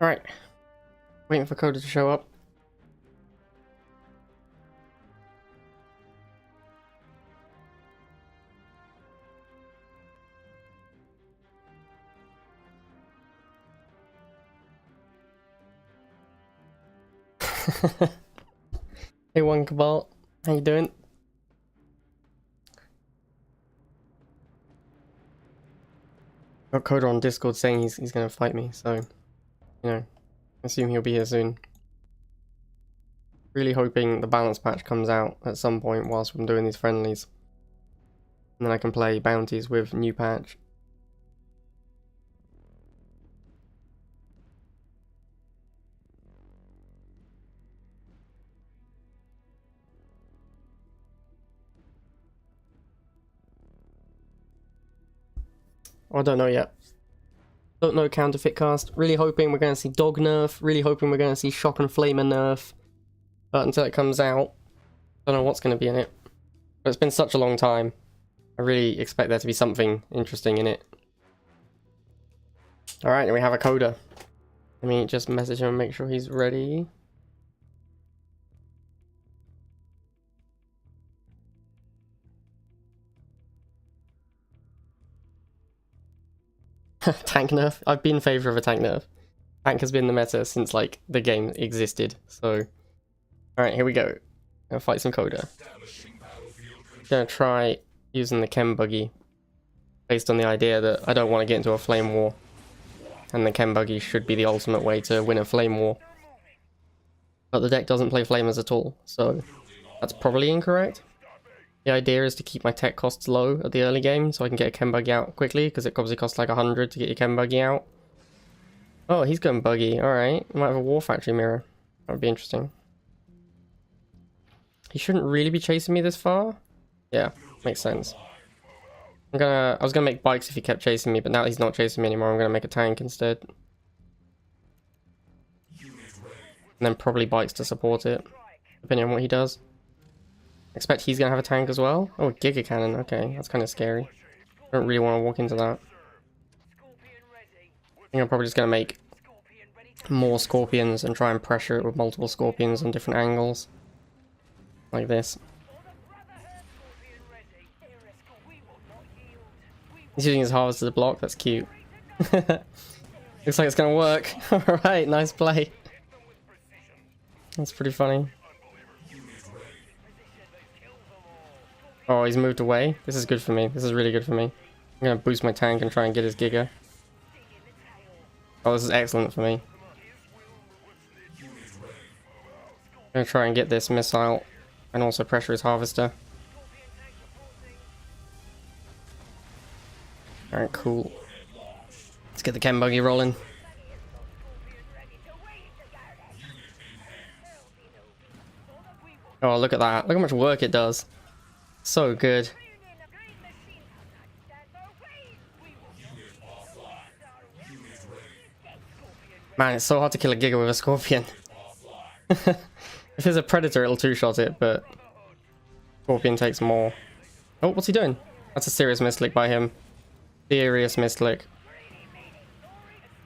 Alright. Waiting for Coda to show up. Hey, One Cabal. How you doing? Got Coda on Discord saying he's gonna fight me, so you know, I assume he'll be here soon. Really hoping the balance patch comes out at some point whilst I'm doing these friendlies. And then I can play bounties with new patch. I don't know yet. Don't know counterfeit cast. Really hoping we're going to see dog nerf. Really hoping we're going to see shock and flamer nerf. But until it comes out, I don't know what's going to be in it. But it's been such a long time. I really expect there to be something interesting in it. Alright, then we have a Coda. Let me just message him and make sure he's ready. Tank nerf? I've been in favour of a tank nerf. Tank has been the meta since like the game existed, so... Alright, here we go. Gonna fight some Coda. Gonna try using the chem buggy. Based on the idea that I don't want to get into a flame war. And the chem buggy should be the ultimate way to win a flame war. But the deck doesn't play flamers at all, so that's probably incorrect. The idea is to keep my tech costs low at the early game, so I can get a chem buggy out quickly, because it obviously costs like 100 to get your chem buggy out. Oh, he's going buggy. Alright, we might have a war factory mirror. That would be interesting. He shouldn't really be chasing me this far. Yeah, makes sense. I was gonna make bikes if he kept chasing me, but now he's not chasing me anymore. I'm gonna make a tank instead. And then probably bikes to support it, depending on what he does. Expect he's gonna have a tank as well. Oh, Giga Cannon. Okay, that's kind of scary. I don't really want to walk into that. I think I'm probably just gonna make more scorpions and try and pressure it with multiple scorpions on different angles. Like this. He's using his harvest as a block. That's cute. Looks like it's gonna work. Alright, nice play. That's pretty funny. Oh, he's moved away. This is good for me. This is really good for me. I'm gonna boost my tank and try and get his Giga. Oh, this is excellent for me. I'm gonna try and get this missile and also pressure his harvester. Alright, cool. Let's get the chem buggy rolling. Oh, look at that. Look how much work it does. So good. Man, it's so hard to kill a Giga with a Scorpion. If there's a Predator, it'll two-shot it, but Scorpion takes more. Oh, what's he doing? That's a serious misclick by him. Serious misclick.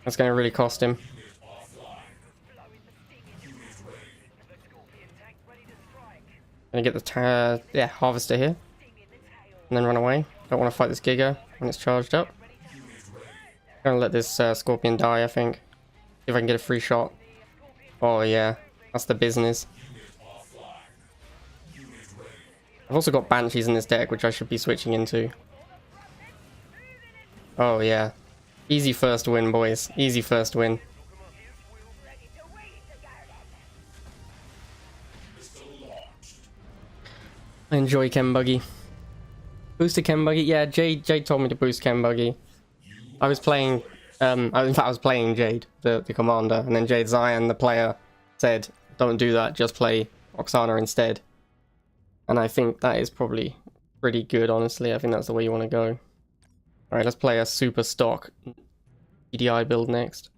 That's going to really cost him. Gonna get the harvester here, and then run away. Don't want to fight this Giga when it's charged up. Gonna let this Scorpion die, I think. See if I can get a free shot. Oh yeah, that's the business. I've also got Banshees in this deck, which I should be switching into. Oh yeah, easy first win, boys. Easy first win. I enjoy Chem Buggy. Boosted Chem Buggy? Yeah, Jade told me to boost Chem Buggy. I was playing, in fact I was playing Jade, the commander, and then Jade Zion, the player, said, don't do that, just play Oksana instead. And I think that is probably pretty good, honestly. I think that's the way you want to go. Alright, let's play a super stock EDI build next.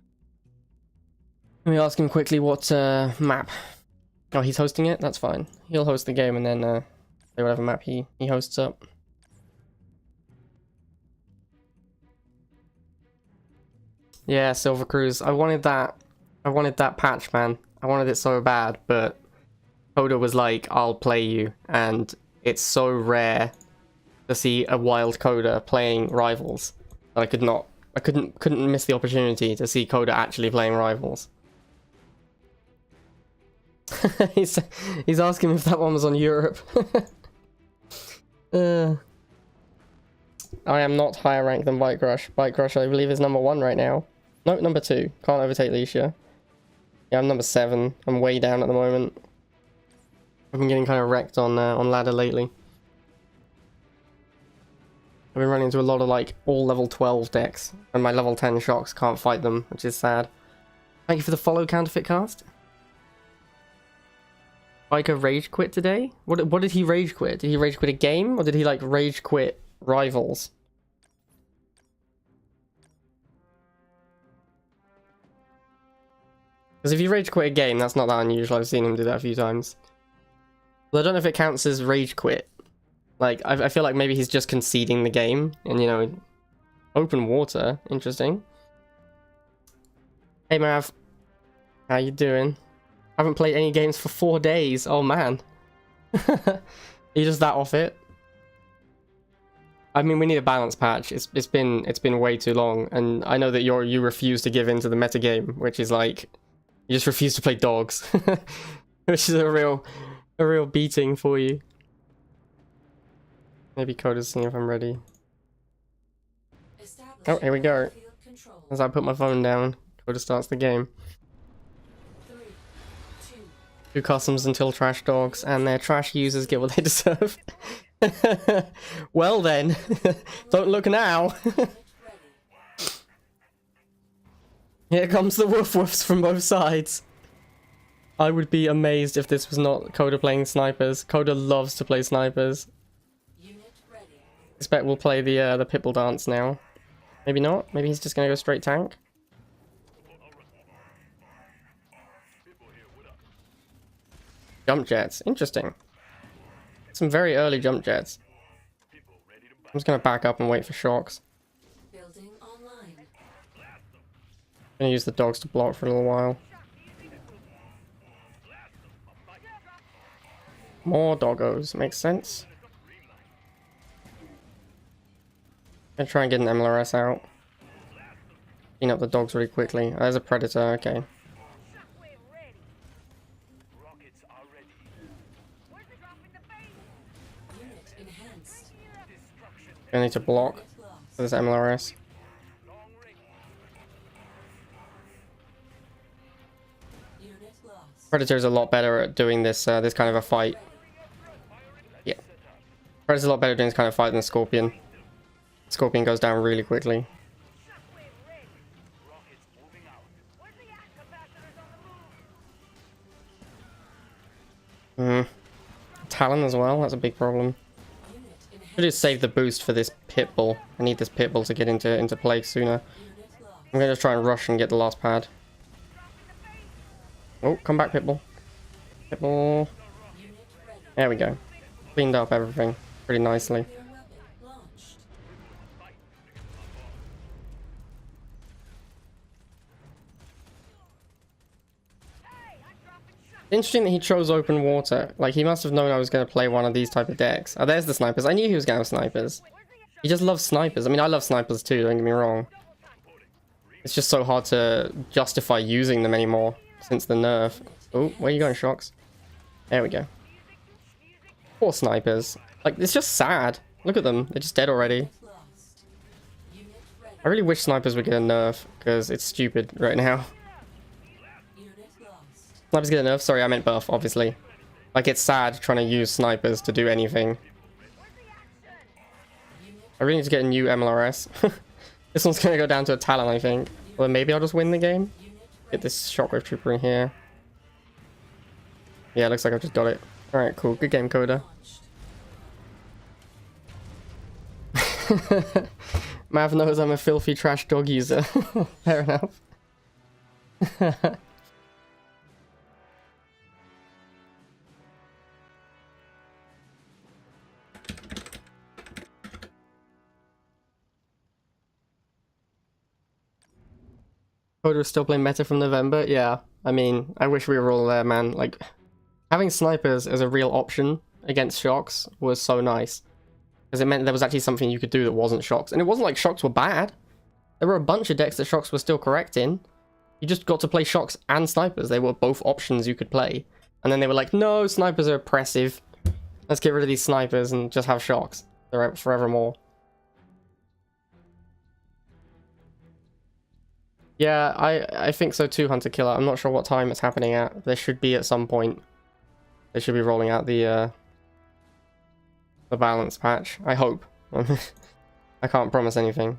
Let me ask him quickly what map. Oh, he's hosting it? That's fine. He'll host the game and then play whatever map he hosts up. Yeah, Silver Cruise. I wanted that I wanted that patch, man. I wanted it so bad, but Coda was like, I'll play you, and it's so rare to see a wild Coda playing Rivals that I couldn't miss the opportunity to see Coda actually playing Rivals. he's asking if that one was on Europe. I am not higher ranked than Bike Crush. Bike Crush, I believe, is number 1 right now. No, number 2. Can't overtake Leisha. Yeah, I'm number 7. I'm way down at the moment. I've been getting kind of wrecked on ladder lately. I've been running into a lot of like all level 12 decks, and my level 10 shocks can't fight them, which is sad. Thank you for the follow, Counterfeit Cast. Biker rage quit today? What did he rage quit? Did he rage quit a game, or did he like rage quit Rivals? Because if you rage quit a game, that's not that unusual. I've seen him do that a few times. But I don't know if it counts as rage quit. Like, I feel like maybe he's just conceding the game, and you know, open water, interesting. Hey Mav, how you doing? Haven't played any games for 4 days. Oh man, you just that off it? I mean, we need a balance patch. It's been way too long, and I know that you refuse to give in to the meta game, which is like you just refuse to play dogs, which is a real beating for you. Maybe Coda's seeing if I'm ready. Oh, here we go. As I put my phone down, Coda starts the game. 2 customs until trash dogs, and their trash users get what they deserve. Well then, don't look now. Here comes the woof woofs from both sides. I would be amazed if this was not Coda playing snipers. Coda loves to play snipers. Expect we'll play the Pitbull dance now. Maybe not. Maybe he's just gonna go straight tank. Jump jets. Interesting. Some very early jump jets. I'm just gonna back up and wait for shocks. Gonna use the dogs to block for a little while. More doggos. Makes sense. Gonna try and get an MLRS out. Clean up the dogs really quickly. Oh, there's a predator, okay. I need to block for this MLRS. Predator's a lot better at doing this this kind of a fight. Yeah. Predator's a lot better at doing this kind of fight than Scorpion. Scorpion goes down really quickly. Talon as well, that's a big problem. Should just save the boost for this Pitbull. I need this Pitbull to get into play sooner. I'm gonna try and rush and get the last pad. Oh, come back, Pitbull. Pitbull. There we go. Cleaned up everything pretty nicely. Interesting that he chose open water. Like, he must have known I was going to play one of these type of decks. Oh, there's the snipers. I knew he was going to have snipers. He just loves snipers. I mean, I love snipers too, don't get me wrong. It's just so hard to justify using them anymore since the nerf. Oh, where are you going, Shocks? There we go. Poor snipers. Like, it's just sad. Look at them. They're just dead already. I really wish snipers would get a nerf, because it's stupid right now. Snipers get a nerf? Sorry, I meant buff, obviously. Like, it's sad trying to use snipers to do anything. I really need to get a new MLRS. This one's gonna go down to a Talon, I think. Or maybe I'll just win the game. Get this Shockwave Trooper in here. Yeah, looks like I've just got it. Alright, cool. Good game, Coda. Mav knows I'm a filthy trash dog user. Fair enough. Coda is still playing meta from November. Yeah, I mean, I wish we were all there, man. Like, having snipers as a real option against shocks was so nice. Because it meant there was actually something you could do that wasn't shocks. And it wasn't like shocks were bad. There were a bunch of decks that shocks were still correct in. You just got to play shocks and snipers. They were both options you could play. And then they were like, no, snipers are oppressive. Let's get rid of these snipers and just have shocks forevermore. Yeah, I think so too, Hunter Killer. I'm not sure what time it's happening at. There should be at some point. They should be rolling out the balance patch. I hope. I can't promise anything.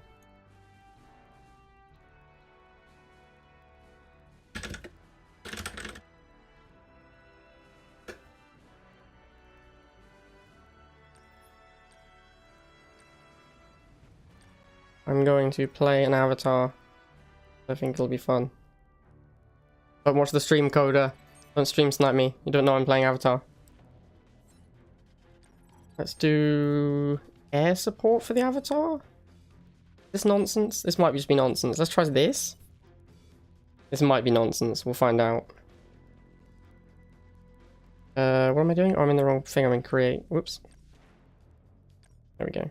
I'm going to play an avatar. I think it'll be fun. Don't watch the stream, Coda. Don't stream snipe me. You don't know I'm playing avatar. Let's do air support for the avatar. This nonsense? This might just be nonsense. Let's try this. This might be nonsense. We'll find out. What am I doing? Oh, I'm in the wrong thing. I'm in create. Whoops. There we go.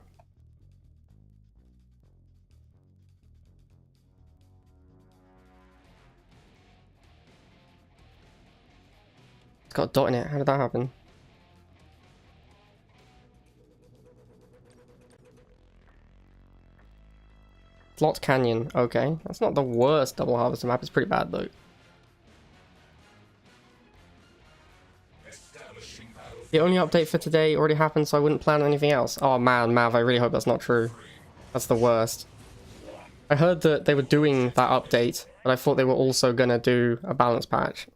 It's got a dot in it. How did that happen? Slot Canyon. Okay. That's not the worst double harvester map. It's pretty bad though. The only update for today already happened, so I wouldn't plan anything else. Oh man, Mav, I really hope that's not true. That's the worst. I heard that they were doing that update, but I thought they were also gonna do a balance patch.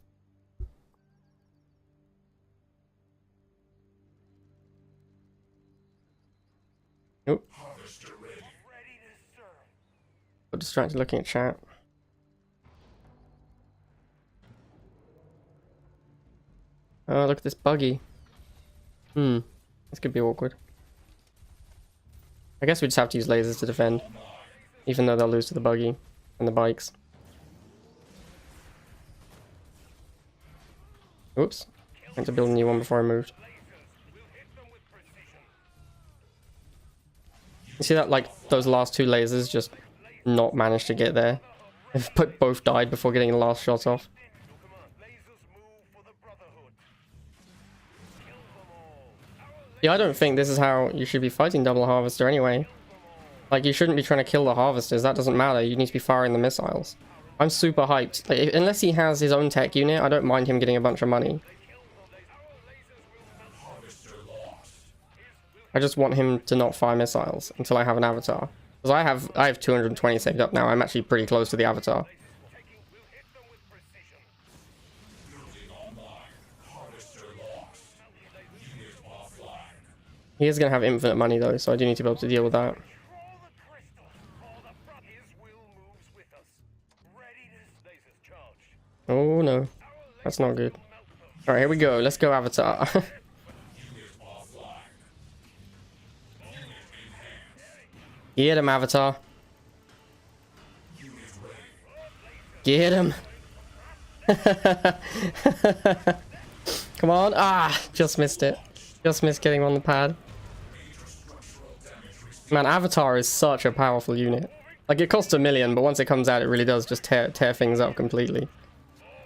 Nope. Got distracted looking at chat. Oh, look at this buggy. This could be awkward. I guess we just have to use lasers to defend, even though they'll lose to the buggy and the bikes. Oops. I meant to build a new one before I moved. You see that, like, those last two lasers just not managed to get there? They've both died before getting the last shot off. Yeah, I don't think this is how you should be fighting double harvester anyway. Like, you shouldn't be trying to kill the harvesters. That doesn't matter. You need to be firing the missiles. I'm super hyped. Like, unless he has his own tech unit, I don't mind him getting a bunch of money. I just want him to not fire missiles until I have an avatar. Because I have 220 saved up now. I'm actually pretty close to the avatar. He is going to have infinite money though, so I do need to be able to deal with that. Oh no, that's not good. Alright, here we go. Let's go avatar. Get him, avatar. Get him. Come on. Ah, just missed it. Just missed getting on the pad. Man, Avatar is such a powerful unit. Like, it costs $1 million, but once it comes out, it really does just tear things up completely.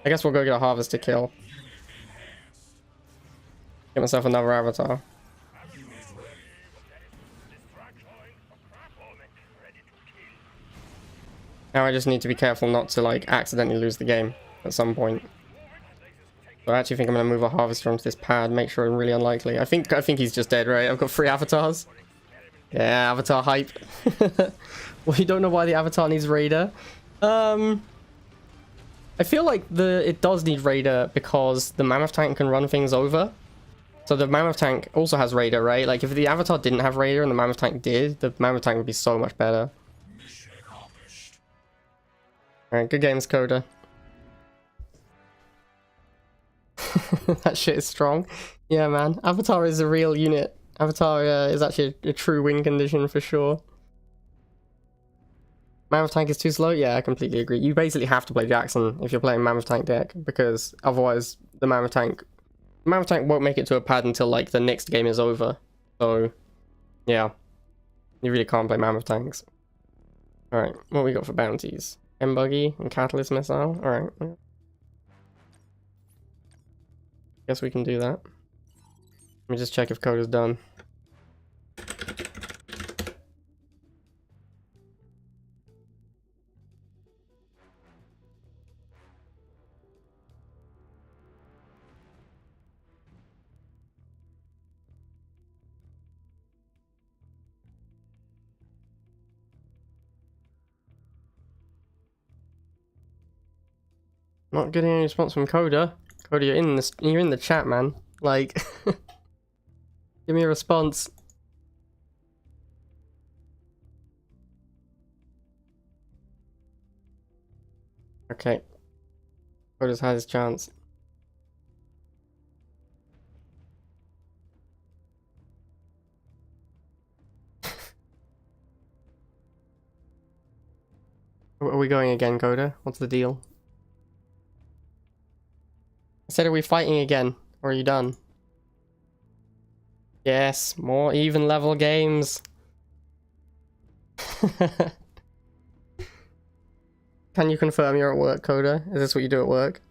I guess we'll go get a harvester kill. Get myself another Avatar. Now I just need to be careful not to, like, accidentally lose the game at some point. So I actually think I'm going to move a harvester onto this pad, make sure I'm really unlikely. I think he's just dead, right? I've got 3 avatars. Yeah, avatar hype. Well, you don't know why the avatar needs Raider. I feel like it does need Raider because the Mammoth Tank can run things over. So the Mammoth Tank also has Raider, right? Like, if the avatar didn't have Raider and the Mammoth Tank did, the Mammoth Tank would be so much better. Alright, good games, Coda. That shit is strong. Yeah, man. Avatar is a real unit. Avatar is actually a true win condition for sure. Mammoth Tank is too slow? Yeah, I completely agree. You basically have to play Jackson if you're playing Mammoth Tank deck, because otherwise the Mammoth Tank won't make it to a pad until like the next game is over. So yeah, you really can't play Mammoth Tanks. Alright, what we got for bounties? M-Buggy and Catalyst Missile? Alright. Guess we can do that. Let me just check if Coda's done. Not getting any response from Coda. Coda, you're in the chat, man. Like, give me a response. Okay. Coda's had his chance. Are we going again, Coda? What's the deal? I said, are we fighting again? Or are you done? Yes, more even level games. Can you confirm you're at work, Coda? Is this what you do at work?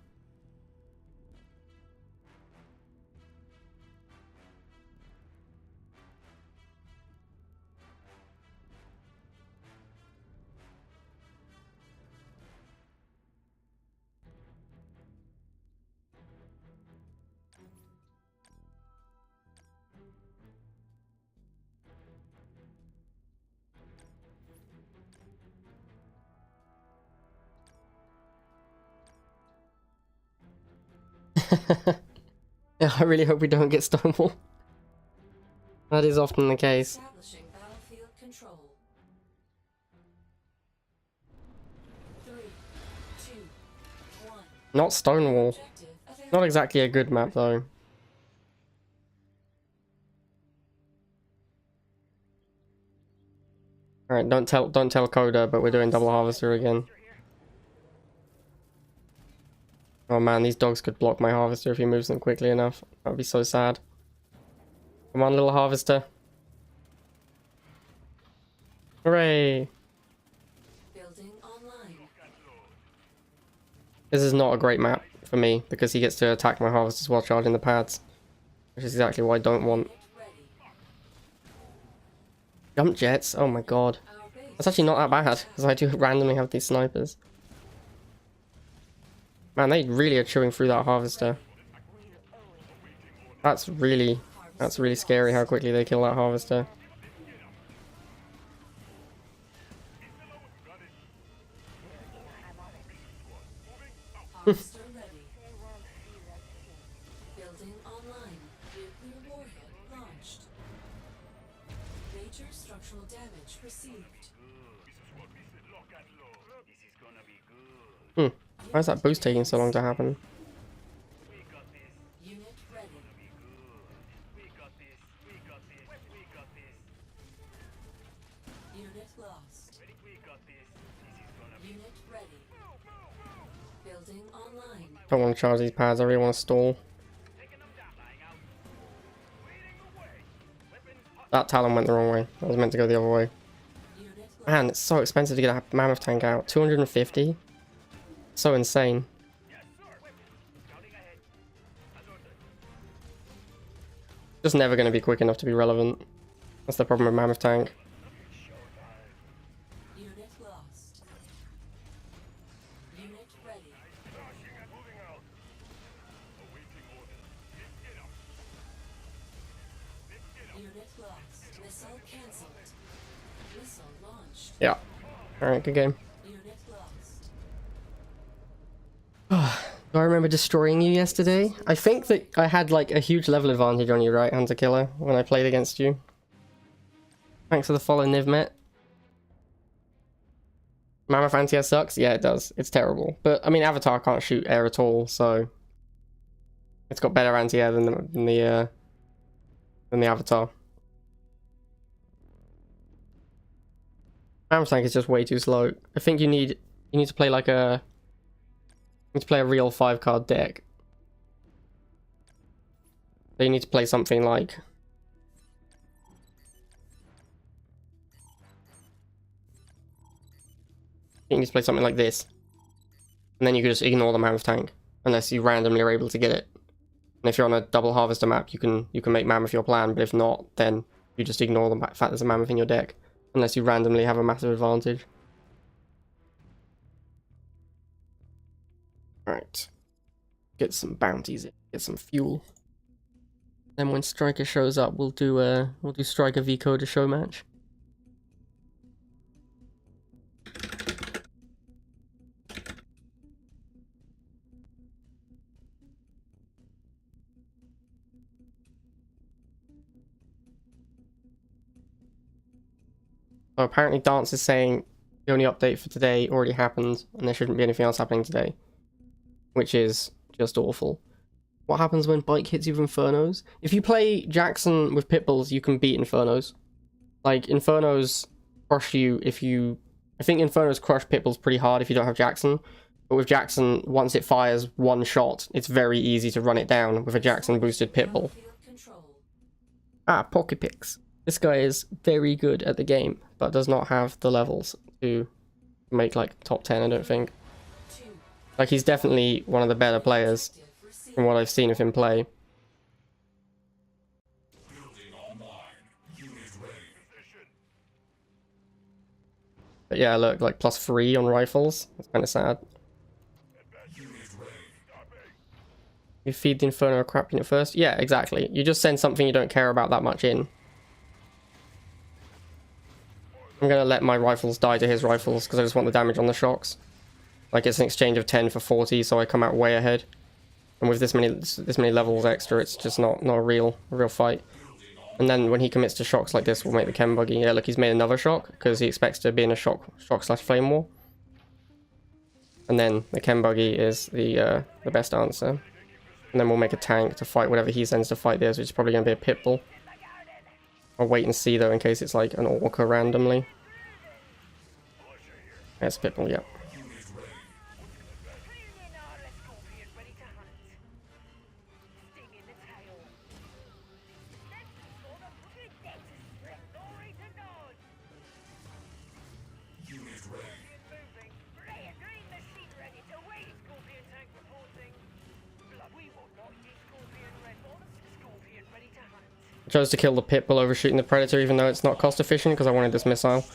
Yeah, I really hope we don't get stonewall. That is often the case. Establishing battlefield control. 3, 2, 1. Not Stonewall. Not exactly a good map though. Alright, don't tell Coda, but we're doing double harvester again. Oh man, these dogs could block my harvester if he moves them quickly enough. That would be so sad. Come on, little harvester. Hooray! Building online. This is not a great map for me, because he gets to attack my harvesters while charging the pads. Which is exactly what I don't want. Jump jets? Oh my god. That's actually not that bad, because I do randomly have these snipers. Man, they really are chewing through that harvester. That's really scary how quickly they kill that harvester. Harvester ready. Building online. Nuclear warhead launched. Major structural damage received. Why is that boost taking so long to happen? Unit ready. Unit lost. Unit ready. Building online. Don't want to charge these pads, I really want to stall. That Talon went the wrong way. I was meant to go the other way. Man, it's so expensive to get a Mammoth Tank out. 250? So insane. Just never going to be quick enough to be relevant. That's the problem with Mammoth Tank. Unit lost. Unit ready. Unit lost. Missile cancelled. Missile launched. Yeah. Alright, good game. Unit lost. Do I remember destroying you yesterday? I think that I had like a huge level advantage on you, right, Hunter Killer, when I played against you. Thanks for the follow, Nivmet. Mammoth anti-air sucks? Yeah, it does. It's terrible. But, I mean, Avatar can't shoot air at all, so... It's got better anti-air than the Avatar. Mammoth Tank is just way too slow. I think you need to play like a real 5-card deck. So you need to play something like this. And then you can just ignore the Mammoth Tank unless you randomly are able to get it. And if you're on a double harvester map, you can make Mammoth your plan, but if not, then you just ignore the fact there's a Mammoth in your deck. Unless you randomly have a massive advantage. Alright. Get some bounties in, get some fuel. Then when Stryker shows up, we'll do Stryker v Coda show match. So apparently Dance is saying the only update for today already happened and there shouldn't be anything else happening today. Which is just awful. What happens when Bike hits you with Infernos? If you play Jackson with Pitbulls, you can beat Infernos. Like, Infernos crush you if you... I think Infernos crush Pitbulls pretty hard if you don't have Jackson. But with Jackson, once it fires one shot, it's very easy to run it down with a Jackson boosted Pitbull. Ah, Pocket Picks. This guy is very good at the game, but does not have the levels to make, like, top 10, I don't think. Like, he's definitely one of the better players from what I've seen of him play. But yeah, look, like, +3 on rifles. That's kind of sad. You feed the Inferno crap unit first? Yeah, exactly. You just send something you don't care about that much in. I'm gonna let my rifles die to his rifles, because I just want the damage on the shocks. Like, it's an exchange of 10 for 40, so I come out way ahead. And with this many levels extra, it's just not a real fight. And then when he commits to shocks like this, we'll make the chem buggy. Yeah, look, he's made another shock, because he expects to be in a shock/flame war. And then the chem buggy is the best answer. And then we'll make a tank to fight whatever he sends to fight this, which is probably going to be a Pitbull. I'll wait and see, though, in case it's like an Orca randomly. Yeah, it's a Pitbull, yeah. I chose to kill the Pitbull over shooting the Predator, even though it's not cost efficient, because I wanted this missile.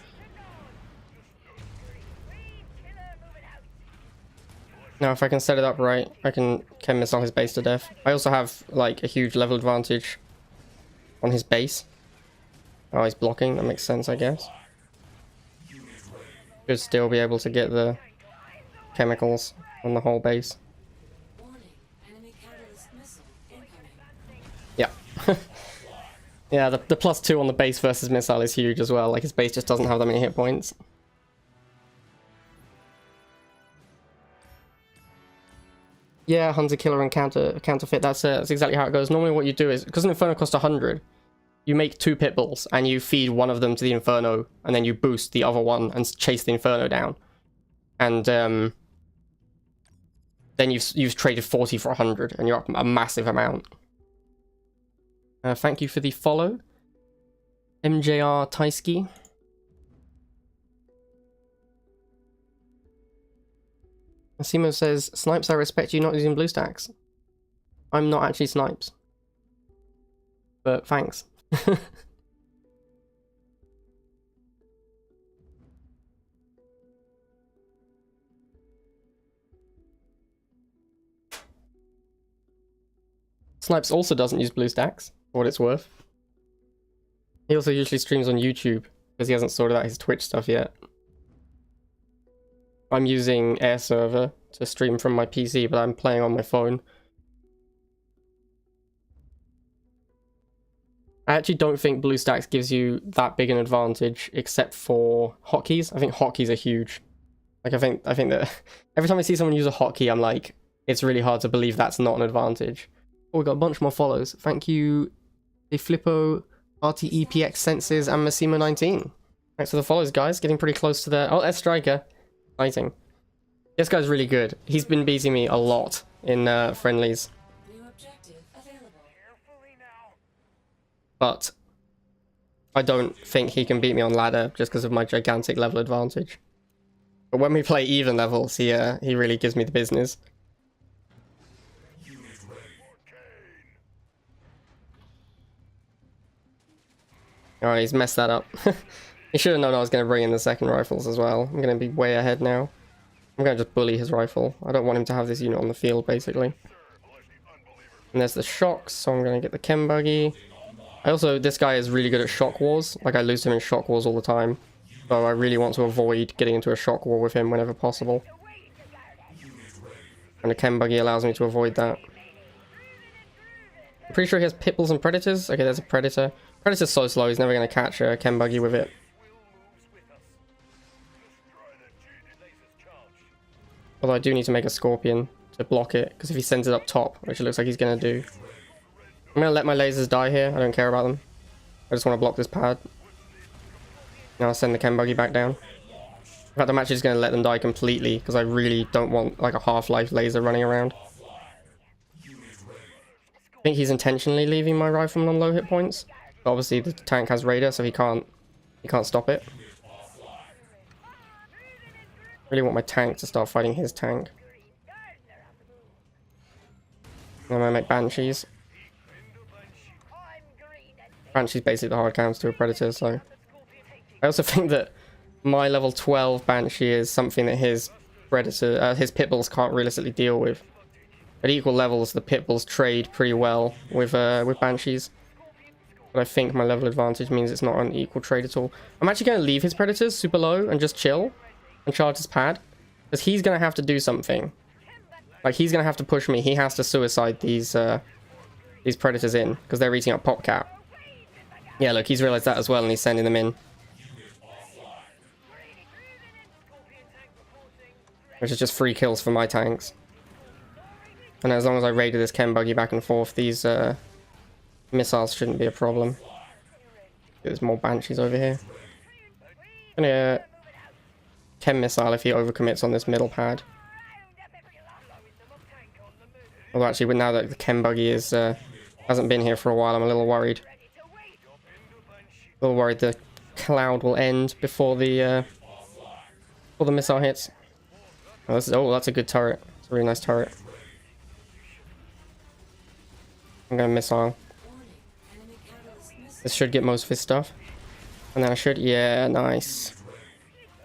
Now, if I can set it up right, I can chem missile his base to death. I also have, like, a huge level advantage on his base. Oh, he's blocking. That makes sense, I guess. Should still be able to get the chemicals on the whole base. Yeah. Yeah, the +2 on the base versus missile is huge as well. Like, his base just doesn't have that many hit points. Yeah, Hunter Killer and counterfeit. That's exactly how it goes. Normally what you do is, because an Inferno costs 100, you make 2 Pitbulls and you feed one of them to the Inferno, and then you boost the other one and chase the Inferno down. And then you've traded 40 for 100, and you're up a massive amount. Thank you for the follow, MJR Taisky. Simo says, Snipes, I respect you not using blue stacks. I'm not actually Snipes. But thanks. Snipes also doesn't use blue stacks, for what it's worth. He also usually streams on YouTube, because he hasn't sorted out his Twitch stuff yet. I'm using Air Server to stream from my PC, but I'm playing on my phone. I actually don't think BlueStacks gives you that big an advantage, except for hotkeys. I think hotkeys are huge. Like, I think that every time I see someone use a hotkey, I'm like, it's really hard to believe that's not an advantage. Oh, we got a bunch more follows. Thank you, De Flippo, RTEPX Senses, and Massimo19. Right, so the follows, guys, getting pretty close to the... Oh, that's Stryker. Exciting. This guy's really good. He's been beating me a lot in friendlies. New objective available. But I don't think he can beat me on ladder just because of my gigantic level advantage. But when we play even levels, he really gives me the business. Alright, he's messed that up. He should have known I was going to bring in the second rifles as well. I'm going to be way ahead now. I'm going to just bully his rifle. I don't want him to have this unit on the field, basically. And there's the shocks, so I'm going to get the chem buggy. This guy is really good at shock wars. Like, I lose him in shock wars all the time. So I really want to avoid getting into a shock war with him whenever possible. And the chem buggy allows me to avoid that. I'm pretty sure he has pit bulls and predators. Okay, there's a predator. Predator's so slow, he's never going to catch a chem buggy with it. Although I do need to make a scorpion to block it, because if he sends it up top, which it looks like he's going to do. I'm going to let my lasers die here, I don't care about them. I just want to block this pad. Now I'll send the chem buggy back down. In fact, I'm actually just going to let them die completely, because I really don't want like a half-life laser running around. I think he's intentionally leaving my rifleman on low hit points. But obviously the tank has radar, so he can't stop it. Really want my tank to start fighting his tank. I'm gonna make banshees. Banshee's basically the hard counter to a predator, so I also think that my level 12 banshee is something that his predator, his pit bulls can't realistically deal with. At equal levels, the pit bulls trade pretty well with banshees. But I think my level advantage means it's not an equal trade at all. I'm actually going to leave his predators super low and just chill and charge his pad, because he's going to have to do something. Like, he's going to have to push me. He has to suicide these predators in, because they're eating up Popcat. Yeah, look, he's realized that as well, and he's sending them in. Which is just free kills for my tanks. And as long as I raided this chem buggy back and forth, these missiles shouldn't be a problem. There's more banshees over here. I'm gonna chem missile if he overcommits on this middle pad. Although actually, now that the chem buggy is hasn't been here for a while, I'm a little worried. A little worried the cloud will end before the missile hits. Oh, that's a good turret. It's a really nice turret. I'm gonna missile. This should get most of his stuff. And then I should... Yeah, nice.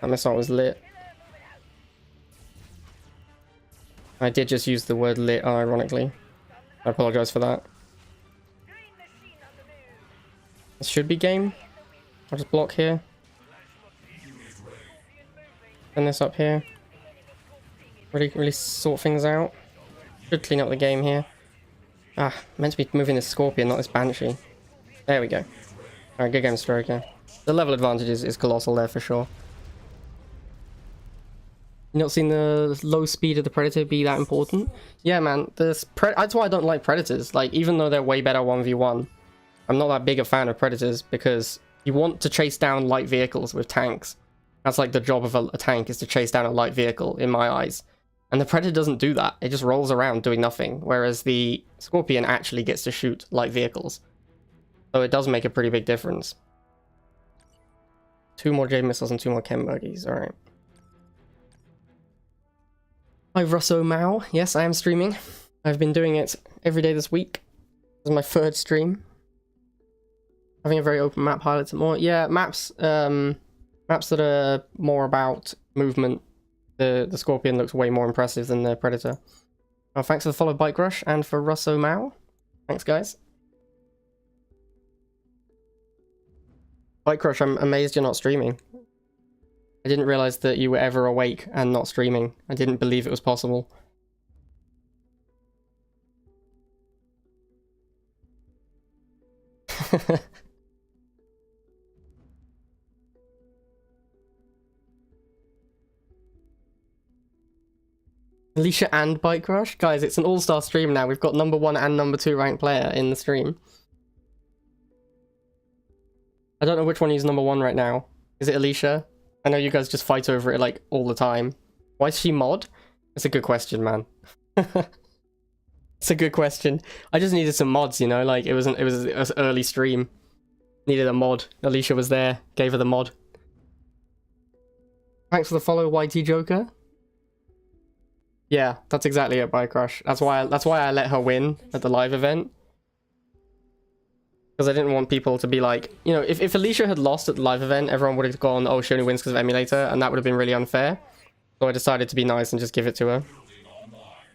That missile was lit. I did just use the word lit, ironically. I apologize for that. This should be game. I'll just block here. Send this up here. Really sort things out. Should clean up the game here. Ah, meant to be moving this Scorpion, not this Banshee. There we go. Alright, good game, Stryker. The level advantage is colossal there for sure. You not seen the low speed of the Predator be that important? Yeah, man, that's why I don't like Predators. Like, even though they're way better 1v1, I'm not that big a fan of Predators, because you want to chase down light vehicles with tanks. That's like the job of a tank, is to chase down a light vehicle, in my eyes. And the Predator doesn't do that. It just rolls around doing nothing, whereas the Scorpion actually gets to shoot light vehicles. So it does make a pretty big difference. 2 more J missiles and 2 more chem buggies, alright. Hi Russo Mao, yes I am streaming. I've been doing it every day this week. This is my 3rd stream. Having a very open map highlights it more. Yeah, maps that are more about movement. The Scorpion looks way more impressive than the Predator. Oh, thanks for the follow, Bike Rush, and for Russo Mao. Thanks, guys. Bike Rush, I'm amazed you're not streaming. I didn't realize that you were ever awake and not streaming. I didn't believe it was possible. Alicia and Bike Rush? Guys, it's an all-star stream now. We've got number 1 and number 2 ranked player in the stream. I don't know which one is number 1 right now. Is it Alicia? I know you guys just fight over it like all the time. Why is she mod? It's a good question, man. It's a good question. I just needed some mods, you know, like it was an early stream. Needed a mod. Alicia was there, gave her the mod. Thanks for the follow, YT Joker. Yeah, that's exactly it, Bike Crush. That's why I let her win at the live event. Because I didn't want people to be like, you know, if Alicia had lost at the live event, everyone would have gone, oh, she only wins because of emulator, and that would have been really unfair. So I decided to be nice and just give it to her.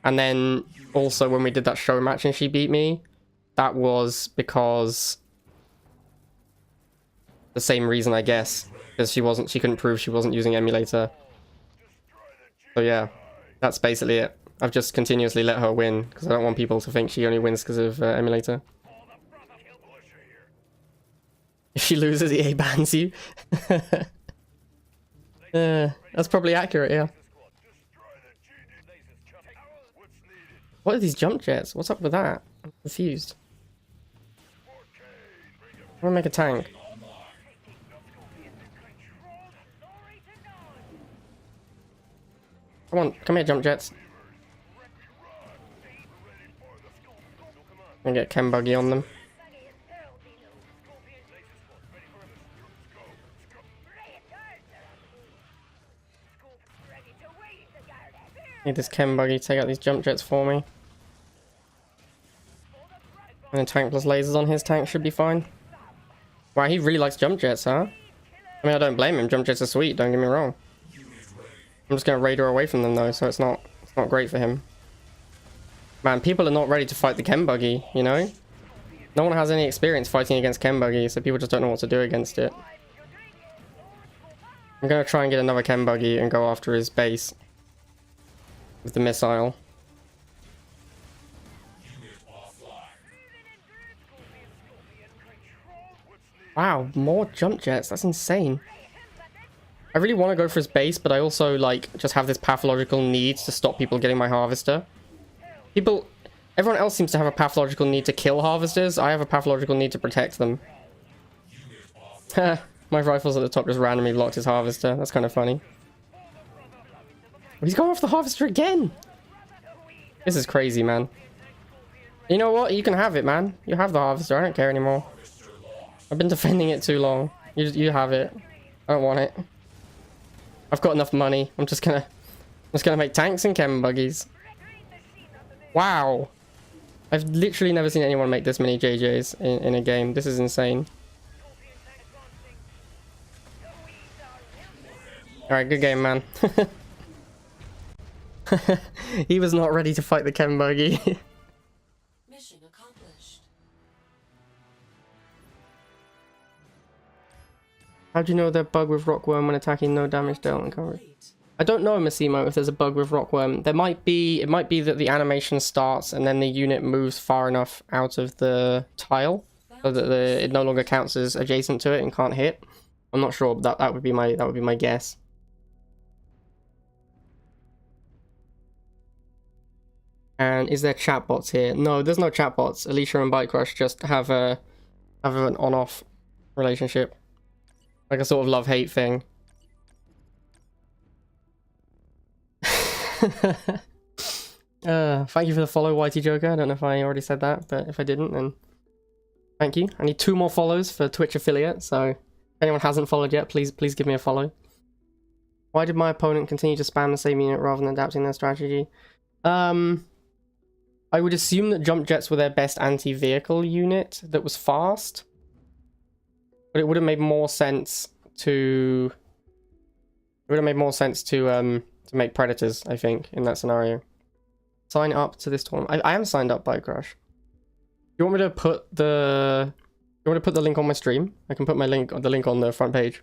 And then also when we did that show match and she beat me, that was because the same reason, I guess, because she couldn't prove she wasn't using emulator. So yeah, that's basically it. I've just continuously let her win because I don't want people to think she only wins because of emulator. If she loses, EA bans you. That's probably accurate, yeah. What are these jump jets? What's up with that? I'm confused. I want to make a tank. Come on, come here, jump jets. I'm gonna get Chem Buggy on them. Need this Chem Buggy to take out these jump jets for me. And then tank plus lasers on his tank should be fine. Wow, he really likes jump jets, huh? I mean, I don't blame him. Jump jets are sweet, don't get me wrong. I'm just gonna radar away from them though, so it's not great for him. Man, people are not ready to fight the Chem Buggy, you know? No one has any experience fighting against Chem Buggy, so people just don't know what to do against it. I'm gonna try and get another Chem Buggy and go after his base with the missile. Wow, more jump jets. That's insane. I really want to go for his base, but I also, like, just have this pathological need to stop people getting my harvester. Everyone else seems to have a pathological need to kill harvesters. I have a pathological need to protect them. My rifles at the top just randomly locked his harvester. That's kind of funny. He's going off the harvester again! This is crazy, man. You know what? You can have it, man. You have the harvester. I don't care anymore. I've been defending it too long. You have it. I don't want it. I've got enough money. I'm just gonna make tanks and chem buggies. Wow. I've literally never seen anyone make this many JJs in a game. This is insane. Alright, good game, man. He was not ready to fight the chem buggy. Mission accomplished. How do you know that bug with rockworm when attacking, no damage dealt and coverage? I don't know, Massimo, if there's a bug with rockworm. There might be. It might be that the animation starts and then the unit moves far enough out of the tile so that it no longer counts as adjacent to it and can't hit. I'm not sure, but that would be my guess. And is there chatbots here? No, there's no chatbots. Alicia and Bite Crush just have an on-off relationship, like a sort of love-hate thing. Thank you for the follow, YT Joker. I don't know if I already said that, but if I didn't, then thank you. I need 2 more follows for Twitch affiliate, so if anyone hasn't followed yet, please give me a follow. Why did my opponent continue to spam the same unit rather than adapting their strategy? I would assume that jump jets were their best anti-vehicle unit that was fast, but it would have made more sense to make predators, I think, in that scenario. Sign up to this tournament. I am signed up, by Crush. You want me to put the link on my stream? I can put the link on the front page.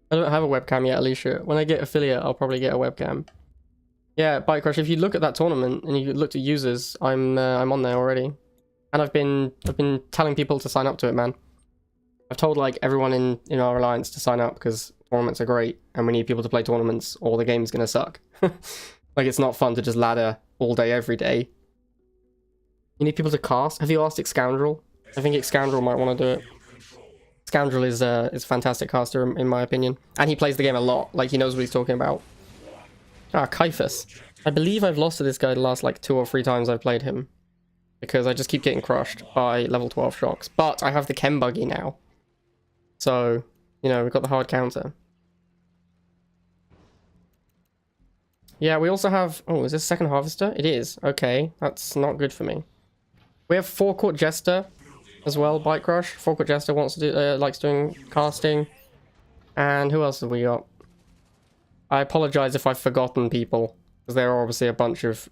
I don't have a webcam yet, Alicia. When I get affiliate, I'll probably get a webcam. Yeah, Bike Crush, if you look at that tournament and you looked at users, I'm on there already. And I've been telling people to sign up to it, man. I've told like everyone in our alliance to sign up because tournaments are great and we need people to play tournaments or the game's gonna suck. Like, it's not fun to just ladder all day every day. You need people to cast. Have you asked Scoundrel? I think Scoundrel might want to do it. Scoundrel is a fantastic caster in my opinion, and he plays the game a lot. Like he knows what he's talking about. Ah, Kaifus. I believe I've lost to this guy the last like 2 or 3 times I've played him, because I just keep getting crushed by level 12 shocks. But I have the chem buggy now, so you know we've got the hard counter. Yeah, we also have... Oh, is this second harvester? It is. Okay, that's not good for me. We have Forecourt Jester as well, Bite Crush. Forecourt Jester wants to do, likes doing casting. And who else have we got? I apologize if I've forgotten people, because there are obviously a bunch of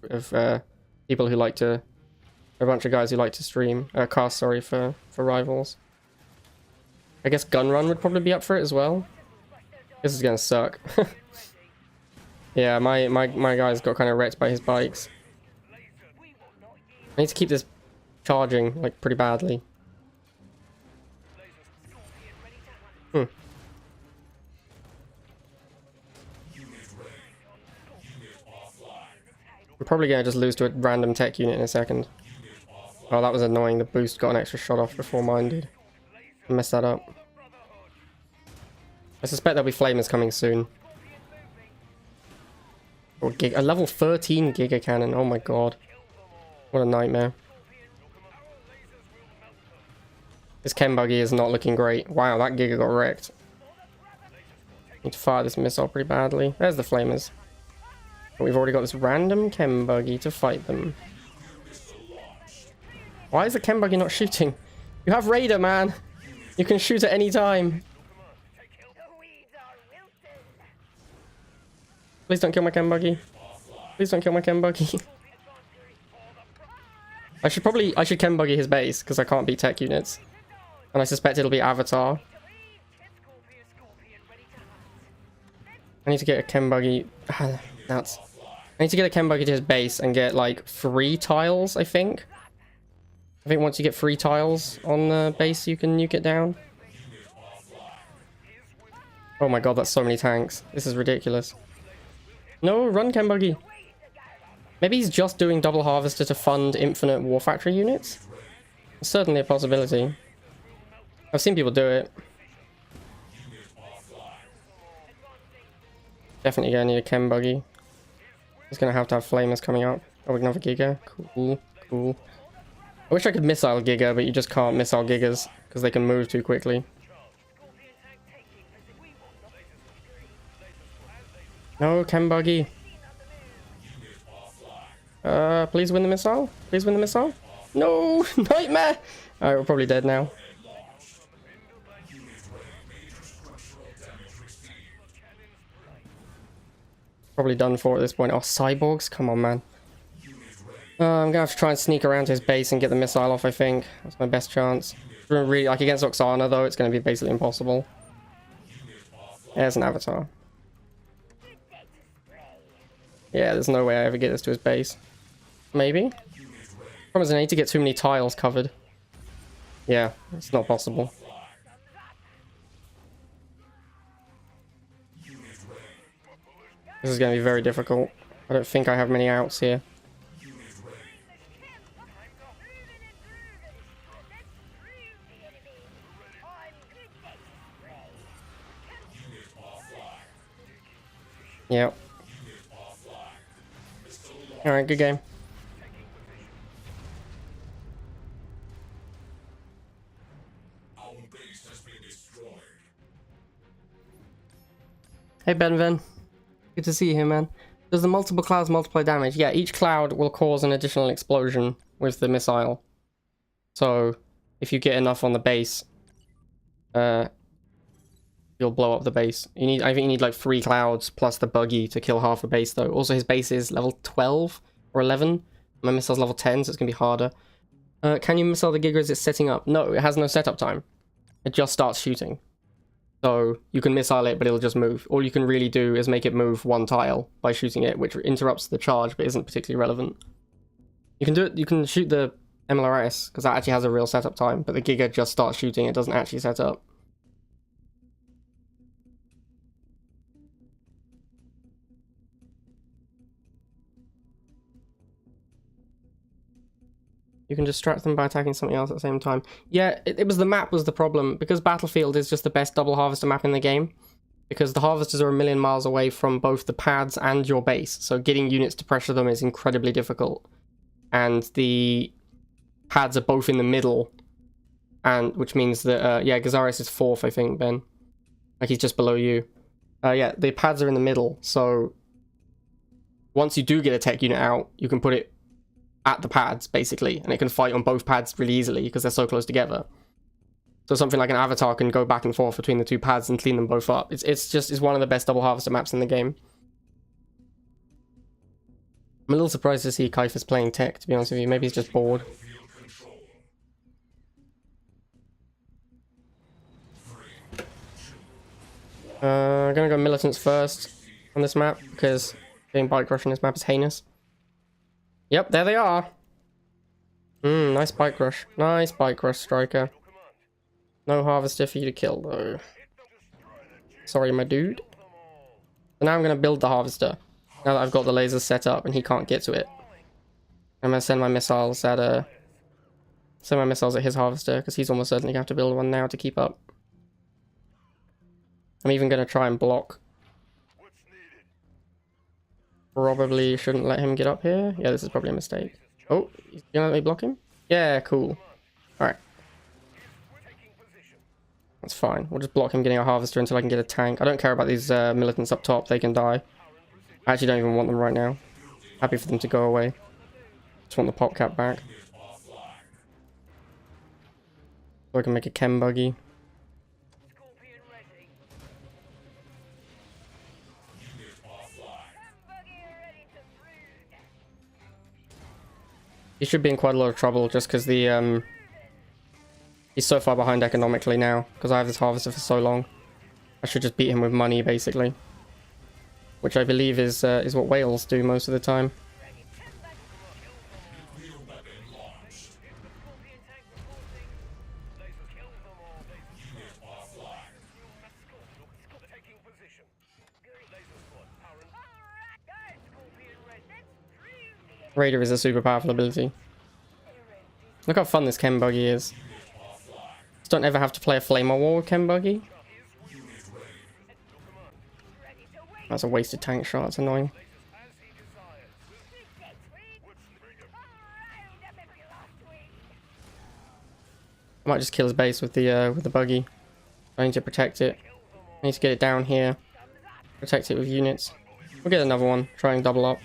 people who like to... A bunch of guys who like to stream, cast, sorry, for rivals. I guess Gunrun would probably be up for it as well. This is gonna suck. Yeah, my guy's got kind of wrecked by his bikes. I need to keep this charging, like, pretty badly. I'm probably going to just lose to a random tech unit in a second. Oh, that was annoying. The boost got an extra shot off before mine did. I messed that up. I suspect there'll be flamers coming soon. Or a level 13 Giga Cannon. Oh my god. What a nightmare. This chem buggy is not looking great. Wow, that Giga got wrecked. Need to fire this missile pretty badly. There's the flamers. But we've already got this random chem buggy to fight them. Why is the chem buggy not shooting? You have Raider, man. You can shoot at any time. Please don't kill my chem buggy. Please don't kill my chem buggy. I should chem buggy his base because I can't beat tech units. And I suspect it'll be Avatar. I need to get a chem buggy. Nuts. I need to get a chem buggy to his base and get like 3 tiles, I think. I think once you get 3 tiles on the base, you can nuke it down. Oh my god, that's so many tanks. This is ridiculous. No, run chem buggy. Maybe he's just doing double harvester to fund infinite war factory units? It's certainly a possibility. I've seen people do it. Definitely gonna need a chem buggy. He's gonna have to have flamers coming up. Oh, we can have a Giga. Cool, cool. I wish I could missile Giga, but you just can't missile Gigas because they can move too quickly. No, chem buggy. Please win the missile. Please win the missile. No, nightmare. Alright, we're probably dead now. Probably done for at this point. Oh, cyborgs? Come on, man. I'm gonna have to try and sneak around to his base and get the missile off, I think. That's my best chance. Really, like against Oksana, though, it's gonna be basically impossible. There's an Avatar. Yeah, there's no way I ever get this to his base. Maybe? Problem is I need to get too many tiles covered. Yeah, it's not possible. This is going to be very difficult. I don't think I have many outs here. Yep. Alright, good game. Hey Benven. Good to see you here, man. Does the multiple clouds multiply damage? Yeah, each cloud will cause an additional explosion with the missile. So, if you get enough on the base, you'll blow up the base. I think you need like 3 clouds plus the buggy to kill half a base though. Also his base is level 12 or 11. My missile's level 10, so it's gonna be harder. Can you missile the Giga as it's setting up? No, it has no setup time. It just starts shooting. So you can missile it, but it'll just move. All you can really do is make it move 1 tile by shooting it, which interrupts the charge, but isn't particularly relevant. You can do it. You can shoot the MLRS because that actually has a real setup time, but the Giga just starts shooting. It doesn't actually set up. You can distract them by attacking something else at the same time. Yeah, it was the map was the problem. Because Battlefield is just the best double harvester map in the game. Because the harvesters are a million miles away from both the pads and your base. So getting units to pressure them is incredibly difficult. And the pads are both in the middle. And which means that, yeah, Gazaris is 4th, I think, Ben. Like, he's just below you. Yeah, the pads are in the middle. So once you do get a tech unit out, you can put it at the pads, basically, and it can fight on both pads really easily because they're so close together. So something like an Avatar can go back and forth between the two pads and clean them both up. It's one of the best double harvester maps in the game. I'm a little surprised to see Kaifa's playing tech, to be honest with you. Maybe he's just bored. I'm gonna go militants first on this map because getting bike rush on this map is heinous. Yep, there they are. Nice bike rush. Nice bike rush, Stryker. No harvester for you to kill, though. Sorry, my dude. So now I'm going to build the harvester. Now that I've got the lasers set up and he can't get to it. I'm going to send my missiles at his harvester, because he's almost certainly going to have to build one now to keep up. I'm even going to try and block. Probably shouldn't let him get up here. Yeah, this is probably a mistake. Oh, you gonna let me block him? Yeah, cool. Alright. That's fine. We'll just block him getting a harvester until I can get a tank. I don't care about these militants up top. They can die. I actually don't even want them right now. Happy for them to go away. Just want the pop cap back. So I can make a chem buggy. He should be in quite a lot of trouble just because the he's so far behind economically now because I have this harvester for so long. I should just beat him with money basically, which I believe is what whales do most of the time. Raider is a super powerful ability. Look how fun this chem buggy is. Just don't ever have to play a flamer war with chem buggy. That's a wasted tank shot. It's annoying. I might just kill his base with the buggy. I need to protect it. I need to get it down here. Protect it with units. We'll get another one. Try and double up.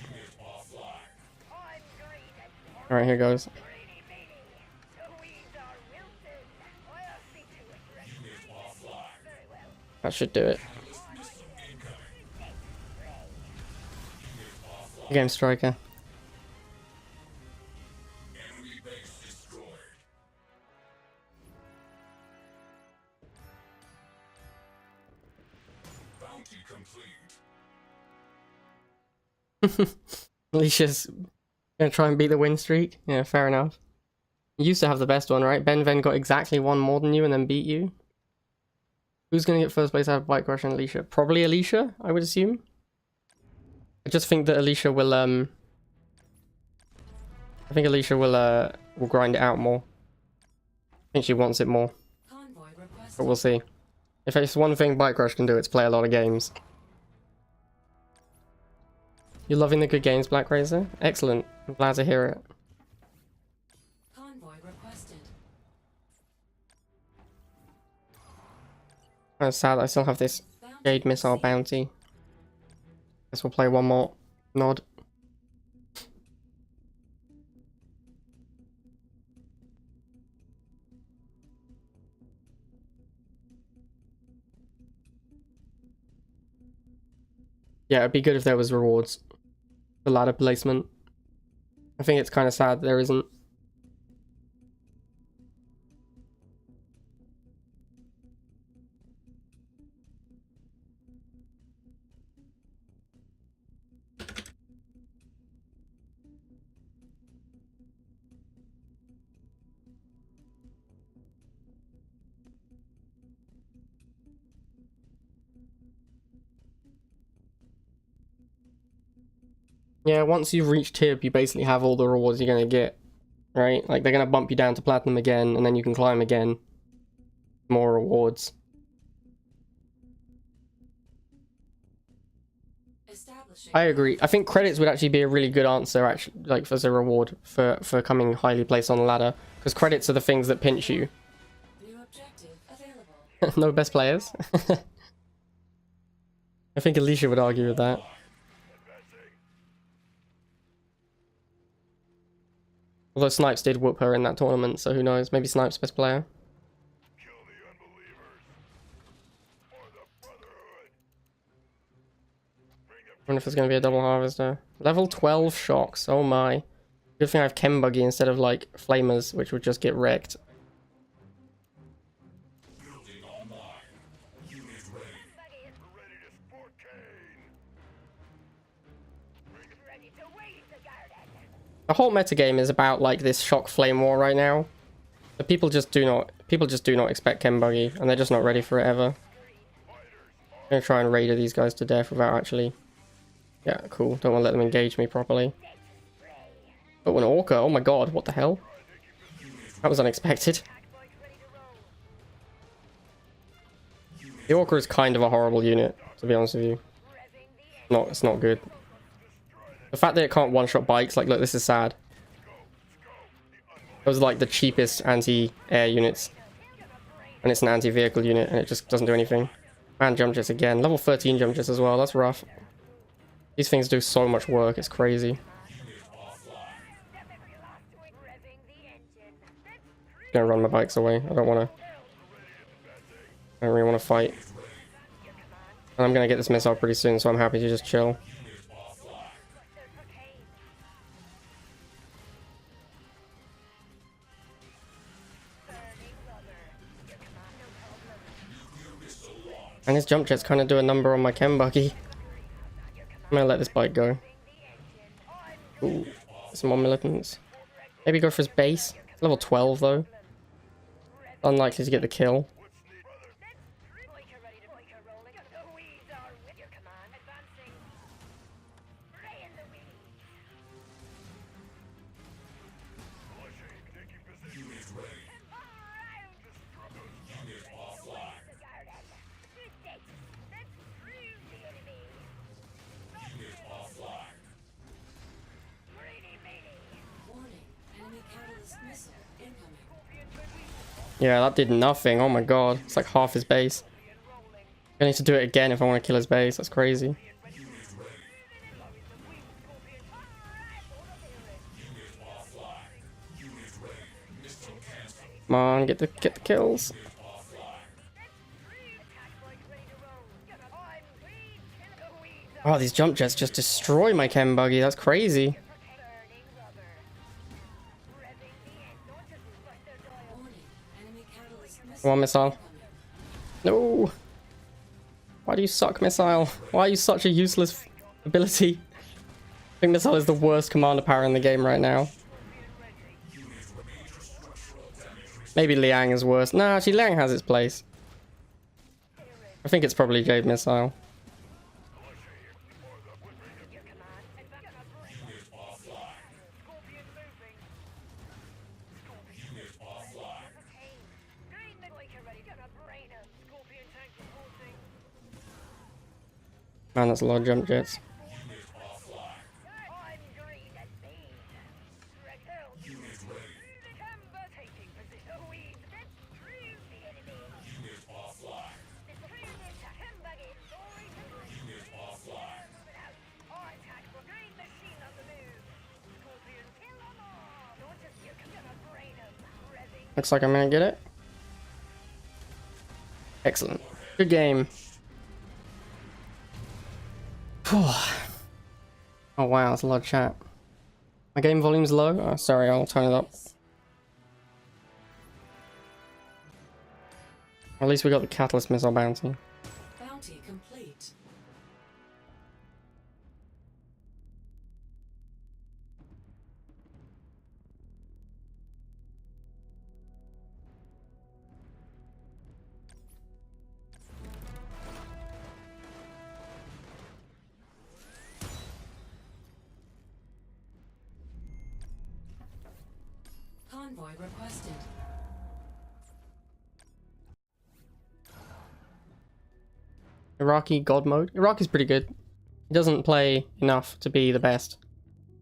Alright, here goes. That should do it. Good game, Stryker. Alicia's gonna try and beat the win streak. Yeah, fair enough. You used to have the best one, right? Ben Ven got exactly one more than you and then beat you. Who's gonna get first place out of Bike Rush and Alicia? Probably Alicia, I would assume. I just think that Alicia will I think Alicia will grind it out more. I think she wants it more. But we'll see. If it's one thing Bike Rush can do, it's play a lot of games. You're loving the good games, Black Razor? Excellent. I'm glad to hear it. Convoy requested. I'm sad I still have this Jade Missile bounty. Guess we'll play one more nod. Yeah, it'd be good if there was rewards. The ladder placement. I think it's kind of sad there isn't. Yeah, once you've reached Tib, you basically have all the rewards you're going to get. right? Like, they're gonna bump you down to platinum again, and then you can climb again. More rewards. Establishing I agree. I think credits would actually be a really good answer, actually, like, as a reward for coming highly placed on the ladder. Because credits are the things that pinch you. new objective available. No best players. I think Alicia would argue with that. Although Snipes did whoop her in that tournament, so who knows? Maybe Snipes best player. I wonder if there's going to be a double harvester. Level 12 shocks. Oh my. Good thing I have Chem Buggy instead of like Flamers, which would just get wrecked. The whole metagame is about like this shock flame war right now. But people just do not expect Chem Buggy, and they're just not ready for it ever. I'm gonna try and raider these guys to death without actually. Yeah, cool. Don't want to let them engage me properly. Oh, an Orca. Oh my god, what the hell? That was unexpected. The Orca is kind of a horrible unit, to be honest with you. No, it's not good. The fact that it can't one-shot bikes, like, look, this is sad. Those are like the cheapest anti-air units. And it's an anti-vehicle unit, and it just doesn't do anything. And jump jets again. Level 13 jump jets as well, that's rough. These things do so much work, it's crazy. Gonna run my bikes away. I don't really want to fight. And I'm gonna get this missile pretty soon, so I'm happy to just chill. And his jump jets kind of do a number on my Chem Buggy. I'm gonna let this bike go. Ooh, some more militants. Maybe go for his base. It's level 12 though. Unlikely to get the kill. Yeah, that did nothing. Oh my god. It's like half his base. I need to do it again if I want to kill his base. That's crazy. Come on, get the kills. Oh, these jump jets just destroy my Chem Buggy. That's crazy. Come on, missile. No. Why do you suck, missile? Why are you such a useless ability? I think missile is the worst commander power in the game right now. Maybe Liang is worse. Nah, actually Liang has its place. I think it's probably Jade Missile. Man, that's a lot of jump jets. Looks like I'm gonna get it. Excellent. Good game. Oh wow, that's a lot of chat. My game volume's low? Oh, sorry, I'll turn it up. At least we got the Catalyst Missile bounty. Bounty complete. Convoy requested. Iraqi God mode. Iraqi's pretty good. He doesn't play enough to be the best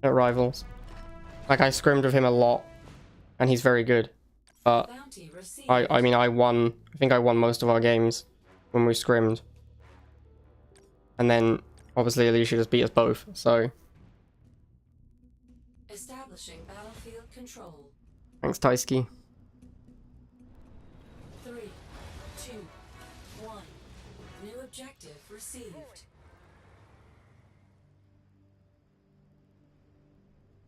at Rivals. Like, I scrimmed with him a lot, and he's very good. But Bounty received. I mean, I think I won most of our games when we scrimmed. And then, obviously, Alicia just beat us both, so... Establishing battlefield control. Thanks, Taisky. 3, 2, 1. New objective received.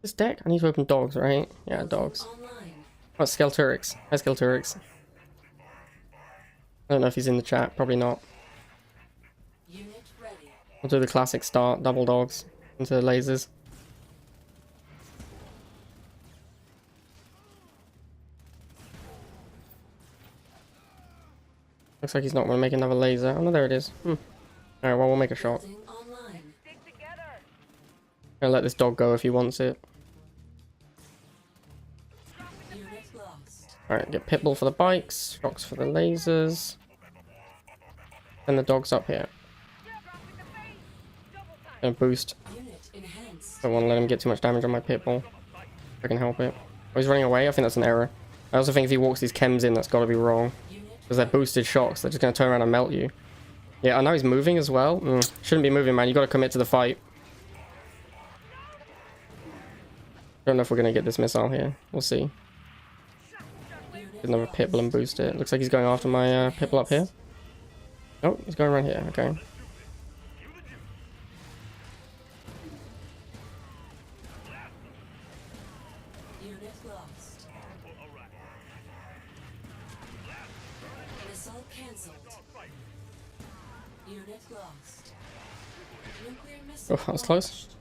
This deck? I need to open dogs, right? Yeah, dogs. Online. Oh, Skelturix. Hi, Skelturix. I don't know if he's in the chat. Probably not. Unit ready. We'll do the classic start. Double dogs into the lasers. Looks like he's not going to make another laser. Oh, no, there it is. Alright, well, we'll make a shot. Building online. Gonna let this dog go if he wants it. Unit lost. Alright, get Pitbull for the bikes, shocks for the lasers. And the dog's up here. Gonna boost. Unit enhanced. Don't want to let him get too much damage on my Pitbull. If I can help it. Oh, he's running away? I think that's an error. I also think if he walks these chems in, that's gotta be wrong. Because they're boosted shocks, they're just gonna turn around and melt you. Yeah, I know he's moving as well. Shouldn't be moving, man. You gotta commit to the fight. Don't know if we're gonna get this missile here. We'll see. Get another Pitbull and boost it. Looks like he's going after my Pitbull up here. Oh, he's going around here. Okay. Unit lost. Missile cancelled. Unit lost. Nuclear missile. Oh, that was close. launched.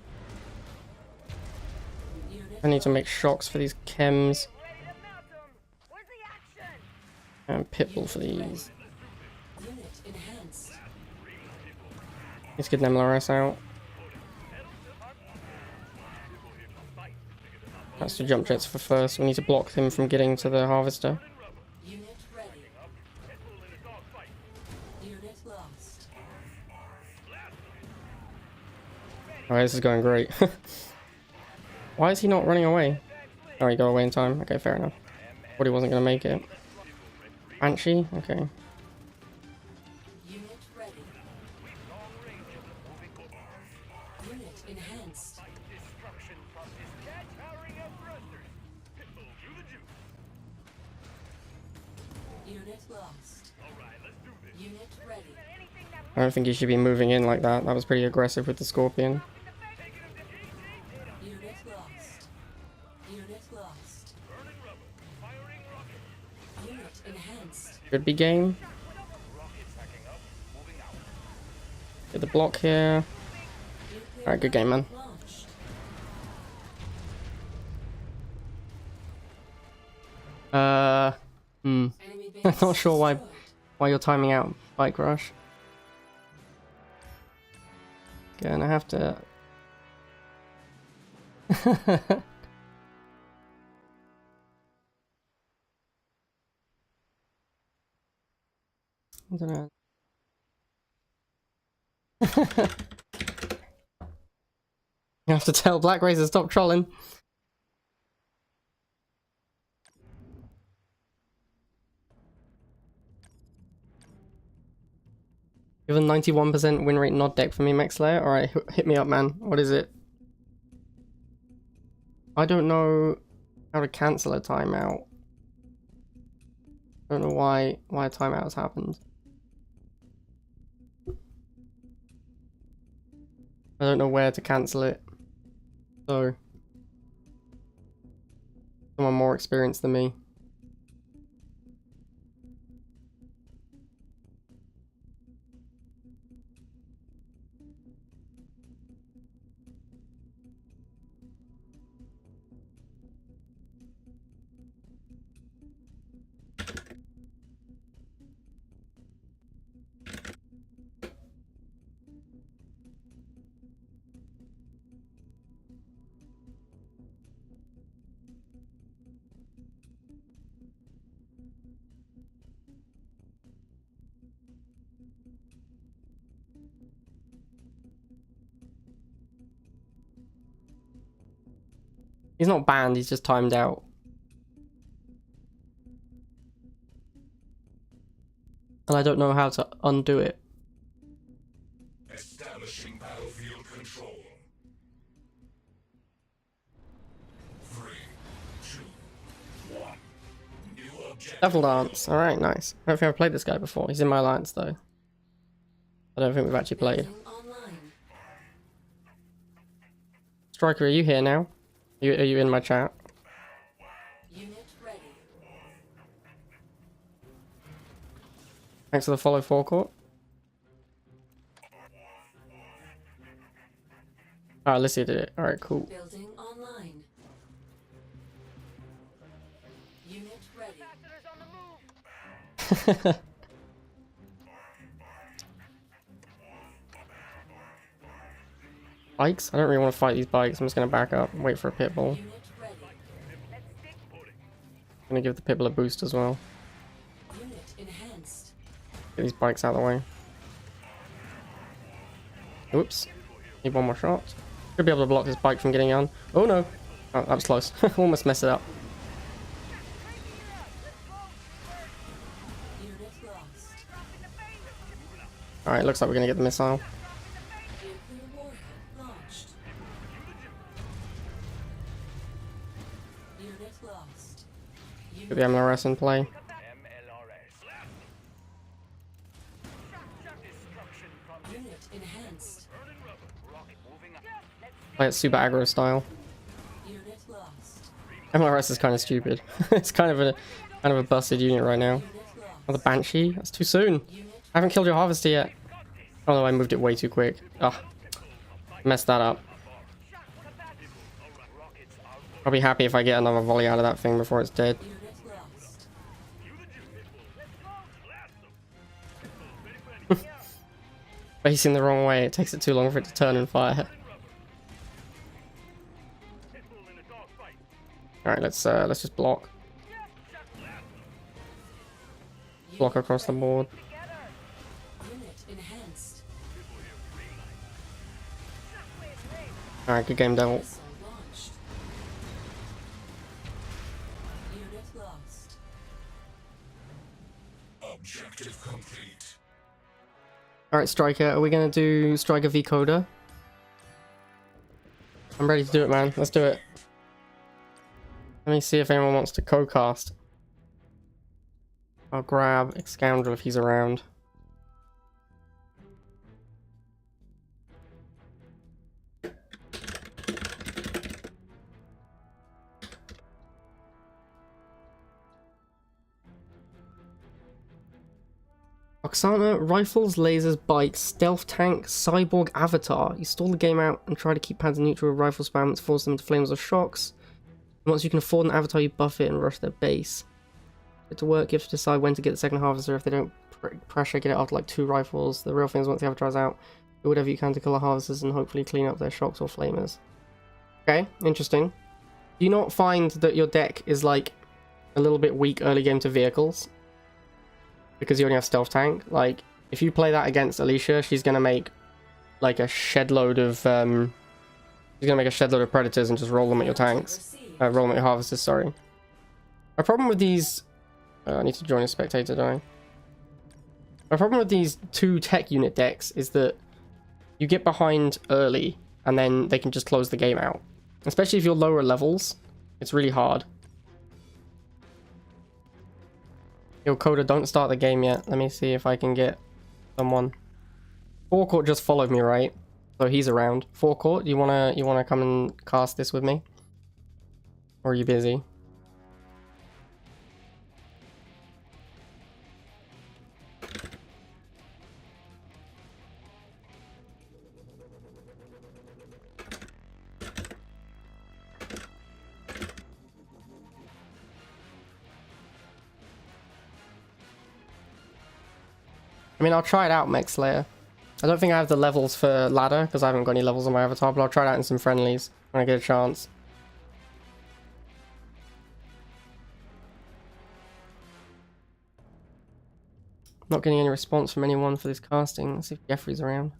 Unit I need to make shocks for these chems. And Pitbull for these. Unit enhanced. Let's get an MLRS out. That's the jump jets for first. We need to block him from getting to the harvester. Unit ready. Unit lost. Alright, this is going great. Why is he not running away? Oh, he got away in time. Okay, fair enough. Thought he wasn't going to make it. Banshee? Okay. Unit ready. Unit enhanced. Unit lost. Unit ready. I don't think he should be moving in like that. That was pretty aggressive with the Scorpion. Unit lost. Unit lost. Unit enhanced. Should be game. Get the block here. Nuclear Alright, good game, man. launched. Enemy base I'm not sure destroyed. why you're timing out Bike Rush. Gonna have to... I don't know. You have to tell Black Razor to stop trolling. You have a 91% win rate nod deck for me, Max Slayer? Alright, hit me up, man. What is it? I don't know how to cancel a timeout. I don't know why a timeout has happened. I don't know where to cancel it. So, someone more experienced than me. He's not banned, he's just timed out. And I don't know how to undo it. Establishing battlefield control. 3, 2, 1. New objective. Devil Dance. Alright, nice. I don't think I've played this guy before. He's in my alliance though. I don't think we've actually played. Building online. Stryker, are you here now? Are you in my chat? Unit ready. Thanks for the follow forecourt. Alright, Alicia did it. Alright, cool. Building online. Unit ready. Bikes? I don't really want to fight these bikes. I'm just going to back up and wait for a pit bull. Unit ready. I'm going to give the pit bull a boost as well. Unit enhanced. Get these bikes out of the way. Oops. Need one more shot. Should be able to block this bike from getting on. Oh no. Oh, that was close. Almost messed it up. Unit lost. Alright, looks like we're going to get the missile. Nuclear warhead launched. Unit lost. Get the MLRS in play. Unit enhanced. Play it super aggro style. Unit lost. MLRS is kind of stupid. It's kind of a busted unit right now. Unit Oh, the lost. Banshee? That's too soon. Unit I haven't killed your Harvester yet. Oh no, I moved it way too quick. Ah, messed that up. I'll be happy if I get another volley out of that thing before it's dead. unit lost. Facing the wrong way, it takes it too long for it to turn and fire. Alright, let's just block. Block across the board. Unit enhanced. Alright, good game, Devil. Missile launched. Unit lost. Objective complete. Alright, Stryker, are we gonna do Stryker v Coda? I'm ready to do it, man. Let's do it. Let me see if anyone wants to co-cast. I'll grab Scoundrel if he's around. Oksana, rifles, lasers, bikes, stealth tank, cyborg avatar. You stall the game out and try to keep pads neutral with rifle spam to force them into flames or shocks. And once you can afford an avatar, you buff it and rush their base. Get to work, you have to decide when to get the second harvester. If they don't pressure, get it after like 2 rifles. The real thing is once the avatar's out, do whatever you can to kill the harvesters and hopefully clean up their shocks or flamers. Okay, interesting. Do you not find that your deck is like a little bit weak early game to vehicles? Because you only have stealth tank. Like, if you play that against Alicia, she's gonna make like a shed load of predators and just roll them at your tanks. Roll them at your harvesters, sorry. My problem with these I need to join a spectator, don't I? My problem with these 2 tech unit decks is that you get behind early and then they can just close the game out. Especially if you're lower levels, it's really hard. Yo, Coda, don't start the game yet. Let me see if I can get someone. Forecourt just followed me, right? So he's around. Forecourt, you wanna come and cast this with me? Or are you busy? I mean, I'll try it out, Mech Slayer. I don't think I have the levels for ladder, because I haven't got any levels on my avatar, but I'll try it out in some friendlies when I get a chance. Not getting any response from anyone for this casting. Let's see if Jeffrey's around.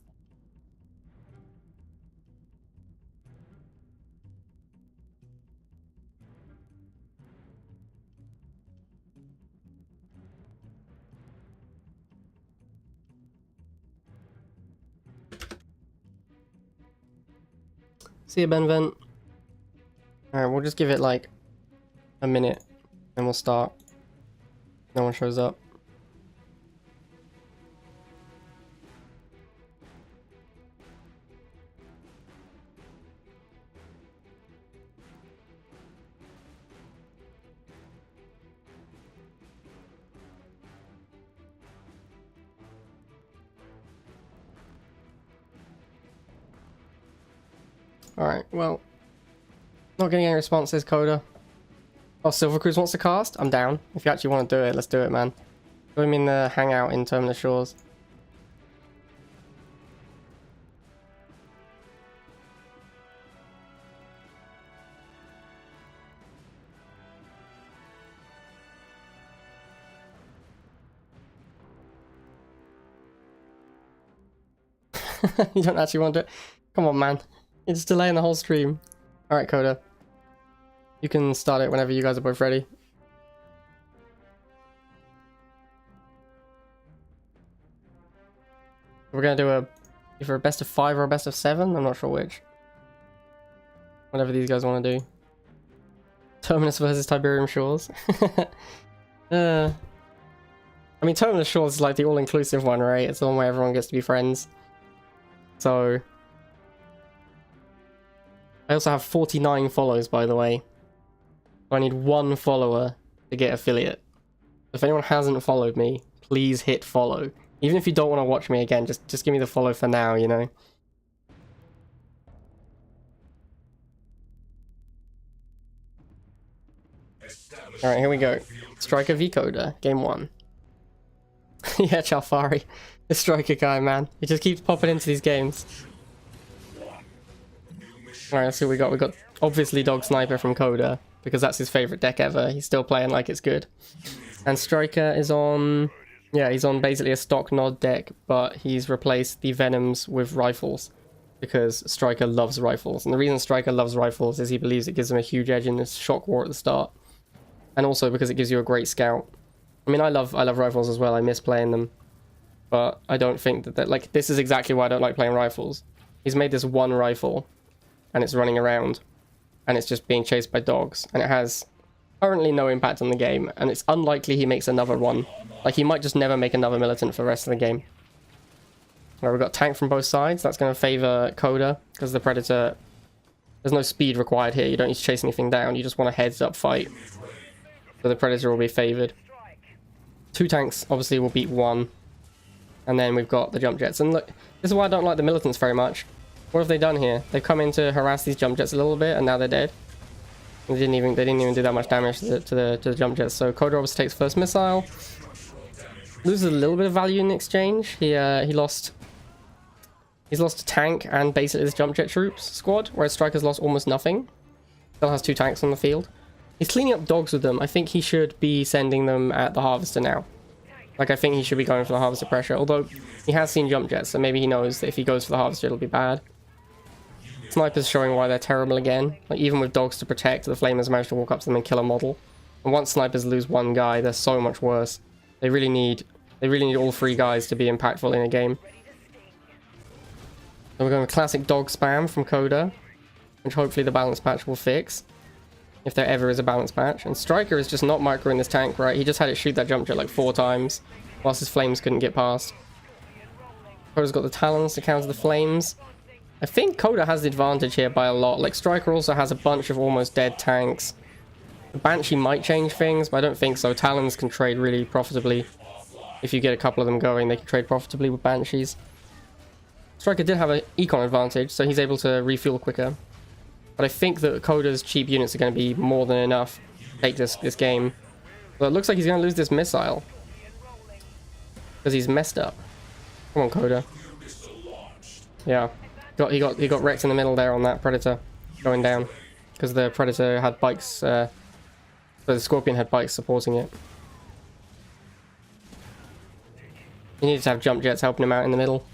See you, Benvent. Alright, we'll just give it like a minute, then we'll start. No one shows up. Alright, well, not getting any responses, Coda. Oh, Silver Cruise wants to cast? I'm down. If you actually want to do it, let's do it, man. Join me in the hangout in Terminus Shores. You don't actually want to do it? Come on, man. It's delaying the whole stream. Alright, Coda. You can start it whenever you guys are both ready. We're gonna do either a best of 5 or a best of 7. I'm not sure which. Whatever these guys want to do. Terminus versus Tiberium Shores. I mean, Terminus Shores is like the all-inclusive one, right? It's the one where everyone gets to be friends. So... I also have 49 follows, by the way. I need 1 follower to get affiliate. If anyone hasn't followed me, please hit follow. Even if you don't want to watch me again, just give me the follow for now, you know? Alright, here we go. Stryker v Coda, game 1. Yeah, Chalfari. The Stryker guy, man. He just keeps popping into these games. Alright, let's see what we got. We got obviously Dog Sniper from Coda, because that's his favourite deck ever. He's still playing like it's good. And Stryker is on... yeah, he's on basically a stock Nod deck, but he's replaced the Venoms with rifles. Because Stryker loves rifles. And the reason Stryker loves rifles is he believes it gives him a huge edge in this shock war at the start. And also because it gives you a great scout. I mean, I love rifles as well. I miss playing them. But I don't think that like, this is exactly why I don't like playing rifles. He's made this one rifle, and it's running around, and it's just being chased by dogs, and it has currently no impact on the game, and it's unlikely he makes another one. Like, he might just never make another militant for the rest of the game. Right, we've got tank from both sides. That's going to favour Coda, because the Predator... there's no speed required here. You don't need to chase anything down. You just want a heads-up fight. So the Predator will be favoured. 2 tanks, obviously, will beat 1. And then we've got the jump jets. And look, this is why I don't like the militants very much. What have they done here? They've come in to harass these jump jets a little bit, and now they're dead. They didn't even do that much damage to the jump jets. So Koda obviously takes first missile, loses a little bit of value in exchange. He's lost a tank and basically his jump jet troops squad, whereas Stryker's lost almost nothing. Still has 2 tanks on the field. He's cleaning up dogs with them. I think he should be sending them at the harvester now. Like, I think he should be going for the harvester pressure, although he has seen jump jets, so maybe he knows that if he goes for the harvester, it'll be bad. Snipers showing why they're terrible again. Like, even with dogs to protect, the flamers manage to walk up to them and kill a model. And once snipers lose 1 guy, they're so much worse. They really need all 3 guys to be impactful in a game. So we're going with classic dog spam from Coda, which hopefully the balance patch will fix. If there ever is a balance patch. And Stryker is just not microing this tank, right? He just had it shoot that jump jet like 4 times, whilst his flames couldn't get past. Coda's got the talons to counter the flames. I think Coda has the advantage here by a lot. Like, Stryker also has a bunch of almost dead tanks. The Banshee might change things, but I don't think so. Talons can trade really profitably. If you get a couple of them going, they can trade profitably with Banshees. Stryker did have an econ advantage, so he's able to refuel quicker. But I think that Coda's cheap units are going to be more than enough to take this game. But it looks like he's going to lose this missile. Because he's messed up. Come on, Coda. Yeah. He got wrecked in the middle there on that Predator going down. Because the Predator had bikes, so the Scorpion had bikes supporting it. He needed to have jump jets helping him out in the middle.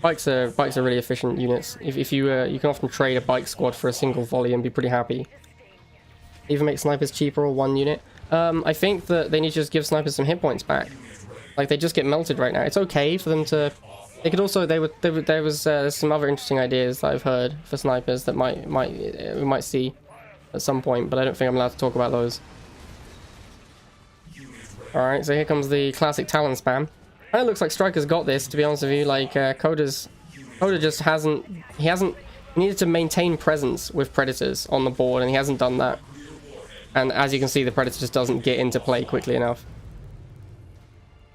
Bikes are really efficient units. If you can often trade a bike squad for a single volley and be pretty happy. Even make snipers cheaper or 1 unit. I think that they need to just give snipers some hit points back. Like, they just get melted right now. It's okay for them to They could also there was some other interesting ideas that I've heard for snipers that we might see at some point, but I don't think I'm allowed to talk about those. All right, so here comes the classic Talon spam. And it looks like Stryker's got this, to be honest with you. Like Coda just hasn't he needed to maintain presence with predators on the board, and he hasn't done that. And as you can see, the predator just doesn't get into play quickly enough.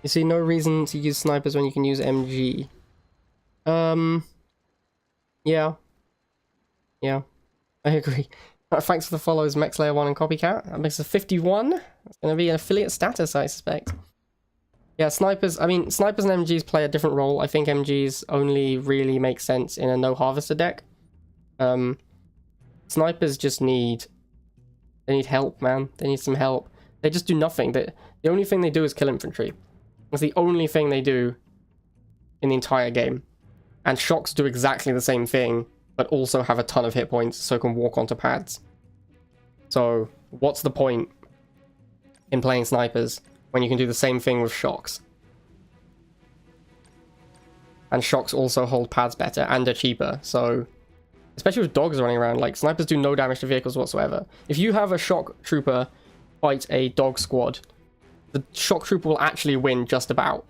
You see no reason to use snipers when you can use MG. Yeah, I agree. Thanks for the follows, MexLayer1 and Copycat. That makes us 51. It's going to be an affiliate status, I suspect. Yeah, snipers, I mean, snipers and MGs play a different role. I think MGs only really make sense in a no harvester deck. Snipers just need help, man. They need some help. They just do nothing. The only thing they do is kill infantry. That's the only thing they do in the entire game. And shocks do exactly the same thing, but also have a ton of hit points, so can walk onto pads. So, what's the point in playing snipers when you can do the same thing with shocks? And shocks also hold pads better and are cheaper, so... Especially with dogs running around, like, snipers do no damage to vehicles whatsoever. If you have a shock trooper fight a dog squad, the shock trooper will actually win just about.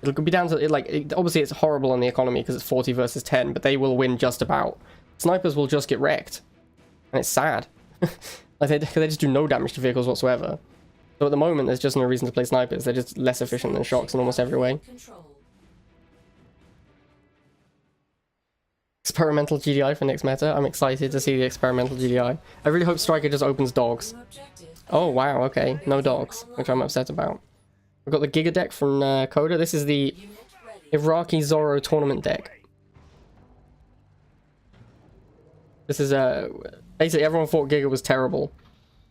It'll be down to, obviously it's horrible on the economy because it's 40 versus 10, but they will win just about. Snipers will just get wrecked. And it's sad. Like, they just do no damage to vehicles whatsoever. So at the moment, there's just no reason to play snipers. They're just less efficient than shocks in almost every way. Control. Experimental GDI for next meta. I'm excited to see the experimental GDI. I really hope Stryker just opens dogs. New objective. Oh, wow, okay. No dogs, which I'm upset about. We've got the Giga deck from Coda. This is the Unit ready. Iraqi Zorro tournament deck. This is basically everyone thought Giga was terrible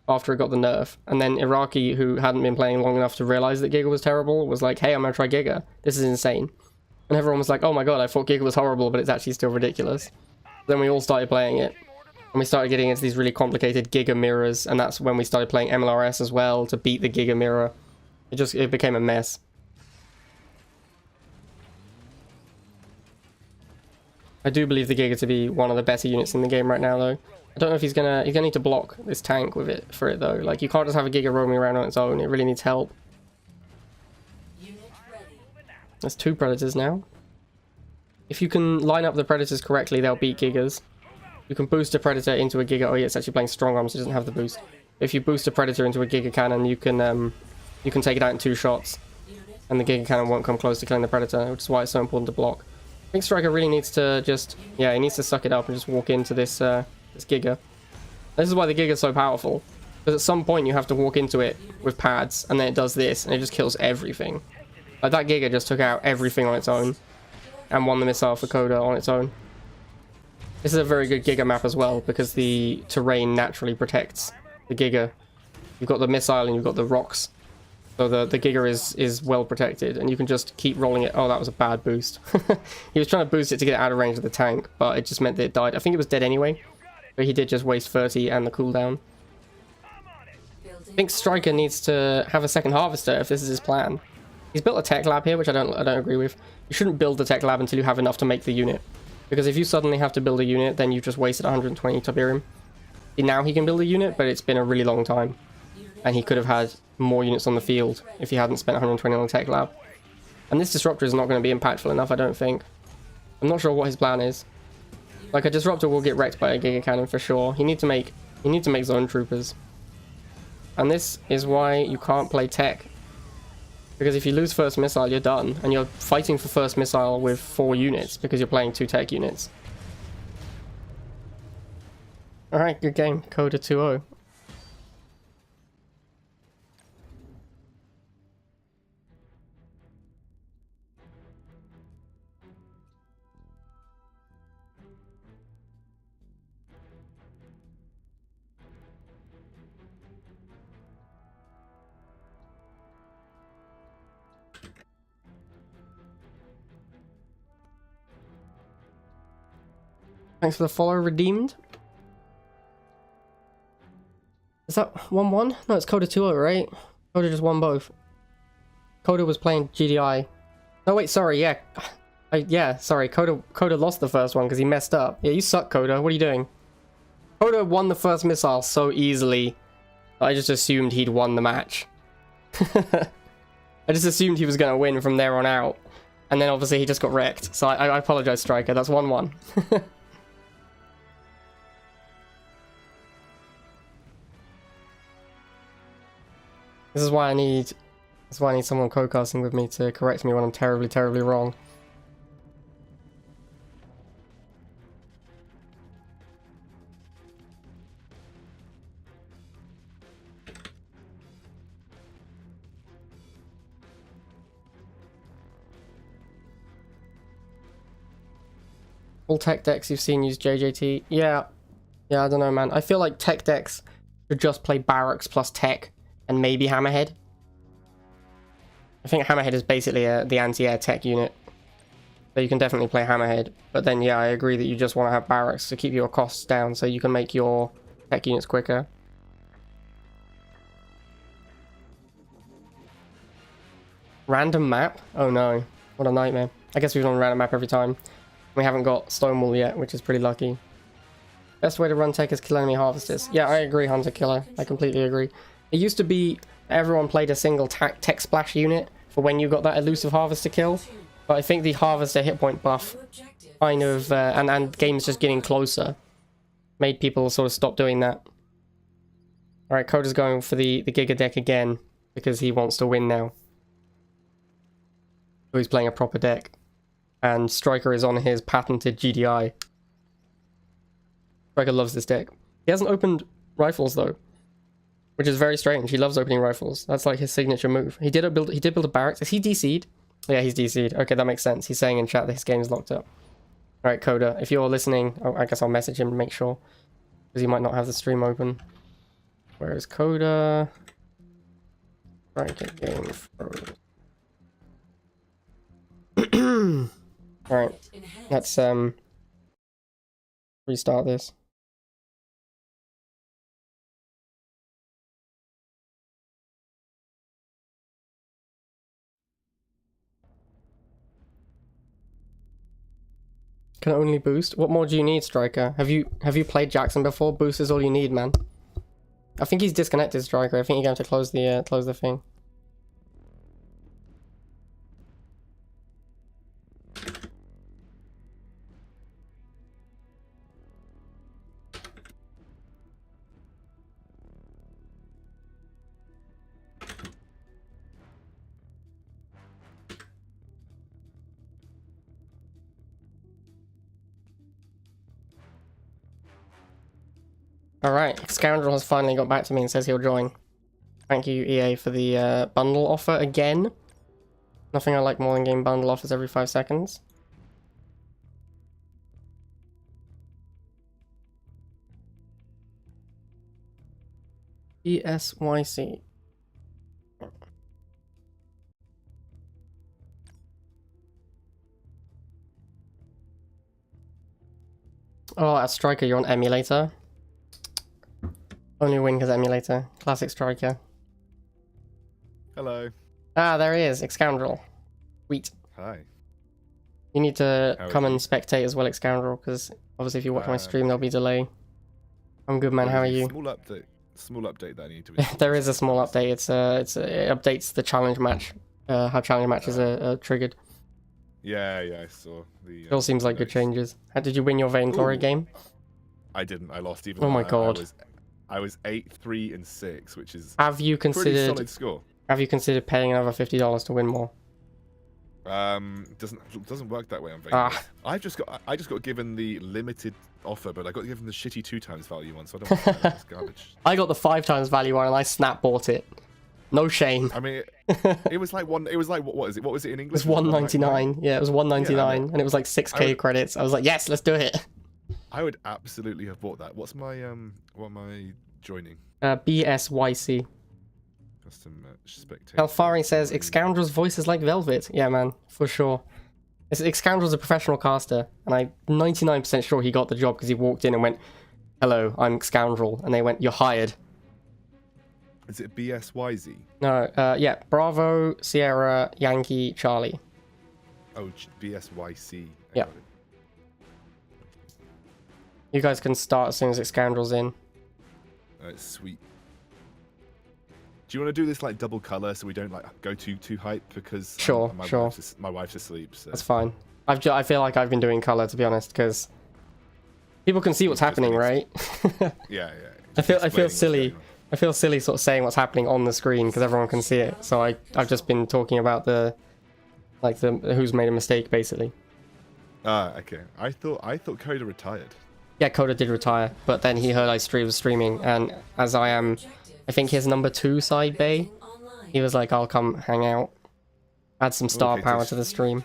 after it got the nerf, and then Iraqi, who hadn't been playing long enough to realize that Giga was terrible, was like, hey, I'm gonna try Giga. This is insane. And everyone was like, oh my god, I thought Giga was horrible, but it's actually still ridiculous. Then we all started playing it, and we started getting into these really complicated Giga mirrors, and that's when we started playing MLRS as well to beat the Giga mirror. It became a mess. I do believe the Giga to be one of the better units in the game right now, though. I don't know if he's gonna need to block this tank with it for it though. Like, you can't just have a Giga roaming around on its own. It really needs help. Unit ready. There's 2 predators now. If you can line up the predators correctly, they'll beat Gigas. You can boost a predator into a Giga. Oh yeah, it's actually playing strong arm, so it doesn't have the boost. If you boost a predator into a Giga cannon, you can take it out in 2 shots, Unit and the Giga cannon won't come close to killing the predator, which is why it's so important to block. I think Stryker really needs to just, yeah, he needs to suck it up and just walk into this this Giga. This is why the Giga is so powerful, because at some point you have to walk into it with pads, and then it does this, and it just kills everything. Like, that Giga just took out everything on its own, and won the missile for Coda on its own. This is a very good Giga map as well, because the terrain naturally protects the Giga. You've got the missile and you've got the rocks. So the Giga is well protected, and you can just keep rolling it. Oh, that was a bad boost. He was trying to boost it to get it out of range of the tank, but it just meant that it died. I think it was dead anyway, but he did just waste 30 and the cooldown. I think Stryker needs to have a second harvester if this is his plan. He's built a tech lab here, which I don't agree with. You shouldn't build the tech lab until you have enough to make the unit, because if you suddenly have to build a unit, then you've just wasted 120 Tiberium. Now he can build a unit, but it's been a really long time, and he could have had more units on the field if he hadn't spent 120 on the tech lab. And this disruptor is not going to be impactful enough, I don't think. I'm not sure what his plan is. Like, a disruptor will get wrecked by a Giga Cannon for sure. You need to make zone troopers. And this is why you can't play tech. Because if you lose first missile, you're done. And you're fighting for first missile with 4 units because you're playing 2 tech units. Alright, good game. Coda 2-0. Thanks for the follow, redeemed. Is that 1-1? No, it's Coda 2-0, right? Coda just won both. Coda was playing GDI. No, wait, sorry, yeah. Yeah, sorry, Coda lost the first one because he messed up. Yeah, you suck, Coda. What are you doing? Coda won the first missile so easily. I just assumed he'd won the match. I just assumed he was going to win from there on out. And then obviously he just got wrecked. So I apologize, Stryker. That's 1-1. This is why I need someone co-casting with me to correct me when I'm terribly, terribly wrong. All tech decks you've seen use JJT? Yeah, I don't know, man. I feel like tech decks should just play Barracks plus tech and maybe Hammerhead. I think Hammerhead is basically the anti-air tech unit. So you can definitely play Hammerhead. But then, yeah, I agree that you just want to have Barracks to keep your costs down so you can make your tech units quicker. Random map? Oh no. What a nightmare. I guess we've done a random map every time. We haven't got Stonewall yet, which is pretty lucky. Best way to run tech is kill enemy harvesters. Yeah, I agree, Hunter Killer. I completely agree. It used to be everyone played a single tech splash unit for when you got that elusive harvester kill. But I think the harvester hit point buff kind of, and games just getting closer, made people sort of stop doing that. Alright, Coda's going for the Giga deck again because he wants to win now. So he's playing a proper deck. And Stryker is on his patented GDI. Stryker loves this deck. He hasn't opened rifles though, which is very strange. He loves opening rifles. That's like his signature move. He did build a barracks. Is he DC'd? Yeah, he's DC'd. Okay, that makes sense. He's saying in chat that his game is locked up. All right, Coda, if you're listening, I guess I'll message him to make sure because he might not have the stream open. Where is Coda? Right, game froze. Alright, let's restart this. Can only boost? What more do you need, Stryker? Have you played Jackson before? Boost is all you need, man. I think he's disconnected, Stryker. I think you're going to close the thing. Alright, Scoundrel has finally got back to me and says he'll join. Thank you, EA, for the bundle offer again. Nothing I like more than game bundle offers every 5 seconds. ESYC. Oh, at Stryker, you're on emulator. Only win because emulator. Classic Stryker. Hello. Ah, there he is, Scoundrel. Sweet. Hi. You need to How come are you? and spectate as well, Scoundrel, because obviously if you watch my stream, there'll be delay. I'm good, man. How are you? Small update that I need to. There is a small update. It updates the challenge match, how challenge matches are triggered. Yeah, I saw the. It all seems like good changes. How did you win your Vainglory game? I didn't. I lost even. Oh my god. I was 8-3-6, which is Have you pretty considered? solid score. Have you considered paying another $50 to win more? Doesn't work that way on Vegas. Ah. I just got given the limited offer, but I got given the shitty 2x value one, so I don't want this garbage. I got the 5 times value one and I snap bought it. No shame. I mean, it was like one. It was like what is it? What was it in It English? was $199. Yeah, it was $199, and it was like 6k credits. I was like, yes, let's do it. I would absolutely have bought that. What's my what am I joining? BSYC. Custom match spectator. Alfari says, Scoundrel's voice is like velvet. Yeah, man, for sure. Scoundrel's a professional caster, and I'm 99% sure he got the job because he walked in and went, hello, I'm Scoundrel, and they went, you're hired. Is it BSYZ? No, yeah, Bravo, Sierra, Yankee, Charlie. Oh, BSYC. Yeah. You guys can start as soon as it scoundrels in. Sweet. Do you want to do this like double color so we don't like go too hype? Because Sure, sure. My wife's asleep. So. That's fine. I feel like I've been doing color, to be honest, because people can see what's happening, right? Yeah. I feel silly. I feel silly sort of saying what's happening on the screen because everyone can see it. So I've just been talking about the who's made a mistake, basically. Okay. I thought Coda retired. Yeah, Coda did retire, but then he heard I was streaming, and as I am, I think his number 2 side bay, he was like, I'll come hang out, add some star power to the stream.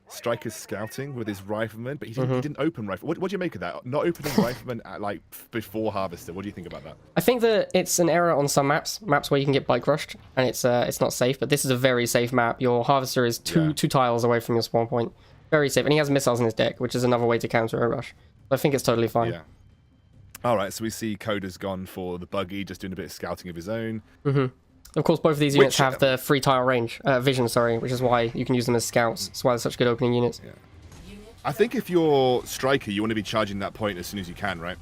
Stryker's scouting with his rifleman, but he didn't open rifle. What do you make of that? Not opening rifleman at, like before harvester. What do you think about that? I think that it's an error on some maps where you can get bike rushed, and it's not safe. But this is a very safe map. Your harvester is two tiles away from your spawn point, very safe, and he has missiles in his deck, which is another way to counter a rush. I think it's totally fine. Yeah. All right, so we see Coda's gone for the buggy, just doing a bit of scouting of his own. Of course, both of these units have the 3 tile range, vision, sorry, which is why you can use them as scouts. That's why they're such good opening units. Yeah. I think if you're Stryker, you want to be charging that point as soon as you can, right?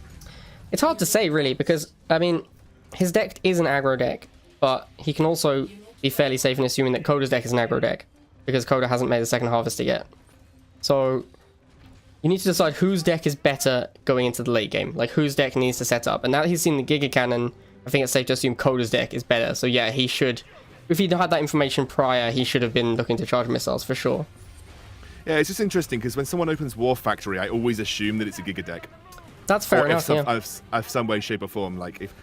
It's hard to say, really, because, I mean, his deck is an aggro deck, but he can also be fairly safe in assuming that Coda's deck is an aggro deck, because Coda hasn't made a second harvester yet. So you need to decide whose deck is better going into the late game, like whose deck needs to set up. And now that he's seen the Giga Cannon, I think it's safe to assume Coda's deck is better. So yeah, he should, if he'd had that information prior, he should have been looking to charge missiles for sure. Yeah, it's just interesting because when someone opens War Factory, I always assume that it's a Giga deck. That's fair enough, yeah. I've some way, shape or form, like if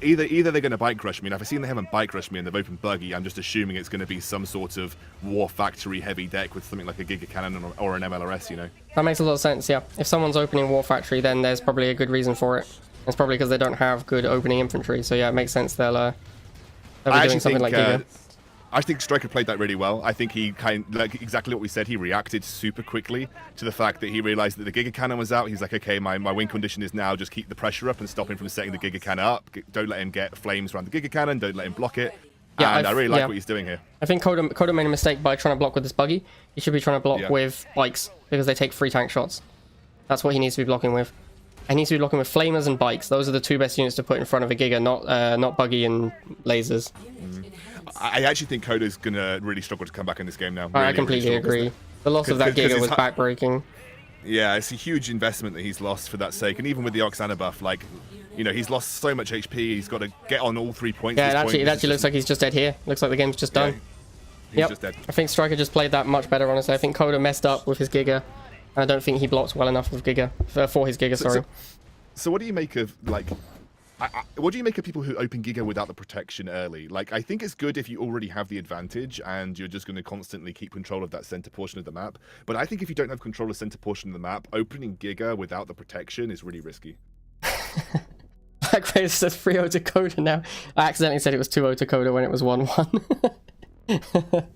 either they're going to bike rush me, and if I've seen they haven't bike rushed me and they've opened buggy, I'm just assuming it's going to be some sort of War Factory heavy deck with something like a Giga Cannon or an MLRS, you know? That makes a lot of sense, yeah. If someone's opening War Factory, then there's probably a good reason for it. It's probably because they don't have good opening infantry, so yeah, it makes sense they'll be doing something like Giga. I think Stryker played that really well. I think he like exactly what we said. He reacted super quickly to the fact that he realized that the Giga Cannon was out. He's like, okay, my win condition is now just keep the pressure up and stop him from setting the Giga Cannon up. Don't let him get flames around the Giga Cannon. Don't let him block it. Yeah, and I really like what he's doing here. I think Coda made a mistake by trying to block with this buggy. He should be trying to block with bikes because they take free tank shots. That's what he needs to be blocking with. And he needs to be blocking with flamers and bikes. Those are the 2 best units to put in front of a Giga, not buggy and lasers. I actually think Coda's going to really struggle to come back in this game now. Really, I completely agree. The loss of that Giga was backbreaking. Yeah, it's a huge investment that he's lost for that sake. And even with the Oksana buff, like, you know, he's lost so much HP. He's got to get on all 3 points. Yeah, it actually looks like he's just dead here. Looks like the game's just done. He's just dead. I think Stryker just played that much better, honestly. I think Coda messed up with his Giga. I don't think he blocked well enough with Giga, for his Giga, sorry. So what do you make of, like... what do you make of people who open Giga without the protection early? Like, I think it's good if you already have the advantage and you're just going to constantly keep control of that center portion of the map. But I think if you don't have control of the center portion of the map, opening Giga without the protection is really risky. Black Race says 3-0 to Coda now. I accidentally said it was 2-0 to Coda when it was 1-1.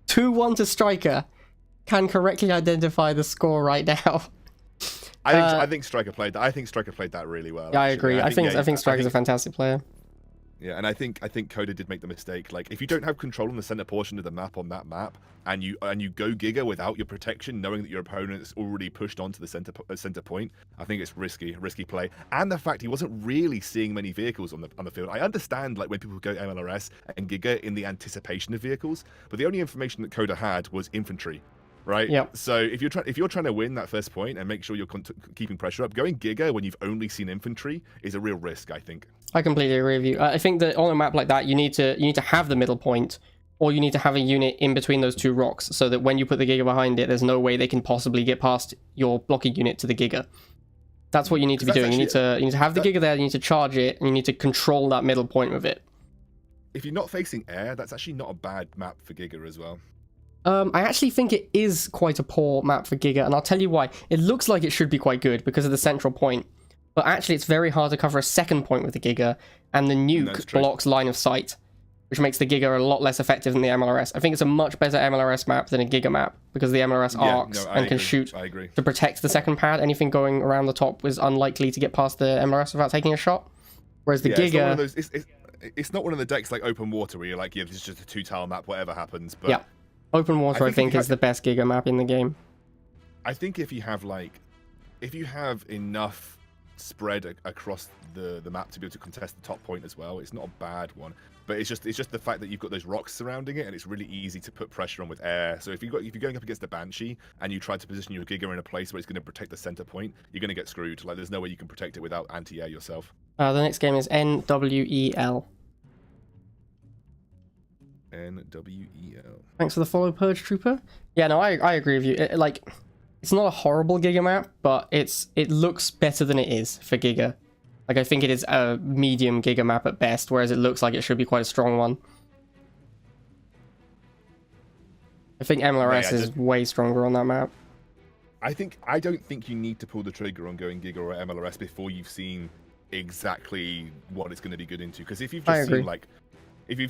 2-1 to Stryker. Can correctly identify the score right now. I think Stryker played that. I think Stryker played that really well. Yeah, I agree. I think Stryker's a fantastic player. Yeah, and I think Coda did make the mistake. Like, if you don't have control on the center portion of the map on that map, and you go Giga without your protection, knowing that your opponent's already pushed onto the center point, I think it's risky play. And the fact he wasn't really seeing many vehicles on the field. I understand like when people go MLRS and Giga in the anticipation of vehicles, but the only information that Coda had was infantry. Right. Yeah. So if you're trying to win that first point and make sure you're keeping pressure up, going Giga when you've only seen infantry is a real risk, I think. I completely agree with you. I think that on a map like that, you need to have the middle point, or you need to have a unit in between those 2 rocks, so that when you put the Giga behind it, there's no way they can possibly get past your blocking unit to the Giga. That's what you need to be doing. You need to have the Giga there. You need to charge it, and you need to control that middle point with it. If you're not facing air, that's actually not a bad map for Giga as well. I actually think it is quite a poor map for Giga, and I'll tell you why. It looks like it should be quite good because of the central point, but actually it's very hard to cover a second point with the Giga, and the nuke blocks line of sight, which makes the Giga a lot less effective than the MLRS. I think it's a much better MLRS map than a Giga map, because the MLRS arcs and can shoot to protect the second pad. Anything going around the top is unlikely to get past the MLRS without taking a shot, whereas the Giga... It's not one of the decks like open water where you're like, yeah, this is just a 2-tile map, whatever happens, but... Open water, I if think, you is the best Giga map in the game. I think if you have enough spread across the map to be able to contest the top point as well, it's not a bad one. But it's just the fact that you've got those rocks surrounding it, and it's really easy to put pressure on with air. So if you're going up against the Banshee and you try to position your Giga in a place where it's going to protect the center point, you're going to get screwed. Like there's no way you can protect it without anti-air yourself. The next game is NWEL. NWEL. Thanks for the follow, Purge Trooper. Yeah, no, I agree with you. It's not a horrible Giga map, but it looks better than it is for Giga. Like, I think it is a medium Giga map at best, whereas it looks like it should be quite a strong one. I think MLRS is way stronger on that map. I don't think you need to pull the trigger on going Giga or MLRS before you've seen exactly what it's going to be good into. Because if you've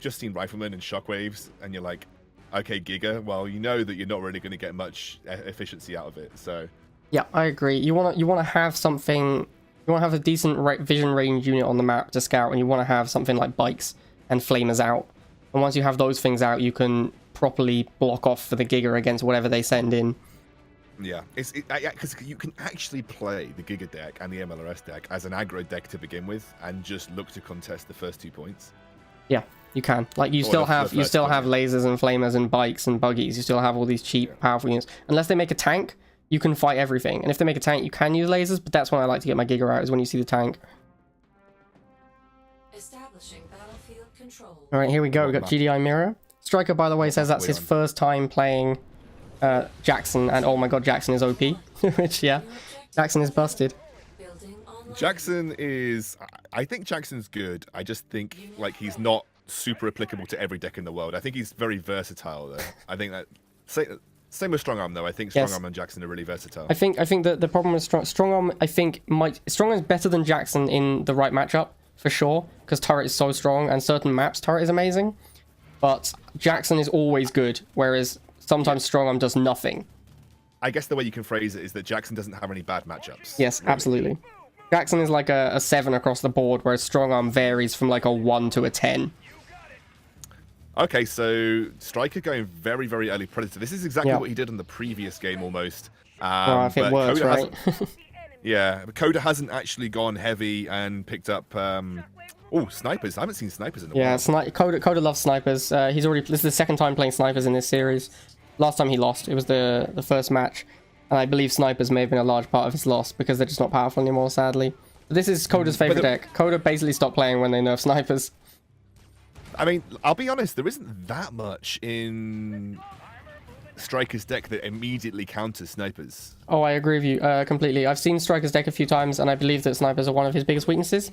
just seen Rifleman and Shockwaves, and you're like, okay, Giga, well, you know that you're not really going to get much efficiency out of it. So yeah, I agree. You want to have something. You want to have a decent vision range unit on the map to scout, and you want to have something like bikes and flamers out. And once you have those things out, you can properly block off for the Giga against whatever they send in. Yeah, because you can actually play the Giga deck and the MLRS deck as an aggro deck to begin with, and just look to contest the first 2 points. Yeah, you can. Like you still have lasers and flamers and bikes and buggies. You still have all these cheap, powerful units. Unless they make a tank, you can fight everything. And if they make a tank, you can use lasers. But that's when I like to get my Giga out, is when you see the tank. Establishing battlefield control. All right, here we go. We got GDI Mirror. Stryker, by the way, says that's his first time playing Jackson, and oh my god, Jackson is OP. Which, yeah, Jackson is busted. Jackson is... I think Jackson's good. I just think like he's not super applicable to every deck in the world. I think he's very versatile, though. I think that... Same with Strong Arm, though. I think Strong Arm and Jackson are really versatile. I think that the problem with Strong Arm, I think Strong Arm is better than Jackson in the right matchup, for sure, because Turret is so strong, and certain maps Turret is amazing. But Jackson is always good, whereas sometimes Strong Arm does nothing. I guess the way you can phrase it is that Jackson doesn't have any bad matchups. Yes, really. Absolutely. Jackson is like a 7 across the board, whereas Strong Arm varies from like a 1 to a 10. Okay, so Stryker going very, very early Predator. This is exactly what he did in the previous game, almost. Well, if it works, right? Yeah, but Coda hasn't actually gone heavy and picked up... snipers. I haven't seen snipers in a while. Yeah, Coda loves snipers. This is the second time playing snipers in this series. Last time he lost, it was the first match. And I believe snipers may have been a large part of his loss, because they're just not powerful anymore, sadly. But this is Coda's favorite deck. Coda basically stopped playing when they nerfed snipers. I mean, I'll be honest, there isn't that much in Stryker's deck that immediately counters snipers. Oh, I agree with you completely. I've seen Stryker's deck a few times, and I believe that snipers are one of his biggest weaknesses.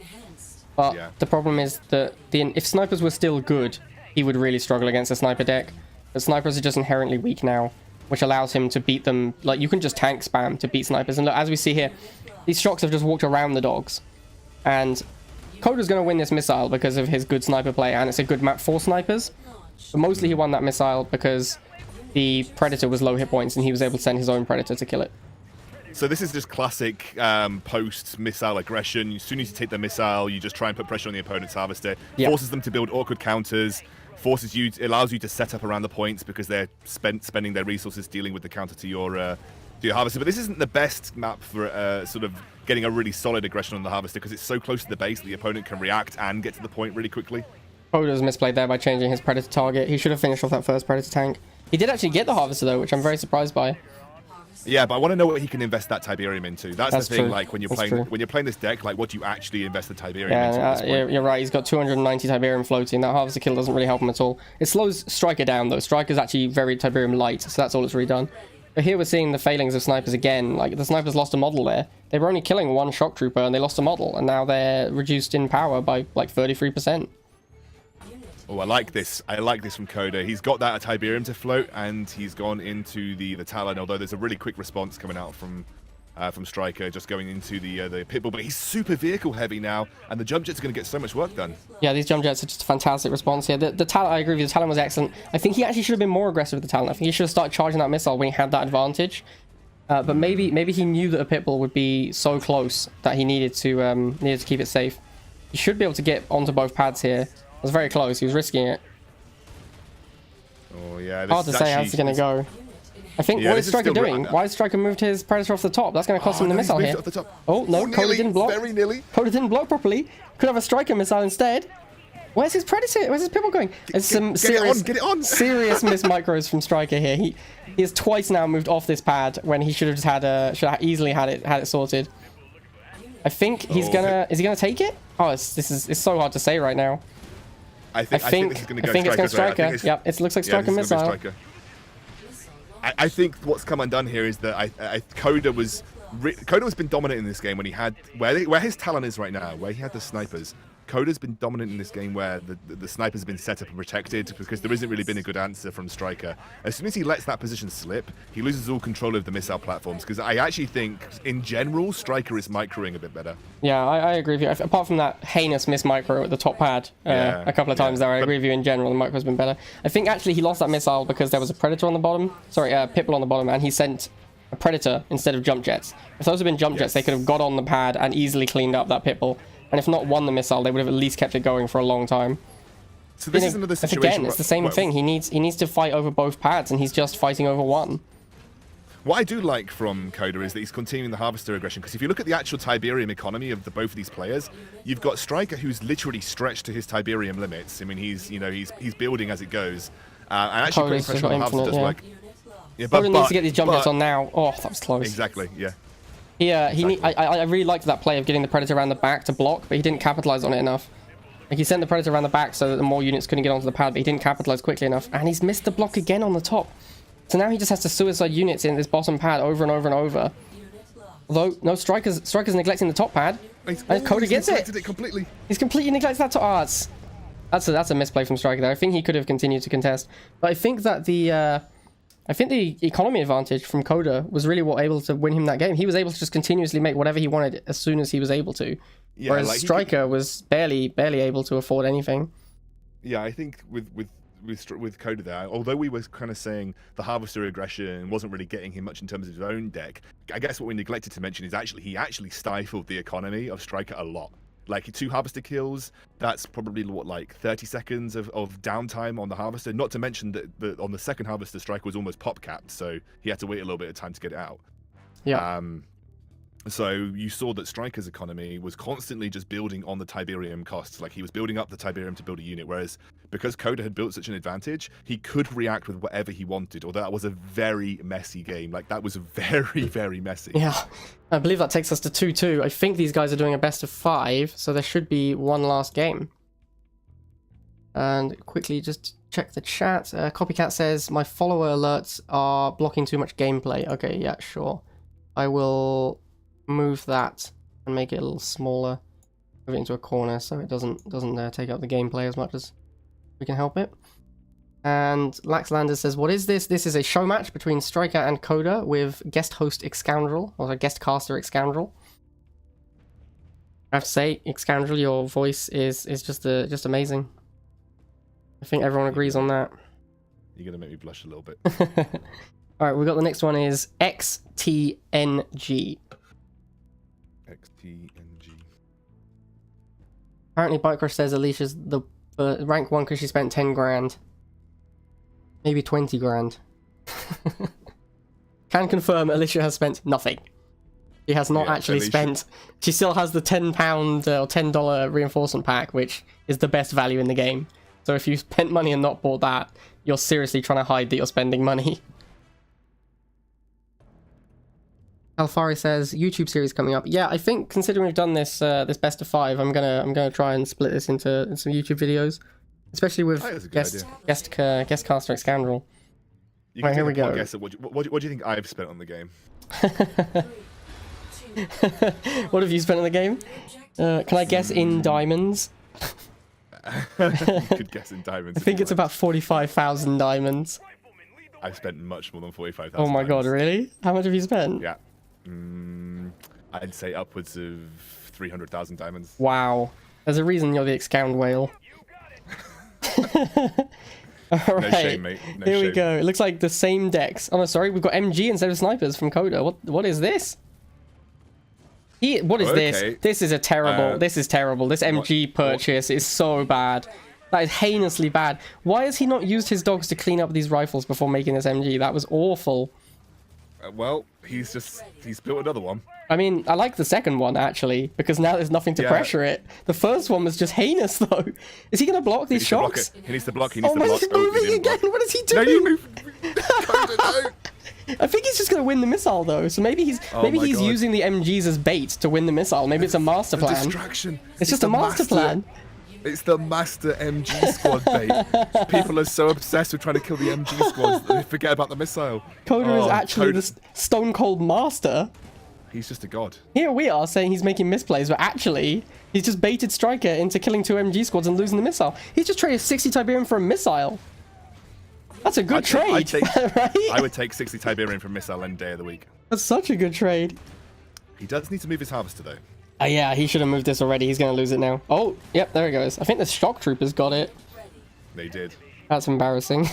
But the problem is that if snipers were still good, he would really struggle against a sniper deck. But snipers are just inherently weak now, which allows him to beat them. Like, you can just tank spam to beat snipers. And look, as we see here, these shocks have just walked around the dogs. And Coda's going to win this missile because of his good sniper play, and it's a good map for snipers. But mostly he won that missile because the Predator was low hit points, and he was able to send his own Predator to kill it. So this is just classic post-missile aggression. As soon as you take the missile, you just try and put pressure on the opponent's harvester. Forces them to build awkward counters. Allows you to set up around the points because they're spending their resources dealing with the counter to your harvester. But this isn't the best map for sort of getting a really solid aggression on the harvester, because it's so close to the base that the opponent can react and get to the point really quickly. Coda's misplayed there by changing his Predator target. He should have finished off that first Predator tank. He did actually get the harvester though, which I'm very surprised by. Yeah, but I want to know what he can invest that Tiberium into. That's the thing. True. Like when you're playing this deck, like what do you actually invest the Tiberium into? Yeah, you're right. He's got 290 Tiberium floating. That harvester kill doesn't really help him at all. It slows Stryker down though. Stryker's actually very Tiberium light, so that's all it's really done. But here we're seeing the failings of snipers again. Like, the snipers lost a model there. They were only killing one shock trooper and they lost a model, and now they're reduced in power by like 33%. Oh, I like this. I like this from Coda. He's got that Tiberium to float, and he's gone into the Talon, although there's a really quick response coming out from Stryker, just going into the Pitbull. But he's super vehicle heavy now, and the jump jets are going to get so much work done. Yeah, these jump jets are just a fantastic response here. The Talon, I agree with you, the Talon was excellent. I think he actually should have been more aggressive with the Talon. I think he should have started charging that missile when he had that advantage. But maybe he knew that a Pitbull would be so close that he needed to keep it safe. He should be able to get onto both pads here. It was very close. He was risking it. Oh yeah. Hard to say how's it going to go. I think, Yeah, what this is is Stryker still doing? Why has Stryker moved his Predator off the top? That's going to cost him the missile here. Oh, no, Coda nearly, didn't block. Very nearly. Coda didn't block properly. Could have a Stryker missile instead. Where's his Predator? Where's his Pipple going? There's some serious, Get it on. serious missed micros from Stryker here. He has twice now moved off this pad when he should have just had should have easily had it sorted. I think he's gonna. Is he gonna take it? Oh, it's so hard to say right now. I think this is going to go it's going Stryker. Stryker. Yep, it looks like Yeah, Stryker this is gonna missile. be Stryker. I think what's come undone here is that Coda has been dominant in this game when he had where his talent is right now, where he had the snipers. Coda's been dominant in this game where the snipers have been set up and protected because there hasn't really been a good answer from Stryker. As soon as he lets that position slip, he loses all control of the missile platforms because I actually think, in general, Stryker is microing a bit better. Yeah, I agree with you. Apart from that heinous miss micro at the top pad a couple of times there, I agree with you in general, the micro's been better. I think actually he lost that missile because there was a Predator on the bottom. Sorry, Pitbull on the bottom, and he sent a Predator instead of jump jets. If those had been jump jets, they could have got on the pad and easily cleaned up that Pitbull. And if not won the missile, they would have at least kept it going for a long time. So this is another situation. Again, it's the same thing. He needs to fight over both pads, and he's just fighting over one. What I do like from Coda is that he's continuing the harvester aggression, because if you look at the actual Tiberium economy of both of these players, you've got Stryker who's literally stretched to his Tiberium limits. I mean, he's building as it goes, and actually putting pressure on the harvester does work. Yeah, but needs to get these jump jets on now. Oh, that was close. Exactly. Yeah. I really liked that play of getting the Predator around the back to block, but he didn't capitalize on it enough. Like, he sent the Predator around the back so that the more units couldn't get onto the pad, but he didn't capitalize quickly enough, and he's missed the block again on the top. So now he just has to suicide units in this bottom pad over and over and over. Although, no, Stryker's neglecting the top pad. And Coda gets it. Completely. He's completely neglected that top. Oh, that's a misplay from Stryker there. I think he could have continued to contest. But I think that the economy advantage from Coda was really what able to win him that game. He was able to just continuously make whatever he wanted as soon as he was able to. Yeah, whereas Stryker was barely able to afford anything. Yeah, I think with Coda there, although we were kind of saying the harvester aggression wasn't really getting him much in terms of his own deck, I guess what we neglected to mention is he actually stifled the economy of Stryker a lot. Like 2 harvester kills, that's probably what, like 30 seconds of downtime on the harvester. Not to mention that on the second harvester, Stryker was almost pop capped, so he had to wait a little bit of time to get it out. Yeah. So you saw that Stryker's economy was constantly just building on the Tiberium costs. Like, he was building up the Tiberium to build a unit, whereas because Coda had built such an advantage, he could react with whatever he wanted. Although that was a very messy game. Like, that was very, very messy. Yeah, I believe that takes us to 2-2. I think these guys are doing a best of 5, so there should be one last game. And quickly just check the chat. Copycat says, my follower alerts are blocking too much gameplay. Okay, yeah, sure. I will move that and make it a little smaller, move it into a corner so it doesn't take up the gameplay as much as we can help it. And Laxlander says, what is this? This is a show match between Stryker and Coda with guest host Excoundrel, or a guest caster Excoundrel. I have to say, Excoundrel, your voice is just amazing. I think everyone agrees on that. You're gonna make me blush a little bit. Alright, we got the next one is XTNG. XTNG. Apparently Bike Crush says Alicia's the rank 1 because she spent 10 grand. Maybe 20 grand. Can confirm Alicia has spent nothing. She has not actually spent. She still has the £10 or $10 reinforcement pack, which is the best value in the game. So if you spent money and not bought that, you're seriously trying to hide that you're spending money. Alfari says YouTube series coming up. Yeah, I think considering we've done this this best of 5, I'm gonna try and split this into some YouTube videos, especially with guest caster Excoundrel. Right, here we go. Guess what do you think I've spent on the game? What have you spent on the game? Can I guess in diamonds? You could guess in diamonds. I think it's about 45,000 diamonds. I've spent much more than 45,000. Oh my god, really? How much have you spent? Yeah. I'd say upwards of 300,000 diamonds. Wow. There's a reason you're the Excound whale. Alright, no shame, mate. No here shame. we go. It looks like the same decks. Oh no, sorry, we've got MG instead of snipers from Coda. What is this? What is this? This is a terrible. This is terrible. This MG purchase is so bad. That is heinously bad. Why has he not used his dogs to clean up these rifles before making this MG? That was awful. Well, he's built another one. I mean, I like the second one, actually, because now there's nothing to pressure it. The first one was just heinous, though. Is he going to block these shots? He needs to block. Oh, man, he's moving again. What is he doing? No, you move. Coda, no. I think he's just going to win the missile, though. So maybe he's God. using the MGs as bait to win the missile. Maybe it's a master plan. Distraction. It's just a master plan. It's the master MG squad bait. People are so obsessed with trying to kill the MG squads that they forget about the missile. Coda is actually the stone cold master. He's just a god. Here we are saying he's making misplays, but actually, he's just baited Stryker into killing 2 MG squads and losing the missile. He's just traded 60 Tiberium for a missile. That's a good trade, right? I would take 60 Tiberium for a missile any day of the week. That's such a good trade. He does need to move his harvester, though. Yeah, he should have moved this already. He's going to lose it now. Oh, yep, there he goes. I think the shock troopers got it. They did. That's embarrassing.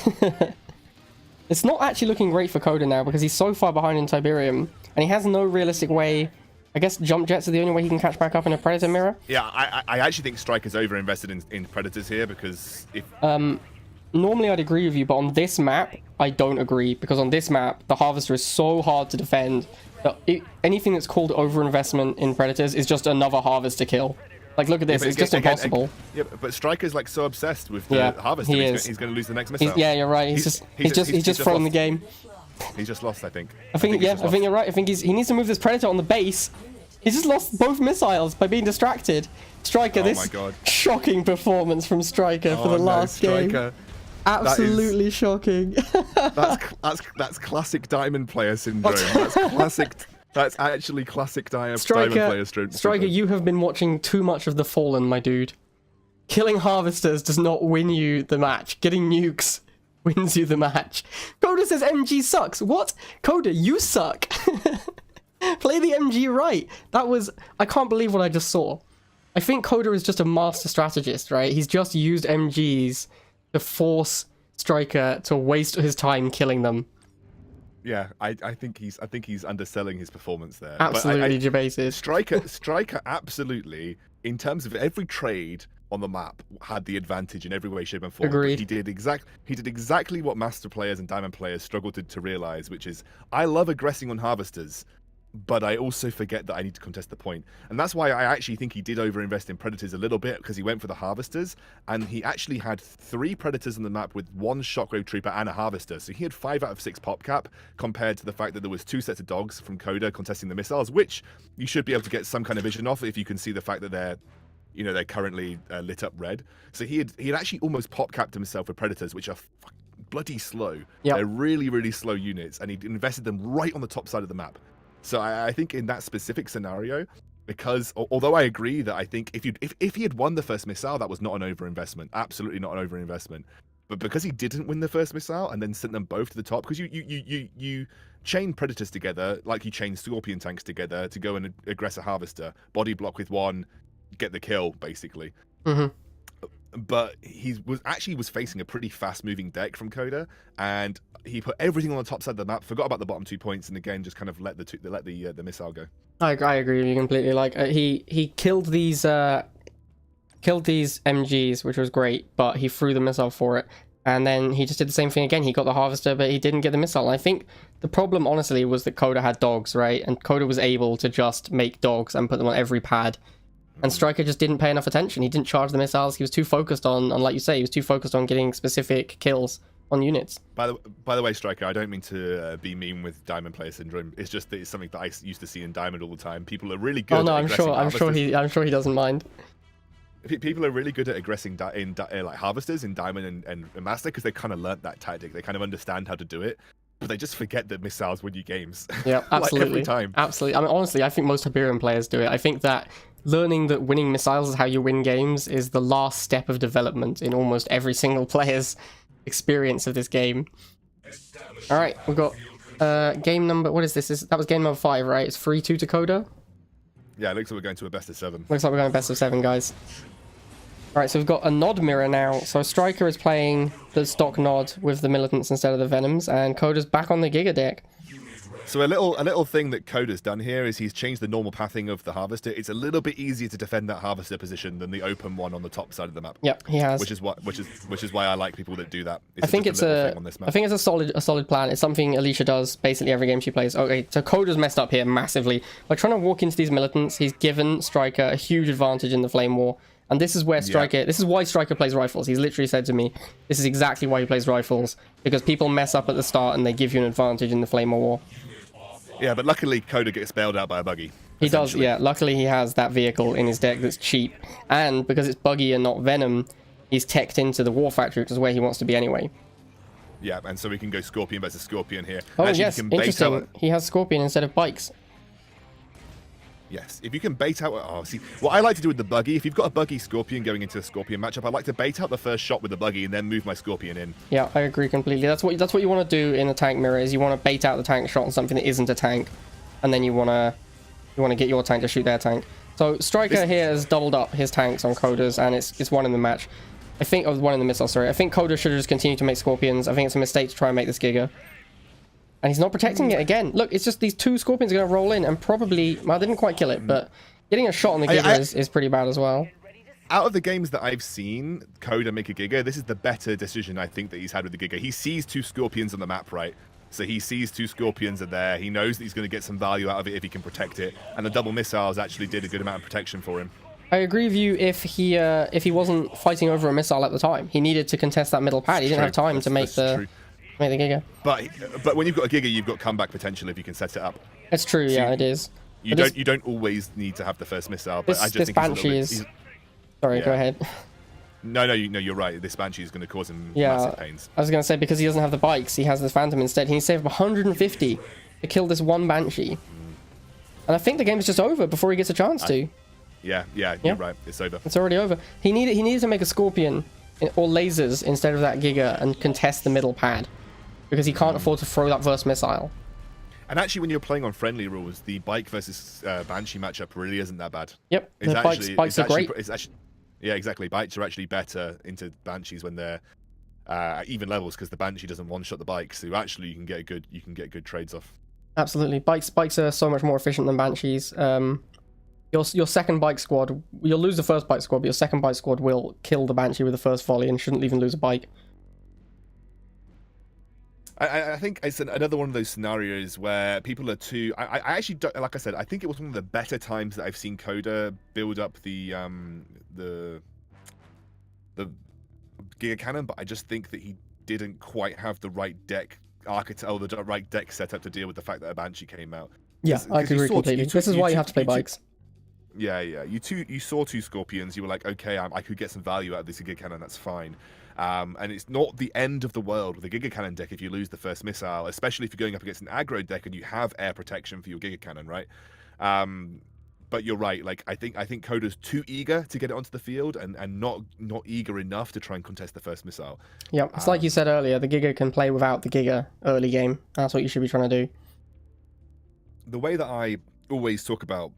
It's not actually looking great for Coda now because he's so far behind in Tiberium and he has no realistic way. I guess jump jets are the only way he can catch back up in a Predator mirror. Yeah, I actually think Stryker's over-invested in Predators here because if... Normally I'd agree with you, but on this map, I don't agree because on this map, the Harvester is so hard to defend that anything that's called overinvestment in Predators is just another Harvester kill. Like, look at this, it's just impossible. Yeah, but Stryker's like so obsessed with the Harvester, he's going to lose the next missile. Yeah, you're right. He's just thrown the game. He's just lost, I think. I think you're right. I think he needs to move this Predator on the base. He's just lost both missiles by being distracted. Stryker, this shocking performance from Stryker for the last game. Absolutely shocking. that's classic diamond player syndrome. That's classic. That's actually classic diamond player syndrome. Stryker, you have been watching too much of The Fallen, my dude. Killing harvesters does not win you the match. Getting nukes wins you the match. Coda says MG sucks. What? Coda, you suck. Play the MG right. I can't believe what I just saw. I think Coda is just a master strategist, right? He's just used MGs to force Stryker to waste his time killing them. Yeah, I think he's underselling his performance there. Absolutely, Jabases. Stryker absolutely, in terms of every trade on the map, had the advantage in every way, shape, and form. Agreed. He did exactly what master players and diamond players struggled to realize, which is I love aggressing on harvesters, but I also forget that I need to contest the point. And that's why I actually think he did overinvest in Predators a little bit, because he went for the Harvesters, and he actually had 3 Predators on the map with 1 Shockwave Trooper and a Harvester. So he had 5 out of 6 pop cap, compared to the fact that there was 2 sets of dogs from Coda contesting the missiles, which you should be able to get some kind of vision off if you can see the fact that they're currently lit up red. So he had actually almost pop capped himself with Predators, which are bloody slow. Yep. They're really, really slow units, and he invested them right on the top side of the map. So I think in that specific scenario, because although I agree that I think if he had won the first missile, that was not an overinvestment, absolutely not an overinvestment. But because he didn't win the first missile and then sent them both to the top, because you chain Predators together like you chain Scorpion tanks together to go and aggress a Harvester, body block with 1, get the kill basically. Mm-hmm. But he was facing a pretty fast-moving deck from Coda, and he put everything on the top side of the map, forgot about the bottom 2 points, and again just kind of let the missile go. I agree with you completely. Like he killed these MGs, which was great, but he threw the missile for it, and then he just did the same thing again. He got the Harvester, but he didn't get the missile. And I think the problem, honestly, was that Coda had dogs, right? And Coda was able to just make dogs and put them on every pad. And Stryker just didn't pay enough attention. He didn't charge the missiles. He was too focused on like you say, he was too focused on getting specific kills on units. By the way, Stryker, I don't mean to be mean with Diamond player syndrome. It's just that it's something that I used to see in Diamond all the time. People are really good. Oh no, I'm sure he doesn't mind. People are really good at aggressing like harvesters in Diamond and Master because they kind of learnt that tactic. They kind of understand how to do it. But they just forget that missiles win you games. Yeah, absolutely. Like every time. Absolutely. I mean, honestly, I think most Tiberium players do it. I think that learning that winning missiles is how you win games is the last step of development in almost every single player's experience of this game. All right, we've got game number... What is this? That was game number 5, right? It's 3-2 to Coda? Yeah, it looks like we're going to a best of 7. Looks like we're going best of 7, guys. All right, so we've got a Nod mirror now. So Stryker is playing the stock Nod with the Militants instead of the Venoms, and Coda's back on the Giga deck. So a little thing that Coda's done here is he's changed the normal pathing of the harvester. It's a little bit easier to defend that harvester position than the open one on the top side of the map. Yep, he has. Which is why I like people that do that. I think it's a solid plan. It's something Alicia does basically every game she plays. Okay, so Coda's messed up here massively by trying to walk into these militants. He's given Stryker a huge advantage in the flame war, and this is where Stryker. This is why Stryker plays rifles. He's literally said to me, "This is exactly why he plays rifles, because people mess up at the start and they give you an advantage in the flame war." Yeah, but luckily Coda gets bailed out by a buggy. He does, yeah. Luckily he has that vehicle in his deck that's cheap, and because it's buggy and not venom, he's teched into the war factory, which is where he wants to be anyway. Yeah, and so we can go Scorpion versus Scorpion here. Oh, actually, yes, interesting. He has Scorpion instead of bikes. Yes, if you can bait out... Oh, see, what I like to do with the buggy, if you've got a buggy Scorpion going into a Scorpion matchup, I like to bait out the first shot with the buggy and then move my Scorpion in. Yeah, I agree completely. That's what you want to do in a tank mirror, is you want to bait out the tank shot on something that isn't a tank, and then you want to get your tank to shoot their tank. So Stryker here has doubled up his tanks on Koda's, and it's one in the match. I think... Oh, one in the missile, sorry. I think Coda should have just continued to make Scorpions. I think it's a mistake to try and make this Giga. And he's not protecting it again. Look, it's just these two Scorpions are going to roll in and probably... Well, they didn't quite kill it, but getting a shot on the Giga is pretty bad as well. Out of the games that I've seen Coda make a Giga, this is the better decision I think that he's had with the Giga. He sees two Scorpions on the map, right? So he sees two Scorpions are there. He knows that he's going to get some value out of it if he can protect it. And the double missiles actually did a good amount of protection for him. I agree with you if he wasn't fighting over a missile at the time. He needed to contest that middle pad. He didn't have time to make the Giga. But when you've got a Giga, you've got comeback potential if you can set it up. It's true, yeah, it is. You don't always need to have the first missile. But I just think Banshee is... Sorry, go ahead. No, you're right. This Banshee is going to cause him massive pains. I was going to say, because he doesn't have the bikes, he has the Phantom instead. He needs to save 150 to kill this one Banshee. And I think the game is just over before he gets a chance to. Yeah, you're right. It's over. It's already over. He needed to make a Scorpion or lasers instead of that Giga and contest the middle pad, because he can't afford to throw that first missile. And actually, when you're playing on friendly rules, the bike versus Banshee matchup really isn't that bad. Yep, bikes are great. Yeah, exactly. Bikes are actually better into Banshees when they're even levels, because the Banshee doesn't one-shot the bike, so actually you can get good trades off. Absolutely, bikes are so much more efficient than Banshees. Your second bike squad, you'll lose the first bike squad, but your second bike squad will kill the Banshee with the first volley and shouldn't even lose a bike. I think it's another one of those scenarios where people are too... I actually don't, like I said, I think it was one of the better times that I've seen Coda build up the Giga Cannon, but I just think that he didn't quite have the right deck the right deck set up to deal with the fact that a Banshee came out. Yeah, I agree completely. This is why you have to play bikes. Yeah. You saw two Scorpions. You were like, okay, I could get some value out of this Giga Cannon. That's fine. And it's not the end of the world with a Giga Cannon deck if you lose the first missile, especially if you're going up against an aggro deck and you have air protection for your Giga Cannon, right? But you're right. Like I think Coda's too eager to get it onto the field and not eager enough to try and contest the first missile. Yeah, it's like you said earlier. The Giga can play without the Giga early game. That's what you should be trying to do. The way that I always talk about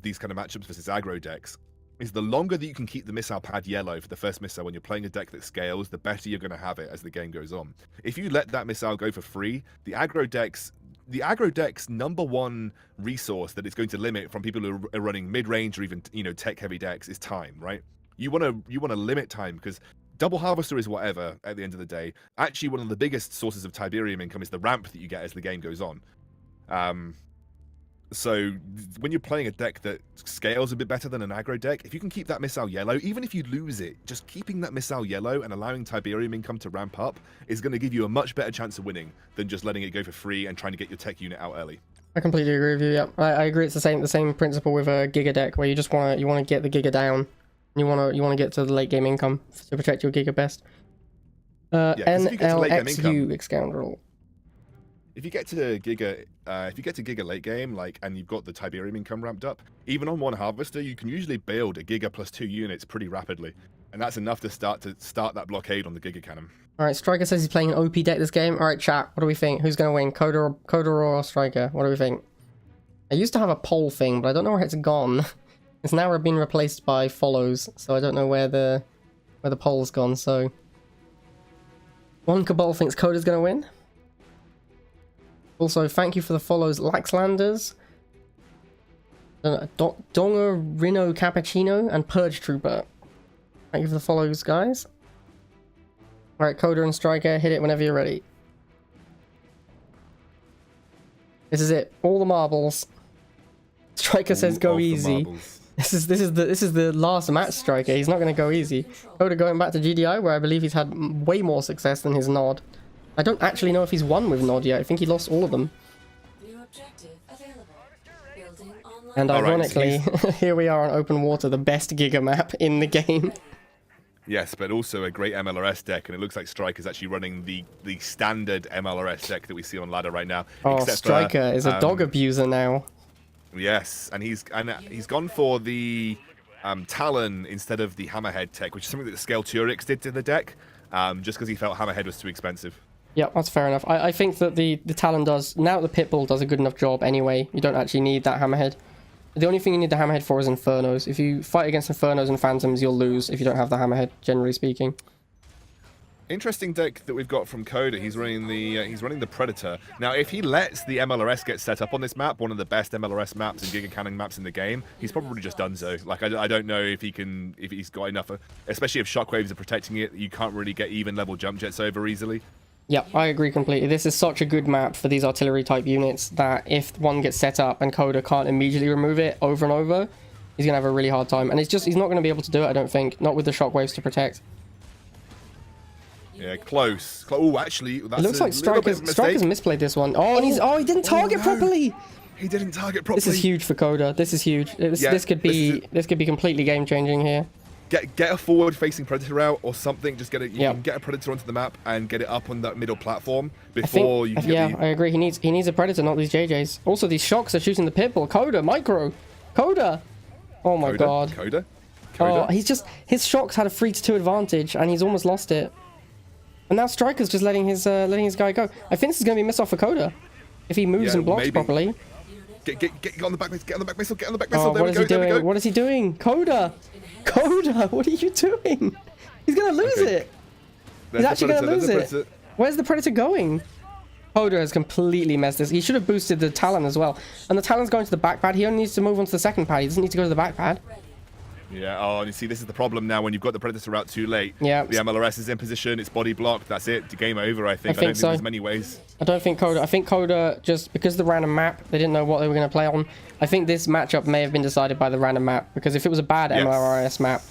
these kind of matchups versus aggro decks is the longer that you can keep the missile pad yellow for the first missile when you're playing a deck that scales, the better you're going to have it as the game goes on. If you let that missile go for free, the aggro deck's number one resource that it's going to limit from people who are running mid-range or even tech heavy decks is time, right? You want to limit time, because double harvester is whatever at the end of the day. Actually, one of the biggest sources of Tiberium income is the ramp that you get as the game goes on. So when you're playing a deck that scales a bit better than an aggro deck, if you can keep that missile yellow, even if you lose it, just keeping that missile yellow and allowing Tiberium income to ramp up is going to give you a much better chance of winning than just letting it go for free and trying to get your tech unit out early. I completely agree with you. Yeah, I agree. It's the same principle with a Giga deck, where you just want to get the Giga down. You want to get to the late game income to protect your Giga best. NLXU scoundrel. If you get to Giga late game, and you've got the Tiberium income ramped up, even on one harvester, you can usually build a Giga plus 2 units pretty rapidly, and that's enough to start that blockade on the Giga Cannon. All right, Stryker says he's playing an OP deck this game. All right, chat, what do we think? Who's going to win, Coda or Stryker? What do we think? I used to have a poll thing, but I don't know where it's gone. It's now been replaced by follows, so I don't know where the poll's gone. So one Cabal thinks Coda's going to win. Also, thank you for the follows, Laxlanders, Donger Rino Cappuccino, and Purge Trooper. Thank you for the follows, guys. Alright, Coda and Stryker, hit it whenever you're ready. This is it. All the marbles. Stryker says go easy. This is the last match, Stryker. He's not going to go easy. Coda going back to GDI, where I believe he's had way more success than his nod. I don't actually know if he's won with nod yet. I think he lost all of them. New objective available. Building online. And All right, ironically, here we are on open water, the best Giga map in the game. Yes, but also a great MLRS deck, and it looks like Stryker's actually running the standard MLRS deck that we see on ladder right now. Oh, except Stryker is a dog abuser now. Yes, and he's gone for the Talon instead of the Hammerhead tech, which is something that Scale Turix did to the deck, just because he felt Hammerhead was too expensive. Yeah, that's fair enough. I think that the Talon does, now the Pitbull does a good enough job anyway. You don't actually need that Hammerhead. The only thing you need the Hammerhead for is Infernos. If you fight against Infernos and Phantoms, you'll lose if you don't have the Hammerhead, generally speaking. Interesting deck that we've got from Coda. He's running the Predator. Now, if he lets the MLRS get set up on this map, one of the best MLRS maps and Giga Cannon maps in the game, he's probably just done so. Like, I don't know if he's got enough, especially if shockwaves are protecting it. You can't really get even level jump jets over easily. Yeah, I agree completely. This is such a good map for these artillery type units that if one gets set up and Coda can't immediately remove it over and over, he's going to have a really hard time. And he's not going to be able to do it, I don't think. Not with the shockwaves to protect. Yeah, close. Oh, actually, that's It looks like Stryker's misplayed this one. Oh, and he didn't target properly. He didn't target properly. This is huge for Coda. This is huge. This could be completely game changing here. Get a forward-facing Predator out or something. Just you can get a Predator onto the map and get it up on that middle platform before you. I agree. He needs a Predator, not these JJs. Also, these shocks are shooting the Pitbull. Coda, micro, Coda. Oh my god. Coda. Oh, his shocks had a 3-2 advantage, and he's almost lost it. And now Stryker's just letting his guy go. I think this is going to be a miss off for Coda if he moves and blocks properly. Get on the back missile. Get on the back missile. Get on the back missile. Oh, what is he doing? What is he doing? Coda, what are you doing? He's going to lose it. He's actually going to lose it. Where's the Predator going? Coda has completely messed this. He should have boosted the Talon as well. And the Talon's going to the back pad. He only needs to move on to the second pad. He doesn't need to go to the back pad. Yeah, oh, and you see, this is the problem now when you've got the Predator out too late. Yeah. The MLRS is in position, it's body blocked, that's it, game over, I think. I don't think so. there's many ways. I don't think Coda, I think Coda, just because the random map, they didn't know what they were going to play on. I think this matchup may have been decided by the random map, because if it was a bad MLRS map,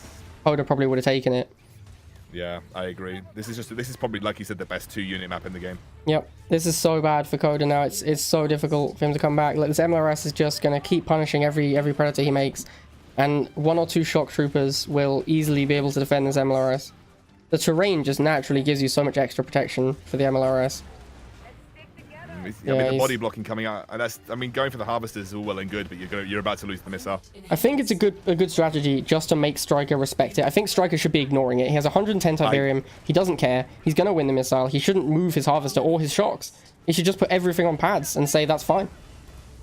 Coda probably would have taken it. Yeah, I agree. This is probably, like you said, the best 2-unit map in the game. Yep, this is so bad for Coda now. It's so difficult for him to come back. Like, this MLRS is just going to keep punishing every Predator he makes. And 1 or 2 shock troopers will easily be able to defend this MLRS. The terrain just naturally gives you so much extra protection for the MLRS. The body blocking coming out, and going for the harvesters is all well and good, but you're about to lose the missile. I think it's a good strategy just to make Stryker respect it. I think Stryker should be ignoring it. He has 110 Tiberium. He doesn't care. He's going to win the missile. He shouldn't move his harvester or his shocks. He should just put everything on pads and say that's fine.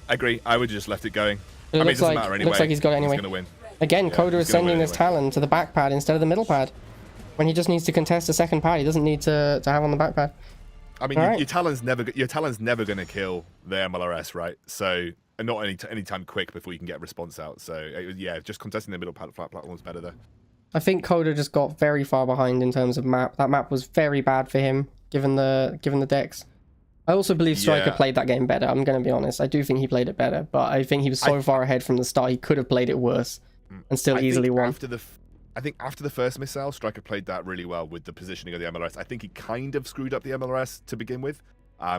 I agree. I would have just left it going. It doesn't matter anyway. Looks like he's got it anyway. He's going to win. Again, Coda is sending this Talon to the back pad instead of the middle pad. When he just needs to contest the second pad, he doesn't need to have on the back pad. I mean, your Talon's never going to kill the MLRS, right? So, and not any time quick before you can get a response out. So, yeah, just contesting the middle platform is better there. I think Coda just got very far behind in terms of map. That map was very bad for him, given the decks. I also believe Stryker played that game better. I'm going to be honest. I do think he played it better, but I think he was so far ahead from the start, he could have played it worse and still easily won. I think after the first missile, Stryker played that really well with the positioning of the MLRS. I think he kind of screwed up the MLRS to begin with,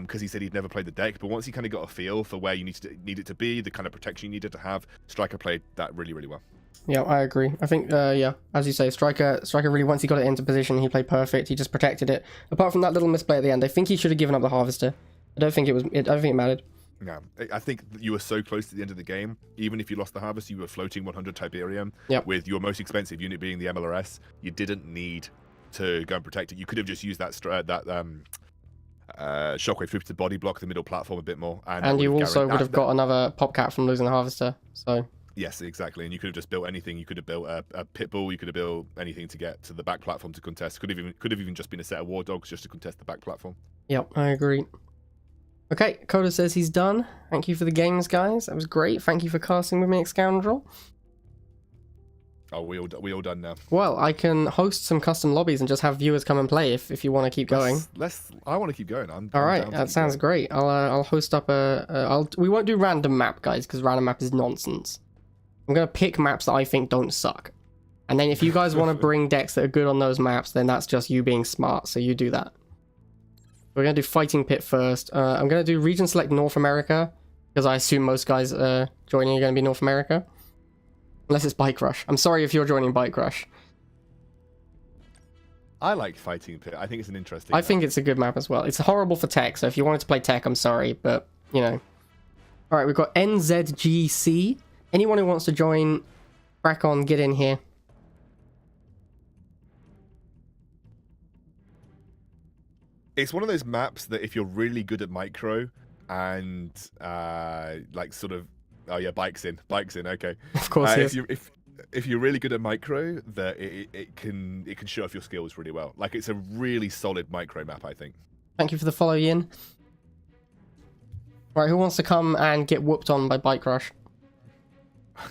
because he said he'd never played the deck. But once he kind of got a feel for where you need it to be, the kind of protection you needed to have, Stryker played that really, really well. Yeah, I agree. I think, as you say, Stryker really, once he got it into position, he played perfect. He just protected it. Apart from that little misplay at the end, I think he should have given up the Harvester. I don't think it mattered. No, I think you were so close to the end of the game. Even if you lost the Harvester, you were floating 100 Tiberium. Yep. With your most expensive unit being the MLRS. You didn't need to go and protect it. You could have just used that shockwave trooper to body block the middle platform a bit more. And you also would have got another popcat from losing the Harvester. So. Yes, exactly. And you could have just built anything. You could have built a pitbull. You could have built anything to get to the back platform to contest. Could have even just been a set of war dogs just to contest the back platform. Yep, I agree. Okay, Coda says he's done. Thank you for the games, guys. That was great. Thank you for casting with me, Scoundrel. Oh, we all done now. Well, I can host some custom lobbies and just have viewers come and play if you want to keep going. I want to keep going. All right, that sounds great. I'll host up we won't do random map, guys, because random map is nonsense. I'm gonna pick maps that I think don't suck, and then if you guys want to bring decks that are good on those maps, then that's just you being smart. So you do that. We're gonna do Fighting Pit first. I'm gonna do Region Select North America because I assume most guys joining are gonna be North America. Unless it's Bike Rush. I'm sorry if you're joining Bike Rush. I like Fighting Pit. I think it's an interesting I think it's a good map as well. It's horrible for tech, so if you wanted to play tech, I'm sorry, but, you know. Alright, we've got NZGC. Anyone who wants to join, crack on, get in here. It's one of those maps that if you're really good at micro and like sort of bikes in, okay. Of course, yes. If you're really good at micro, that it can show off your skills really well. Like it's a really solid micro map, I think. Thank you for the follow, Yin. Right, who wants to come and get whooped on by Bike Rush?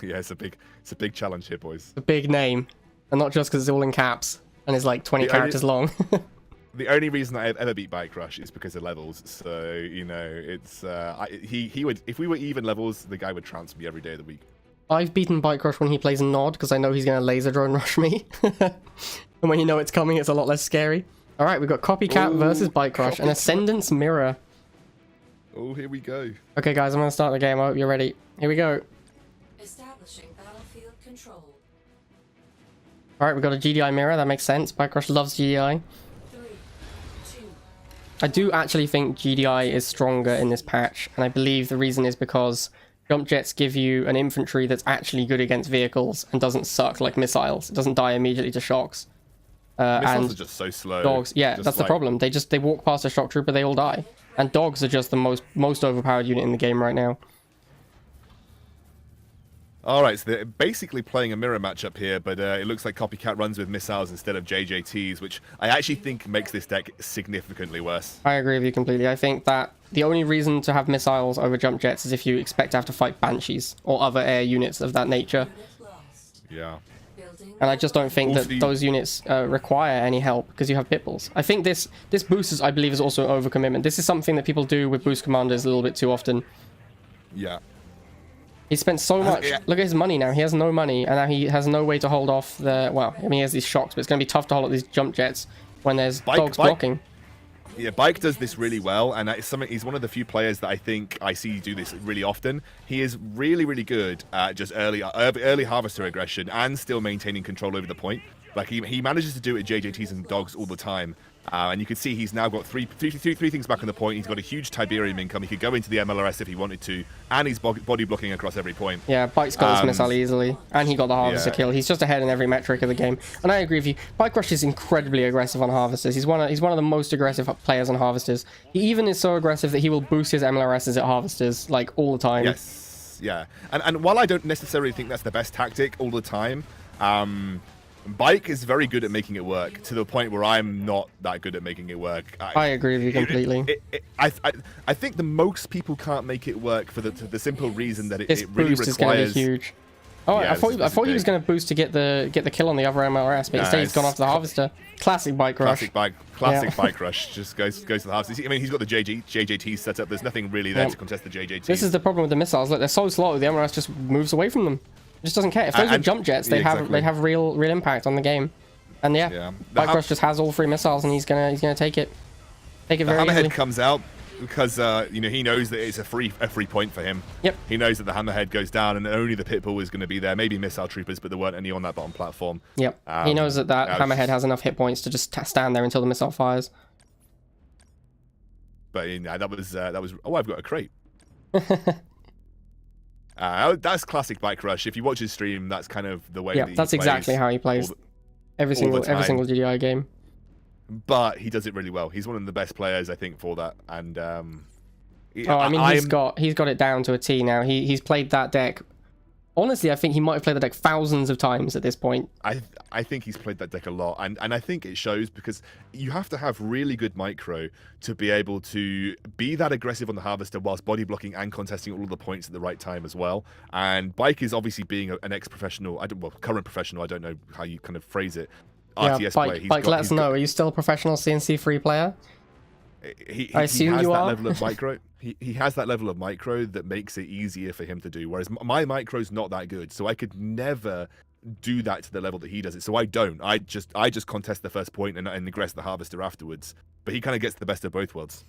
Yeah, it's a big challenge here, boys. A big name, and not just because it's all in caps and it's like 20 characters long. The only reason I've ever beat Bike Rush is because of levels. So you know, it's he would, if we were even levels, the guy would trounce me every day of the week. I've beaten Bike Rush when he plays Nod because I know he's going to laser drone rush me. And when you know it's coming, it's a lot less scary. All right, we've got Copycat versus Bike Rush and Ascendant's Mirror. Oh, here we go. Okay, guys, I'm going to start the game. I hope you're ready. Here we go. Establishing battlefield control. All right, we've got a GDI mirror. That makes sense. Bike Rush loves GDI. 3, 2. I do actually think GDI is stronger in this patch, and I believe the reason is because jump jets give you an infantry that's actually good against vehicles and doesn't suck like missiles. It doesn't die immediately to shocks. Missiles and are just so slow. dogs, yeah, that's the problem. They walk past a shock trooper, they all die. And dogs are just the most overpowered unit in the game right now. All right, so they're basically playing a mirror matchup here, but it looks like Copycat runs with missiles instead of JJTs, which I actually think makes this deck significantly worse. I agree with you completely. I think that the only reason to have missiles over jump jets is if you expect to have to fight Banshees or other air units of that nature. Unit lost. Yeah. Building And I just don't think Also, that those units require any help because you have pitbulls. I think this boost is, I believe, is also overcommitment. This is something that people do with boost commanders a little bit too often. Yeah. He spent so much. yeah. Look at his money now. He has no money, and now he has no way to hold off the. Well, I mean, he has these shocks, but it's going to be tough to hold up these jump jets when there's dogs blocking. Yeah, Bike does this really well, and it's something. He's one of the few players that I think I see do this really often. He is really, really good at just early harvester aggression and still maintaining control over the point. Like he manages to do it with JJTs and dogs all the time. And you can see he's now got three things back on the point. He's got a huge Tiberium income. He could go into the MLRS if he wanted to, and he's body blocking across every point. Yeah, Bike's got his missile easily, and he got the harvester yeah. kill. He's just ahead in every metric of the game. And I agree with you. Bike Rush is incredibly aggressive on harvesters. He's one of the most aggressive players on harvesters. He even is so aggressive that he will boost his MLRSs at harvesters like all the time. Yes, yeah. And while I don't necessarily think that's the best tactic all the time, Bike is very good at making it work to the point where I'm not that good at making it work. I agree with you completely. I think the most people can't make it work for the simple reason that This it really boost is going to requires. be huge. Oh, Yeah, I thought he was going to boost to get the kill on the other MLRS, but instead he's gone after the harvester. Classic Bike Rush. Classic Bike Rush. Just goes to the harvester. I mean, he's got the JJT set up. There's nothing really there to contest the JJT. This is the problem with the missiles. Look, they're so slow. The MLRS just moves away from them. It just doesn't care. If those were jump jets, they have real impact on the game. And yeah. Bike Rush just has all 3 missiles, and he's gonna take it. Take it very easily. The Hammerhead comes out because he knows that it's a free point for him. Yep. He knows that the Hammerhead goes down, and only the Pitbull is going to be there. Maybe missile troopers, but there weren't any on that bottom platform. Yep. He knows that Hammerhead has enough hit points to just stand there until the missile fires. But that was. Oh, I've got a crate. That's classic Bike Rush. If you watch his stream, that's kind of the way. Yeah, that that's exactly how he plays every single GDI game. But he does it really well. He's one of the best players, I think, for that. And he's got it down to a T now. He's played that deck honestly, I think he might have played the deck thousands of times at this point. I think he's played that deck a lot, and I think it shows because you have to have really good micro to be able to be that aggressive on the Harvester whilst body blocking and contesting all of the points at the right time as well. And Bike is obviously being an ex-professional, current professional, I don't know how you kind of phrase it, RTS player. Bike, let us know. Are you still a professional CNC3 player? I assume has you that are. level of micro. He has that level of micro that makes it easier for him to do. Whereas my micro's not that good, so I could never do that to the level that he does it. So I don't. I just contest the first point and aggress the Harvester afterwards. But he kind of gets the best of both worlds.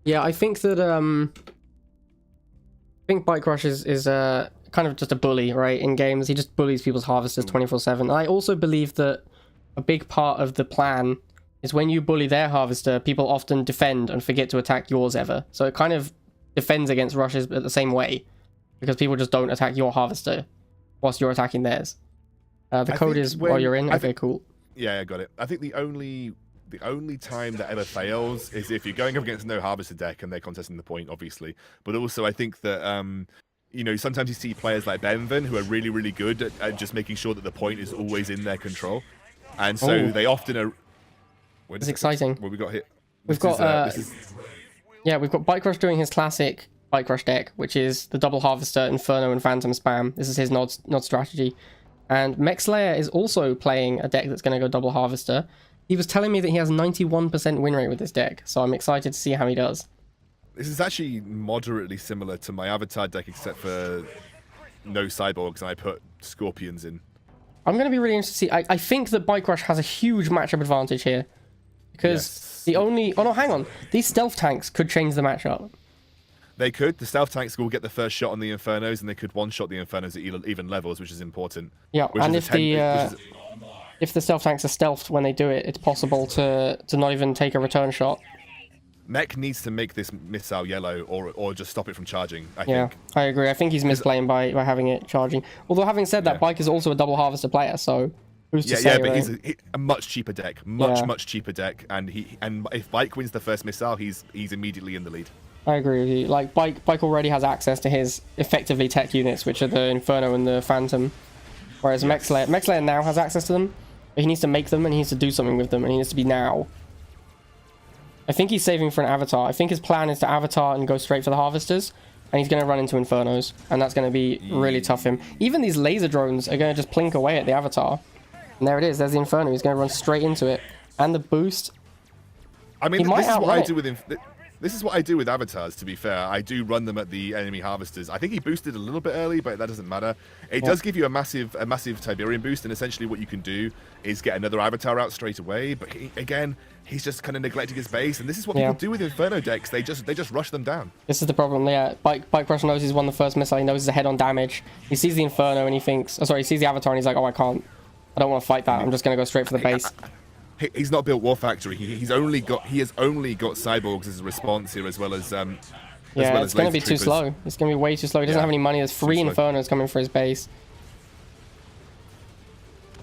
Yeah, I think that Bike Rush is kind of just a bully, right? In games, he just bullies people's Harvesters 24/7. I also believe that a big part of the plan is when you bully their Harvester, people often defend and forget to attack yours ever. So it kind of defends against rushes the same way, because people just don't attack your Harvester whilst you're attacking theirs. The code is while you're in. Okay, cool. Yeah, I got it. I think the only time that ever fails is if you're going up against no Harvester deck and they're contesting the point, obviously. But also, I think that you know, sometimes you see players like Benven who are really, really good at just making sure that the point is always in their control, and so they often are. It's exciting. What we got here? We've got yeah, we've got Bike Rush doing his classic Bike Rush deck, which is the double Harvester, Inferno, and Phantom spam. This is his nod strategy. And Mech Slayer is also playing a deck that's going to go double Harvester. He was telling me that he has 91% win rate with this deck, so I'm excited to see how he does. This is actually moderately similar to my Avatar deck, except for no Cyborgs, and I put Scorpions in. I'm going to be really interested to see. I think that Bike Rush has a huge matchup advantage here. Because the only... Oh, no, hang on. These stealth tanks could change the matchup. They could. The stealth tanks will get the first shot on the Infernos, and they could one-shot the Infernos at even levels, which is important. Yeah, and if the stealth tanks are stealthed when they do it, it's possible to not even take a return shot. Mech needs to make this missile yellow, or just stop it from charging, I think. Yeah, I agree. I think he's misplaying by having it charging. Although, having said that, Bike is also a double Harvester player, so... Who's to say, but right? he's a much cheaper deck, much cheaper deck, and if Bike wins the first missile, he's immediately in the lead. I agree with you. Like Bike already has access to his effectively tech units, which are the Inferno and the Phantom, whereas Mech Slayer now has access to them, but he needs to make them and he needs to do something with them, and he needs to be now. I think he's saving for an Avatar. I think his plan is to Avatar and go straight for the Harvesters, and he's going to run into Infernos, and that's going to be really tough for him. Even these laser drones are going to just plink away at the Avatar. And there it is. There's the Inferno. He's going to run straight into it. And the boost. I mean, this is what I do with this is what I do with Avatars, to be fair. I do run them at the enemy Harvesters. I think he boosted a little bit early, but that doesn't matter. It does give you a massive Tiberium boost, and essentially what you can do is get another Avatar out straight away. But again, he's just kind of neglecting his base, and this is what people do with Inferno decks. They just rush them down. This is the problem. Yeah, Bike Rush knows he's won the first missile. He knows he's ahead on damage. He sees the Inferno and he thinks, he sees the Avatar and he's like, oh, I don't want to fight that. I'm just going to go straight for the base. He's not built War Factory. He has only got Cyborgs as a response here, as well as it's going to be too slow. It's going to be way too slow. He doesn't have any money. There's 3 Infernos coming for his base.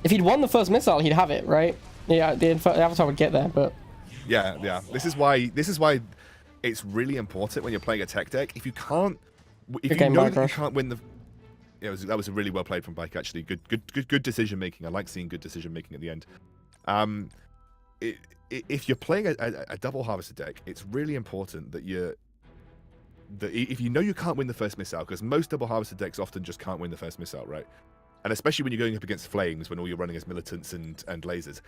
If he'd won the first missile, he'd have it, right? Yeah, the Avatar would get there, but yeah. This is why it's really important when you're playing a tech deck. If you know that you can't win the... Yeah, that was a really well played from Bike, actually. Good decision making. I like seeing good decision making at the end. If you're playing a double Harvester deck, it's really important that if you know you can't win the first missile, because most double Harvester decks often just can't win the first missile, right? And especially when you're going up against flames, when all you're running is militants and lasers,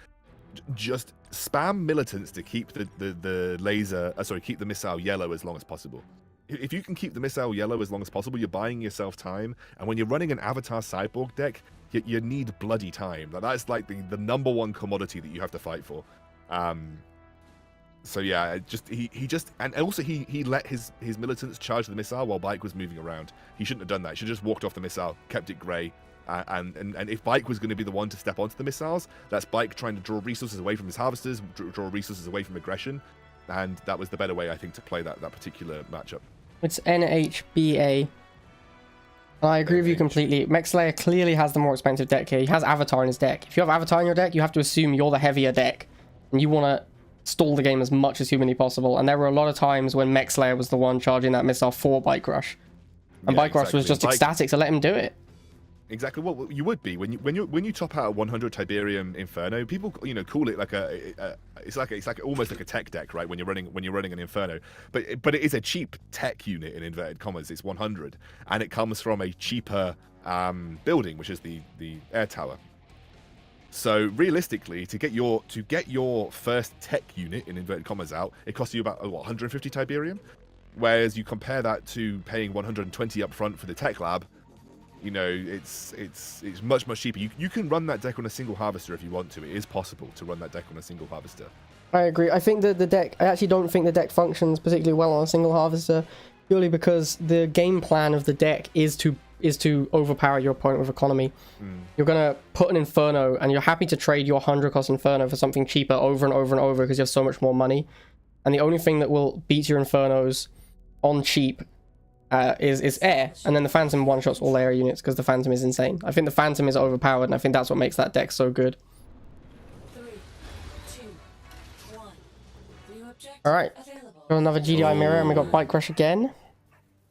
just spam militants to keep keep the missile yellow as long as possible. If you can keep the missile yellow as long as possible, you're buying yourself time. And when you're running an Avatar Cyborg deck, you need bloody time. That's like the number one commodity that you have to fight for. So yeah, and also he let his militants charge the missile while Bike was moving around. He shouldn't have done that. He should have just walked off the missile, kept it grey. And if Bike was going to be the one to step onto the missiles, that's Bike trying to draw resources away from his Harvesters, draw resources away from aggression. And that was the better way, I think, to play that particular matchup. It's NHBA. I agree with you completely. Mech Slayer clearly has the more expensive deck here. He has Avatar in his deck. If you have Avatar in your deck, you have to assume you're the heavier deck. And you want to stall the game as much as humanly possible. And there were a lot of times when Mech Slayer was the one charging that missile for Bike Rush. And Yeah, Bike Rush was exactly. just ecstatic to let him do it. Exactly. Well, you would be when you top out a 100 Tiberium Inferno. People, call it like it's like almost like a tech deck, right? When you're running an Inferno, but it is a cheap tech unit in inverted commas. It's 100, and it comes from a cheaper building, which is the air tower. So realistically, to get your first tech unit in inverted commas out, it costs you about 150 Tiberium. Whereas you compare that to paying 120 up front for the tech lab. It's much cheaper. You can run that deck on a single harvester if you want to. It is possible to run that deck on a single harvester. I agree. I think that I actually don't think the deck functions particularly well on a single harvester, purely because the game plan of the deck is to overpower your opponent with economy. You're gonna put an Inferno, and you're happy to trade your 100 cost Inferno for something cheaper over and over and over because you have so much more money. And the only thing that will beat your Infernos on cheap is air, and then the Phantom one-shots all air units because the Phantom is insane. I think the Phantom is overpowered, and I think that's what makes that deck so good. 3, 2, 1. New objective Alright, available. got another GDI mirror, and we got Bike Rush again.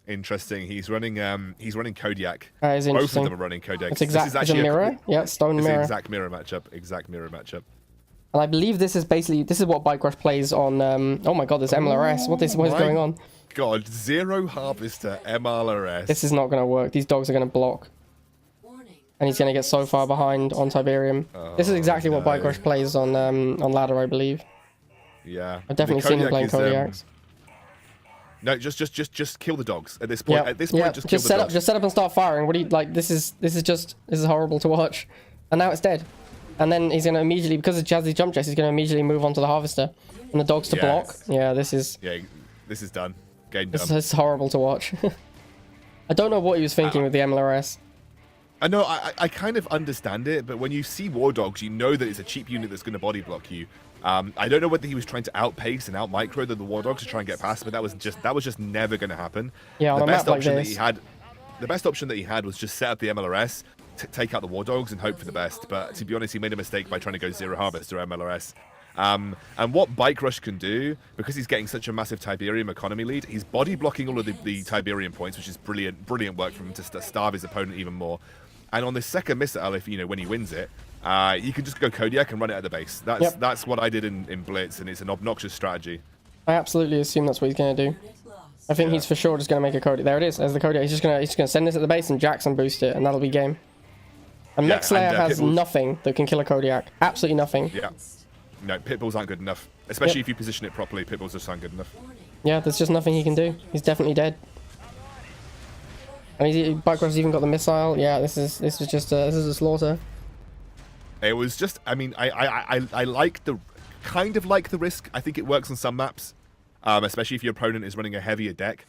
Interesting. He's running Kodiak. That is Both of interesting. them are running Kodiak. It's it's a mirror. Yeah, stone It's mirror. an exact mirror matchup. And I believe this is what Bike Rush plays on. Oh my god, this MLRS. What is going on? God, 0 harvester MLRS. This is not going to work. These dogs are going to block. Warning. And he's going to get so far behind on Tiberium. This is exactly what Bike Rush plays on ladder, I believe. Yeah. I've definitely seen him playing Kodiaks. No, just kill the dogs at this point. Yeah, At this point, just kill the set dogs. up and start firing. What do you like? This is horrible to watch. And now it's dead. And then he's going to immediately, because of Jazzy Jump Jets, he's going to immediately move on to the harvester. And the dogs to block. Yeah, this is done. Game this done. is horrible to watch. I don't know what he was thinking with the MLRS. I know, I kind of understand it, but when you see War Dogs, you know that it's a cheap unit that's going to body block you. I don't know whether he was trying to outpace and out-micro the War Dogs to try and get past, but that was just never going to happen. Yeah, on the a best map like option this. the best option that he had was just set up the MLRS, take out the War Dogs, and hope for the best. But to be honest, he made a mistake by trying to go 0 harvester MLRS. And what Bike Rush can do, because he's getting such a massive Tiberium economy lead, he's body blocking all of the Tiberium points, which is brilliant work from him to starve his opponent even more. And on this second missile, if when he wins it, you can just go Kodiak and run it at the base. That's what I did in Blitz, and it's an obnoxious strategy. I absolutely assume that's what he's going to do. Unit lost. I think he's for sure just going to make a Kodiak. There it is. There's the Kodiak. He's just going to send this at the base and Jackson boost it, and that'll be game. And Yeah, Mech Slayer and, has Pitbull's- nothing that can kill a Kodiak. Absolutely nothing. Yeah. No, Pitbulls aren't good enough. Especially if you position it properly, Pitbulls just aren't good enough. Warning. Yeah, there's just nothing he can do. He's definitely dead. And Bike Rush's even got the missile. Yeah, this is a slaughter. It was just, I mean, I like the risk. I think it works on some maps, especially if your opponent is running a heavier deck.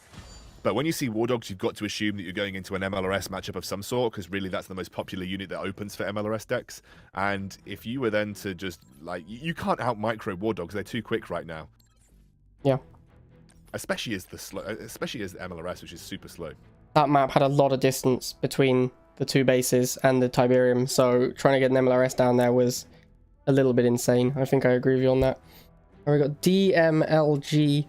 But when you see War Dogs, you've got to assume that you're going into an MLRS matchup of some sort, because really that's the most popular unit that opens for MLRS decks. And if you were then to just, you can't out-micro War Dogs, they're too quick right now. Yeah. Especially as MLRS, which is super slow. That map had a lot of distance between the two bases and the Tiberium, so trying to get an MLRS down there was a little bit insane. I think I agree with you on that. And we got DMLG.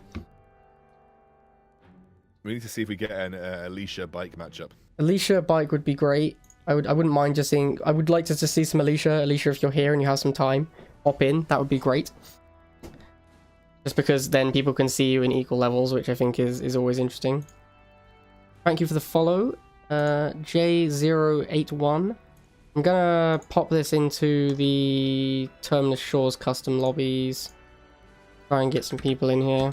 We need to see if we get an Alicia Bike matchup. Alicia Bike would be great. I wouldn't mind just seeing. I would like to just see some Alicia. Alicia, if you're here and you have some time, hop in. That would be great. Just because then people can see you in equal levels, which I think is always interesting. Thank you for the follow, J081. I'm gonna pop this into the Terminus Shores custom lobbies. Try and get some people in here.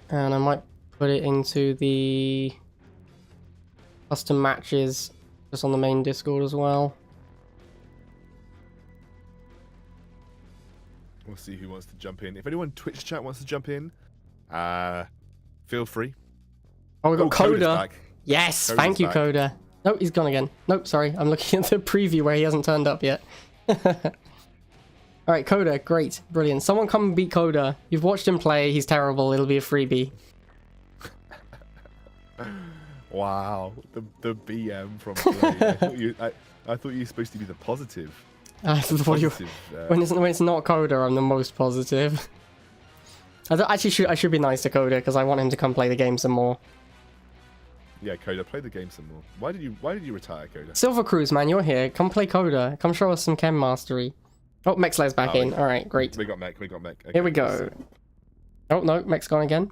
And I might put it into the custom matches just on the main Discord as well. We'll see who wants to jump in. If anyone Twitch chat wants to jump in, feel free. Oh, we got Coda's Coda. back. Yes, Coda's thank you, back. Coda. Nope, he's gone again. Nope, sorry. I'm looking at the preview where he hasn't turned up yet. Alright, Coda, great, brilliant. Someone come and beat Coda. You've watched him play, he's terrible, it'll be a freebie. Wow, the BM from Play. I thought you were supposed to be the positive. When it's not Coda, I'm the most positive. I should be nice to Coda because I want him to come play the game some more. Yeah, Coda, play the game some more. Why did you retire, Coda? Silver Cruise, man, you're here. Come play Coda. Come show us some chem mastery. Oh, Mexlay's back in. All right, great. We got Mech. Okay, Here we go. Oh no, Mech's gone again.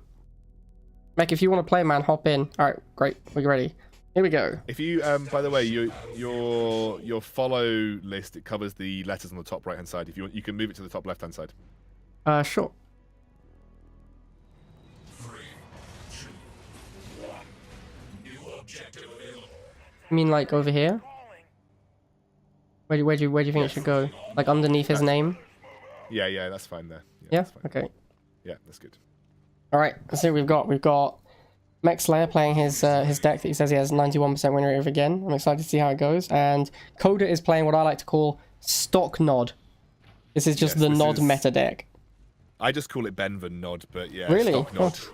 Mech, if you want to play, man, hop in. All right, great. We're ready. Here we go. If you, by the way, your follow list, it covers the letters on the top right hand side. If you want, you can move it to the top left hand side. Sure. 3, 2, 1. New objective available. You mean like over here? Where do you think it should go? Like underneath his name? Yeah, that's fine there. Yeah. That's fine. Okay. Yeah, that's good. All right. Let's see what we've got. We've got Mech Slayer playing his deck that he says he has 91% win rate of again. I'm excited to see how it goes. And Coda is playing what I like to call stock nod. This is just the nod meta deck. I just call it Benven nod, but yeah, really? stock nod. Oh.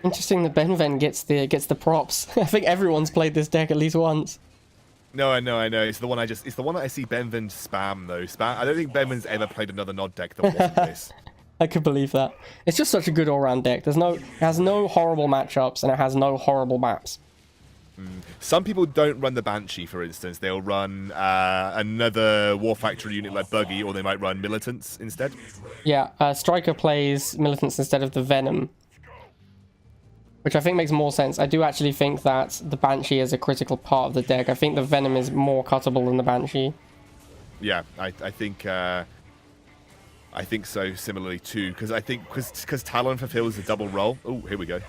Interesting that Benven gets the props. I think everyone's played this deck at least once. No, I know. It's the one it's the one that I see Benven spam though. I don't think Benven's ever played another nod deck that wasn't this. I could believe that. It's just such a good all-round deck. It has no horrible matchups and it has no horrible maps. Some people don't run the Banshee, for instance. They'll run another War Factory unit like Buggy, or they might run Militants instead. Yeah, Stryker plays Militants instead of the Venom, which I think makes more sense. I do actually think that the Banshee is a critical part of the deck. I think the Venom is more cuttable than the Banshee. Yeah, I think so. Similarly too, because Talon fulfills the double role. Oh, here we go.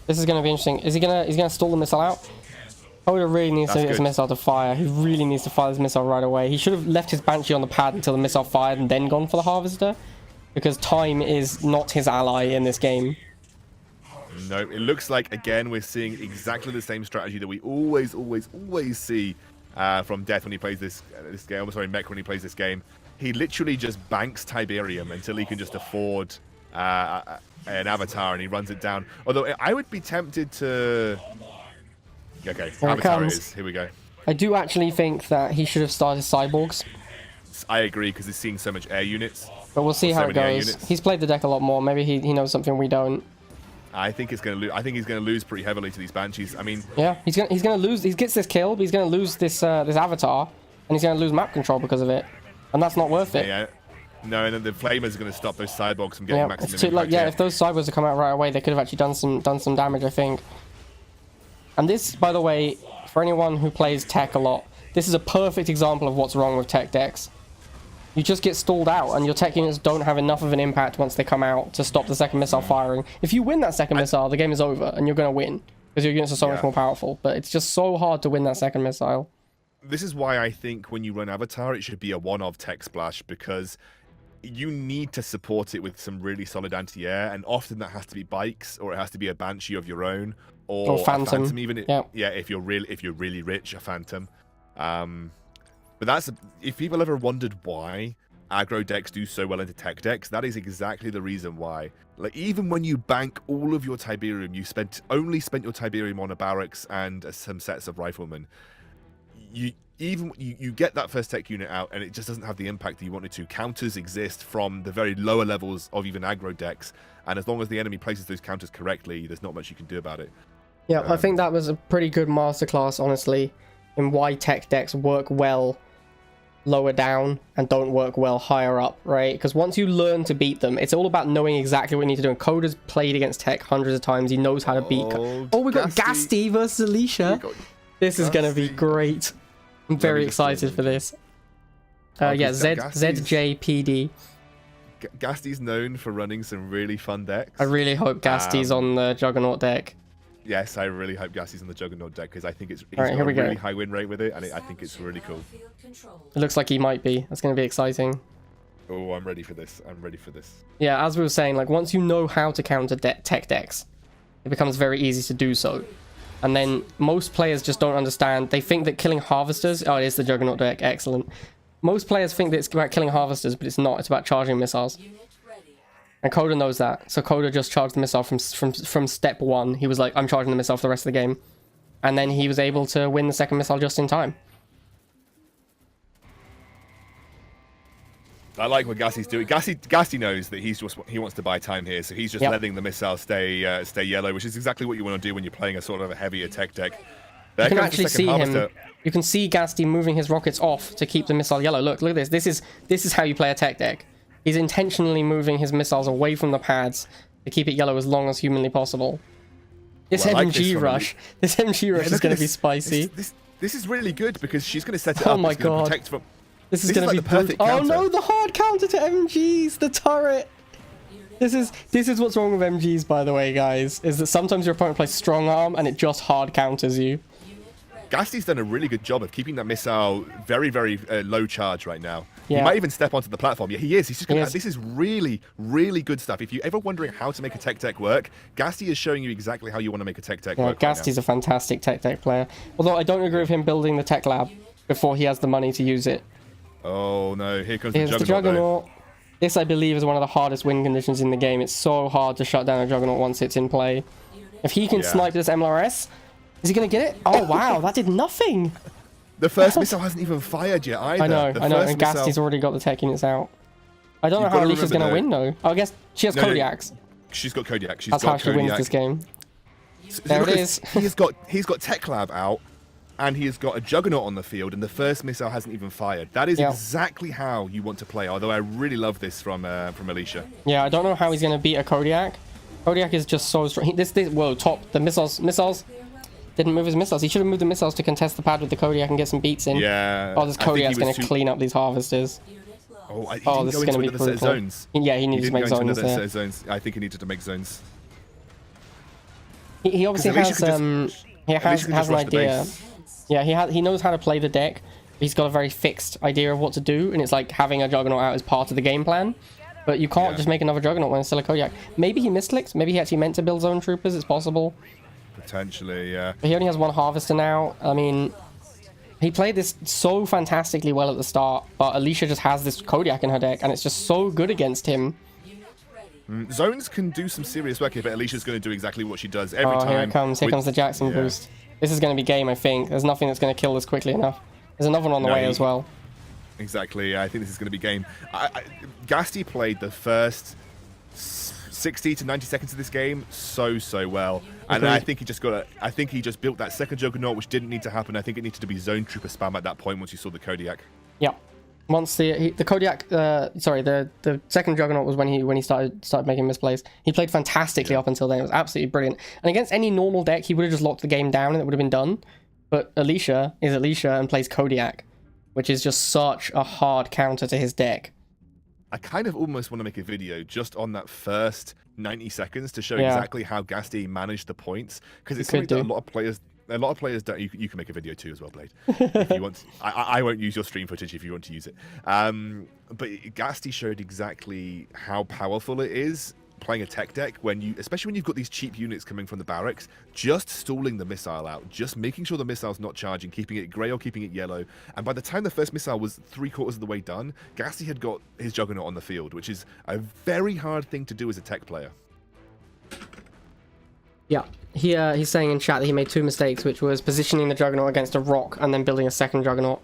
This is going to be interesting. He's gonna stall the missile out? Koda really needs to get his missile to fire. He really needs to fire this missile right away. He should have left his Banshee on the pad until the missile fired and then gone for the Harvester, because time is not his ally in this game. No, it looks like, again, we're seeing exactly the same strategy that we always see from Death when he plays this game. I'm sorry, Mech when he plays this game. He literally just banks Tiberium until he can just afford an Avatar, and he runs it down. Although I would be tempted to... Okay, Here Avatar it is. Here we go. I do actually think that he should have started Cyborgs. I agree, because he's seeing so much air units. But we'll see how it goes. He's played the deck a lot more. Maybe he knows something we don't. I think he's going to lose pretty heavily to these Banshees. I mean, yeah, he's gonna lose. He gets this kill, but he's gonna lose this Avatar, and he's gonna lose map control because of it, and that's not worth it. Yeah. No, and then the Flamers are going to stop those Cyborgs from getting maximum impact. If those Cyborgs had come out right away, they could have actually done some damage, I think. And this, by the way, for anyone who plays tech a lot, this is a perfect example of what's wrong with tech decks. You just get stalled out, and your tech units don't have enough of an impact once they come out to stop the second missile firing. If you win that second missile, the game is over, and you're going to win, because your units are so much more powerful. But it's just so hard to win that second missile. This is why I think when you run Avatar, it should be a one-off tech splash, because you need to support it with some really solid anti-air, and often that has to be bikes, or it has to be a Banshee of your own, or Phantom. A Phantom even. Yeah, if you're really rich, a Phantom. But if people ever wondered why aggro decks do so well into tech decks, that is exactly the reason why. Like, even when you bank all of your Tiberium, you only spent your Tiberium on a barracks and some sets of riflemen. You get that first tech unit out, and it just doesn't have the impact that you wanted to. Counters exist from the very lower levels of even aggro decks, and as long as the enemy places those counters correctly, there's not much you can do about it. Yeah, I think that was a pretty good masterclass, honestly, in why tech decks work well lower down and don't work well higher up, right? Because once you learn to beat them, it's all about knowing exactly what you need to do. And Koda's played against tech hundreds of times. He knows how to beat. Oh, we got GaspT versus Alicia. This is going to be great. I'm very excited for this. Yeah, ZJPD. GaspT's known for running some really fun decks. I really hope GaspT's on the Juggernaut deck. Yes, I really hope GaspT's on the Juggernaut deck, because I think he's got a really high win rate with it, and I think it's really cool. It looks like he might be. That's going to be exciting. Oh, I'm ready for this. Yeah, as we were saying, like, once you know how to counter tech decks, it becomes very easy to do so. And then most players just don't understand. They think that killing Harvesters... Oh, it is the Juggernaut deck. Excellent. Most players think that it's about killing harvesters, but it's not. It's about charging missiles. Unit ready. And Coda knows that. So Coda just charged the missile from step 1. He was like, I'm charging the missile for the rest of the game. And then he was able to win the second missile just in time. I like what GaspT's doing. GaspT knows that he wants to buy time here, so he's just letting the missile stay yellow, which is exactly what you want to do when you're playing a sort of a heavier tech deck. You can actually see him. You can see GaspT moving his rockets off to keep the missile yellow. Look at this. This is how you play a tech deck. He's intentionally moving his missiles away from the pads to keep it yellow as long as humanly possible. This MG rush. This MG rush is going to be spicy. This is really good because she's going to set it up. Oh my god. Protect from, this is going to be the perfect Oh counter. no, the hard counter to MGs, the turret. This is what's wrong with MGs, by the way, guys, is that sometimes your opponent plays strong arm and it just hard counters you. GaspT's done a really good job of keeping that missile very, very low charge right now. Yeah. He might even step onto the platform. Yeah, he is. He's just gonna, this is really, really good stuff. If you're ever wondering how to make a tech deck work, GaspT is showing you exactly how you want to make a tech deck work. Yeah, GaspT's a fantastic tech deck player. Although I don't agree with him building the tech lab before he has the money to use it. Oh no, here comes Here's the Juggernaut. This, I believe, is one of the hardest win conditions in the game. It's so hard to shut down a Juggernaut once it's in play. If he can snipe this MLRS, is he going to get it? Oh, wow, that did nothing. The first missile hasn't even fired yet either. I know, and GaspT's already got the tech units out. I don't know how Alicia's going to win, though. Oh, I guess she has Kodiaks. She's got Kodiak. That's how she wins this game. There it is. He's got Tech Lab out, and he has got a Juggernaut on the field, and the first missile hasn't even fired. That is exactly how you want to play. Although I really love this from Alicia. Yeah, I don't know how he's going to beat a Kodiak. Kodiak is just so strong. The missiles. Didn't move his missiles. He should have moved the missiles to contest the pad with the Kodiak and get some beats in. Yeah. Oh, this Kodiak's going to clean up these harvesters. Oh, this is going to be brutal. Zones. Yeah, he needs to make zones there. Zones. I think he needed to make zones. He obviously has an idea. Yeah, he knows how to play the deck. He's got a very fixed idea of what to do, and it's like having a Juggernaut out as part of the game plan. But you can't just make another Juggernaut when it's still a Kodiak. Maybe he misclicked. Maybe he actually meant to build zone troopers. It's possible. Potentially, yeah. But he only has one harvester now. I mean, he played this so fantastically well at the start, but Alicia just has this Kodiak in her deck, and it's just so good against him. Zones can do some serious work here, but Alicia's going to do exactly what she does every time. Here it comes. Here comes the Jackson boost. This is going to be game, I think. There's nothing that's going to kill this quickly enough. There's another one on the way as well. Exactly. I think this is going to be game. GaspT played the first 60 to 90 seconds of this game so well, and I think he just built that second Juggernaut, which didn't need to happen. I think it needed to be zone trooper spam at that point once you saw the Kodiak. Yeah, once the Kodiak, the second Juggernaut was when he started making misplays. He played fantastically up until then. It was absolutely brilliant. And against any normal deck, he would have just locked the game down and it would have been done. But Alicia is Alicia and plays Kodiak, which is just such a hard counter to his deck. I kind of almost want to make a video just on that first 90 seconds to show exactly how GaspT managed the points, because it's something that a lot of players don't. You can make a video too as well, Blade, if you want. I won't use your stream footage if you want to use it. But GaspT showed exactly how powerful it is playing a tech deck especially when you've got these cheap units coming from the barracks, just stalling the missile out, just making sure the missile's not charging, keeping it grey or keeping it yellow. And by the time the first missile was 3/4 of the way done, GaspT had got his Juggernaut on the field, which is a very hard thing to do as a tech player. Yeah, he's saying in chat that he made 2 mistakes, which was positioning the Juggernaut against a rock and then building a second Juggernaut.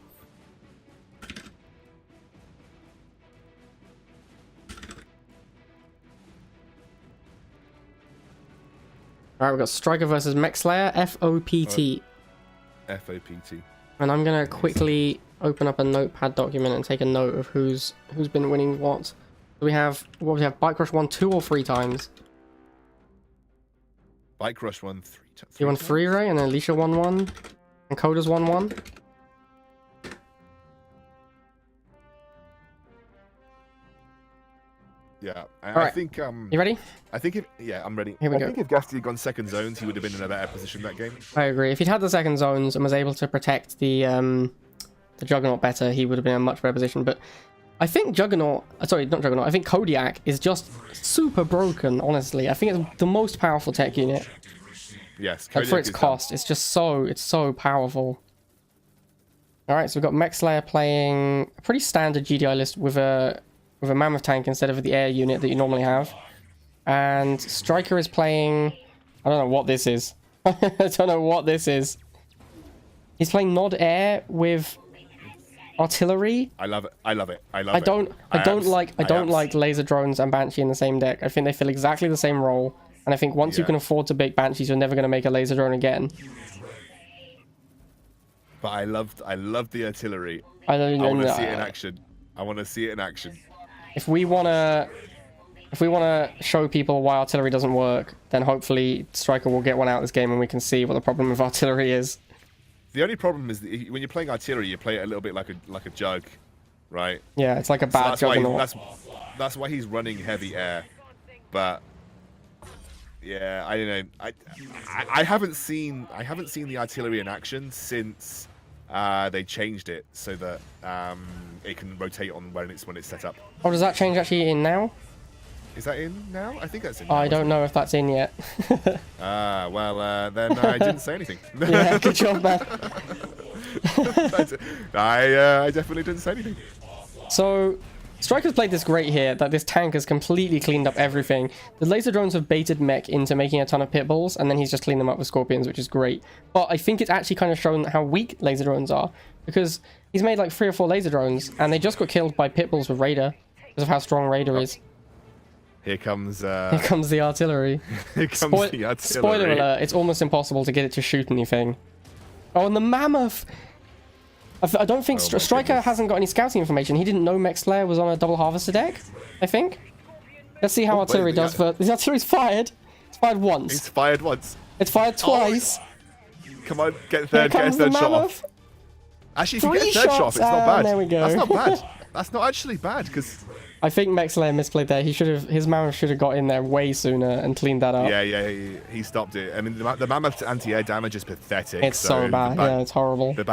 Alright, we've got Stryker versus Mech Slayer, FOPT. FOPT. And I'm going to quickly open up a notepad document and take a note of who's been winning what. Do we have Bike Rush won 2 or 3 times? Bike Rush won 3 times. You won 3, Ray, and then Alicia won 1, and Coda's won 1. Yeah, I think you ready? I think I'm ready. Here we go. I think if GaspT had gone second zones, he would have been in a better position that game. I agree. If he'd had the second zones and was able to protect the Juggernaut better, he would have been in a much better position. But I think I think Kodiak is just super broken, honestly. I think it's the most powerful tech unit. Yes, Like for its cost, it's so powerful. All right, so we've got Mech Slayer playing a pretty standard GDI list with a mammoth tank instead of the air unit that you normally have, and Stryker is playing. I don't know what this is. I don't know what this is. He's playing Nod Air with artillery. I love it. I love it. I love I it. don't like laser drones and Banshee in the same deck. I think they fill exactly the same role, and I think once you Yeah. can afford to make Banshees, you're never going to make a laser drone again. But I loved the artillery. I don't I want to know. see it in action. I want to see it in action. If we wanna show people why artillery doesn't work, then hopefully Stryker will get one out this game and we can see what the problem with artillery is. The only problem is that when you're playing artillery, you play it a little bit like a jug, right? Yeah, it's like a So bad juggernaut. that's why he's running heavy air. But yeah, I don't know. I haven't seen the artillery in action since they changed it so that it can rotate on when it's set up. Oh, does that change actually in now? Is that in now? I think that's in. I don't know if that's in yet. Well, then I didn't say anything. Yeah, good job, man. I definitely didn't say anything. So, Stryker's played this great here, that this tank has completely cleaned up everything. The laser drones have baited Mech into making a ton of pit bulls, and then he's just cleaned them up with scorpions, which is great. But I think it's actually kind of shown how weak laser drones are, because he's made like 3 or 4 laser drones, and they just got killed by pit bulls with Raider, because of how strong Raider is. Here comes Here comes the artillery. here comes the artillery. Spoiler alert, it's almost impossible to get it to shoot anything. Oh, and the mammoth! I don't think my Stryker goodness. hasn't got any scouting information. He didn't know Mech Slayer was on a double harvester deck, I think. Let's see how artillery wait, does first. The artillery's fired. It's fired once. He's fired once. It's fired twice. Come on, get Here third comes the shot off. mammoth. Actually, if you 3 get third shot off, shots, it's not and bad. there we go. That's not bad. That's not actually bad because I think Mech Slayer misplayed there. His mammoth should have got in there way sooner and cleaned that up. he stopped it. I mean, the mammoth's anti-air damage is pathetic. It's so bad. Yeah, it's horrible. The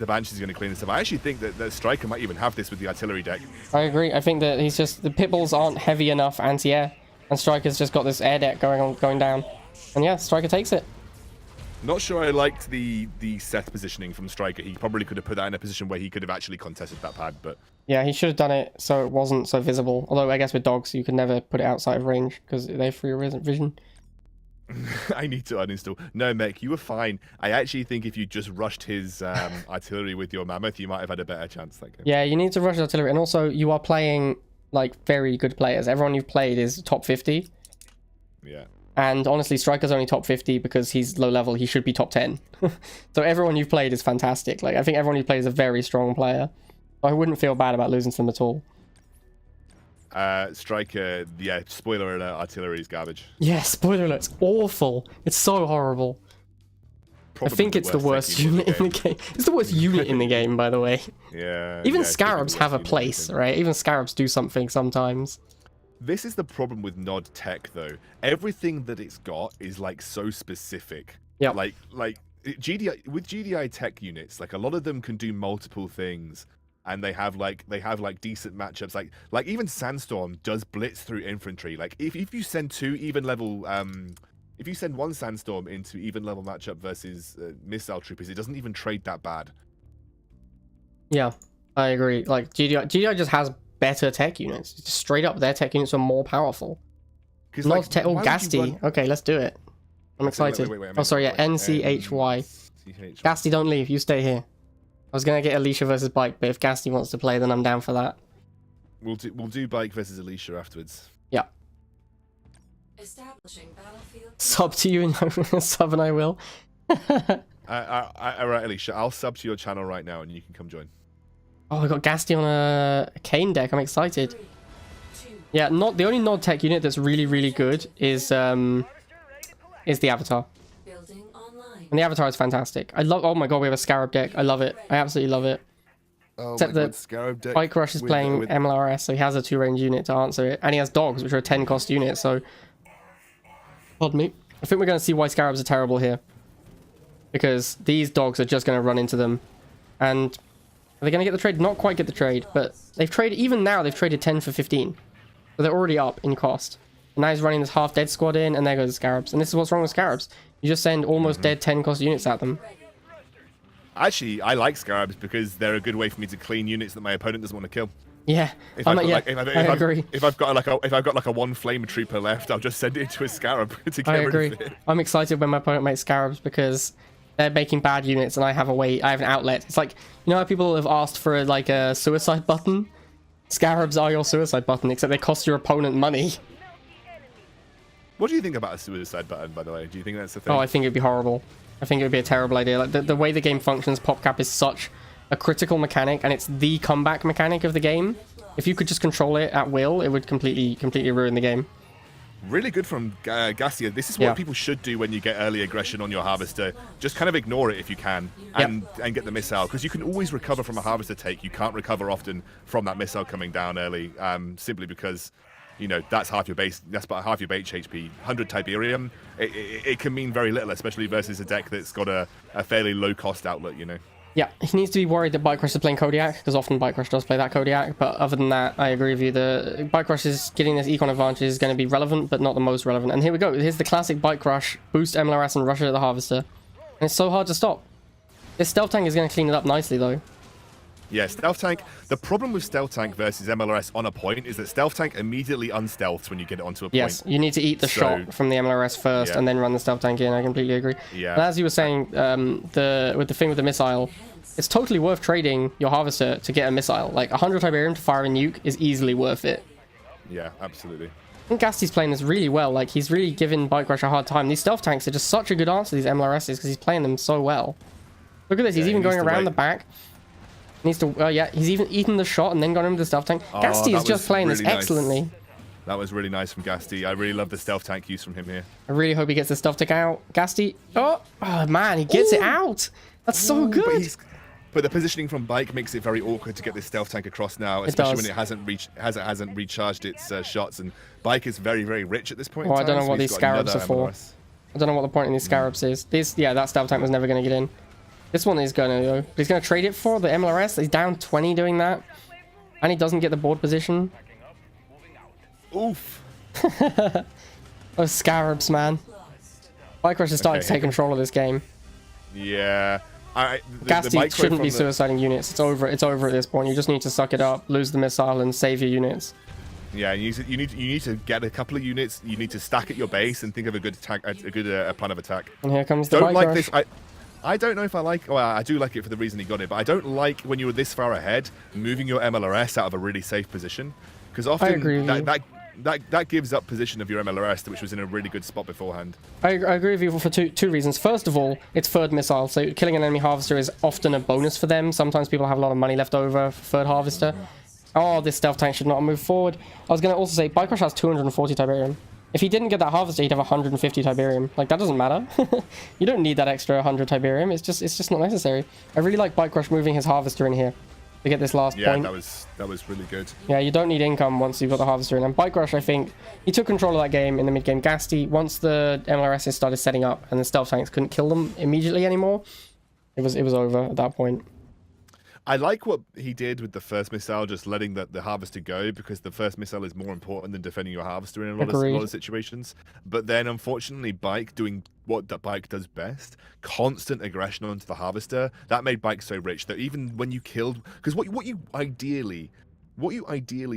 Banshee's going to clean this up. I actually think that Stryker might even have this with the artillery deck. I agree. I think that the pit bulls aren't heavy enough anti-air, and Stryker's just got this air deck going down. And yeah, Stryker takes it. Not sure I liked the set positioning from Stryker. He probably could have put that in a position where he could have actually contested that pad, but Yeah, he should have done it so it wasn't so visible. Although I guess with dogs you can never put it outside of range because they have free vision. I need to uninstall. No, Mech, you were fine. I actually think if you just rushed his artillery with your mammoth, you might have had a better chance that game. Yeah, you need to rush artillery, and also you are playing like very good players. Everyone you've played is top 50. Yeah. And honestly, Stryker's only top 50 because he's low level. He should be top 10. So everyone you've played is fantastic. Like I think everyone you've played is a very strong player. I wouldn't feel bad about losing to them at all. Stryker, yeah, spoiler alert, artillery is garbage. Yeah, spoiler alert, it's awful. It's so horrible. Probably I think it's the worst unit in the game. It's the worst unit in the game, by the way. Yeah. Even yeah, it's Scarabs probably have a the worst unit in the place, game. right? Even Scarabs do something sometimes. This is the problem with Nod Tech, though. Everything that it's got is like so specific. Yeah. Like GDI with GDI tech units, like a lot of them can do multiple things, and they have like decent matchups. Like even Sandstorm does blitz through infantry. Like if you send 2 even level if you send 1 Sandstorm into even level matchup versus missile troopers, it doesn't even trade that bad. Yeah, I agree. Like GDI just has better tech units. Just straight up, their tech units are more powerful. Because Not tech. Oh, GaspT. Okay, let's do it. I'm excited. Wait, Oh, sorry. Yeah, NCHY. GaspT, don't leave. You stay here. I was gonna get Alicia versus Bike, but if GaspT wants to play, then I'm down for that. We'll do Bike versus Alicia afterwards. Yeah. Establishing battlefield. Sub to you, and sub, and I will. All right, Alicia, I'll sub to your channel right now, and you can come join. Oh, I got GaspT on a Kane deck. I'm excited. 3, 2, Yeah, the only Nod tech unit that's really good is the Avatar. building online. And the Avatar is fantastic. Oh my god, we have a Scarab deck. I love it. I absolutely love it. Oh Except my that God, Scarab deck Bike Rush is with- playing with- MLRS, so he has a 2-range unit to answer it. And he has dogs, which are a 10 cost unit, so... Pardon me. I think we're going to see why Scarabs are terrible here. Because these dogs are just going to run into them. And are they going to get the trade? Not quite get the trade, but they've traded... Even now, they've traded 10 for 15. So they're already up in cost. And now he's running this half-dead squad in, and there goes Scarabs. And this is what's wrong with Scarabs. You just send almost dead 10 cost units at them. Actually, I like Scarabs because they're a good way for me to clean units that my opponent doesn't want to kill. Yeah, If I'm I've like, got, yeah, like, I agree. if I've got like a one flame trooper left, I'll just send it into a Scarab to get I rid agree. of it. I'm excited when my opponent makes Scarabs because they're making bad units and I have I have an outlet. It's like, you know how people have asked for like a suicide button? Scarabs are your suicide button, except they cost your opponent money. What do you think about a suicide button, by the way? Do you think that's a thing? Oh, I think it'd be horrible. I think it would be a terrible idea. Like the way the game functions, PopCap is such a critical mechanic, and it's the comeback mechanic of the game. If you could just control it at will, it would completely ruin the game. Really good from GaspT. This is what people should do when you get early aggression on your Harvester. Just kind of ignore it if you can, and get the missile, because you can always recover from a Harvester take. You can't recover often from that missile coming down early, simply because, you know, that's half your base. That's about half your base HP. 100 Tiberium, it can mean very little, especially versus a deck that's got a fairly low cost outlet, you know. Yeah, he needs to be worried that Bike Crush is playing Kodiak, because often Bike Crush does play that Kodiak, but other than that, I agree with you. The Bike Crush is getting this econ advantage is going to be relevant, but not the most relevant. And here we go. Here's the classic Bike Crush, boost MLRS and rush it at the Harvester. And it's so hard to stop. This Stealth Tank is going to clean it up nicely, though. Yeah, Stealth Tank. The problem with Stealth Tank versus MLRS on a point is that Stealth Tank immediately unstealths when you get it onto a point. Yes, you need to eat the shot from the MLRS first and then run the Stealth Tank in. I completely agree. Yeah. And as you were saying, with the thing with the missile, it's totally worth trading your Harvester to get a missile. Like 100 Tiberium to fire a nuke is easily worth it. Yeah, absolutely. I think GaspT's playing this really well. Like, he's really giving Bike Rush a hard time. These Stealth Tanks are just such a good answer to these MLRSs because he's playing them so well. Look at this. He's even going around the back. Needs to, he's even eaten the shot and then gone into the Stealth Tank. GaspT is just playing this excellently. That was really nice from GaspT. I really love the Stealth Tank use from him here. I really hope he gets the Stealth Tank out. GaspT. Oh man, he gets it out. That's so good. But the positioning from Bike makes it very awkward to get this Stealth Tank across now, especially when it hasn't recharged its shots. And Bike is very, very rich at this point. I don't know what these Scarabs are for. I don't know what the point in these Scarabs is. That Stealth Tank was never going to get in. This one is going to, though. But he's going to trade it for the MLRS. He's down 20 doing that. And he doesn't get the board position. Oof. Those Scarabs, man. Bike Rush is starting to take control of this game. Yeah. GaspT shouldn't be suiciding units. It's over at this point. You just need to suck it up, lose the missile, and save your units. Yeah, you need to get a couple of units. You need to stack at your base and think of a good attack, a good plan of attack. And here comes the Bike Rush. This. I don't know if I like. Well, I do like it for the reason he got it, but I don't like when you're this far ahead, moving your MLRS out of a really safe position, because often that gives up position of your MLRS, which was in a really good spot beforehand. I agree with you for two reasons. First of all, it's third missile, so killing an enemy Harvester is often a bonus for them. Sometimes people have a lot of money left over for third Harvester. Oh, this Stealth Tank should not move forward. I was going to also say, Bike Rush has 240 Tiberium. If he didn't get that Harvester, he'd have 150 Tiberium. Like, that doesn't matter. You don't need that extra 100 Tiberium. It's just not necessary. I really like Bike Rush moving his Harvester in here to get this last point. Yeah, that was really good. Yeah, you don't need income once you've got the Harvester in. And Bike Rush, I think, he took control of that game in the mid-game. GaspT, once the MLRSs started setting up and the Stealth Tanks couldn't kill them immediately anymore, it was over at that point. I like what he did with the first missile, just letting the Harvester go, because the first missile is more important than defending your Harvester in a lot of situations. But then, unfortunately, Bike doing what that Bike does best, constant aggression onto the Harvester, that made Bike so rich that even when you killed... Because what you ideally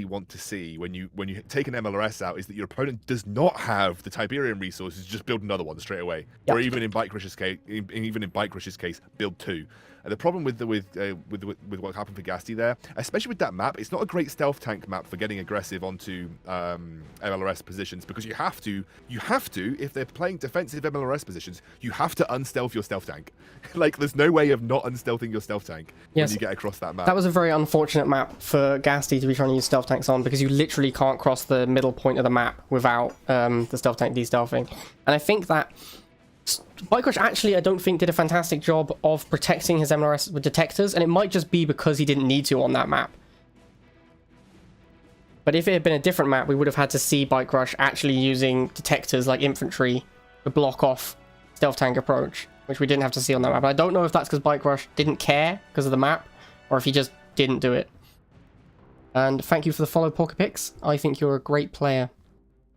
want to see when you take an MLRS out is that your opponent does not have the Tiberium resources to just build another one straight away. Yep. Or even in Bike Rush's case, build two. The problem with what happened for GaspT there, especially with that map, it's not a great Stealth Tank map for getting aggressive onto MLRS positions, because you have to, if they're playing defensive MLRS positions, you have to unstealth your Stealth Tank. Like, there's no way of not unstealthing your Stealth Tank when you get across that map. That was a very unfortunate map for GaspT to be trying to use Stealth Tanks on, because you literally can't cross the middle point of the map without the Stealth Tank de-stealthing. And I think that Bike Rush actually, I don't think, did a fantastic job of protecting his MLRS with detectors, and it might just be because he didn't need to on that map. But if it had been a different map, we would have had to see Bike Rush actually using detectors like infantry to block off Stealth Tank approach, which we didn't have to see on that map. I don't know if that's because Bike Rush didn't care because of the map, or if he just didn't do it. And thank you for the follow, PorkyPix. I think you're a great player.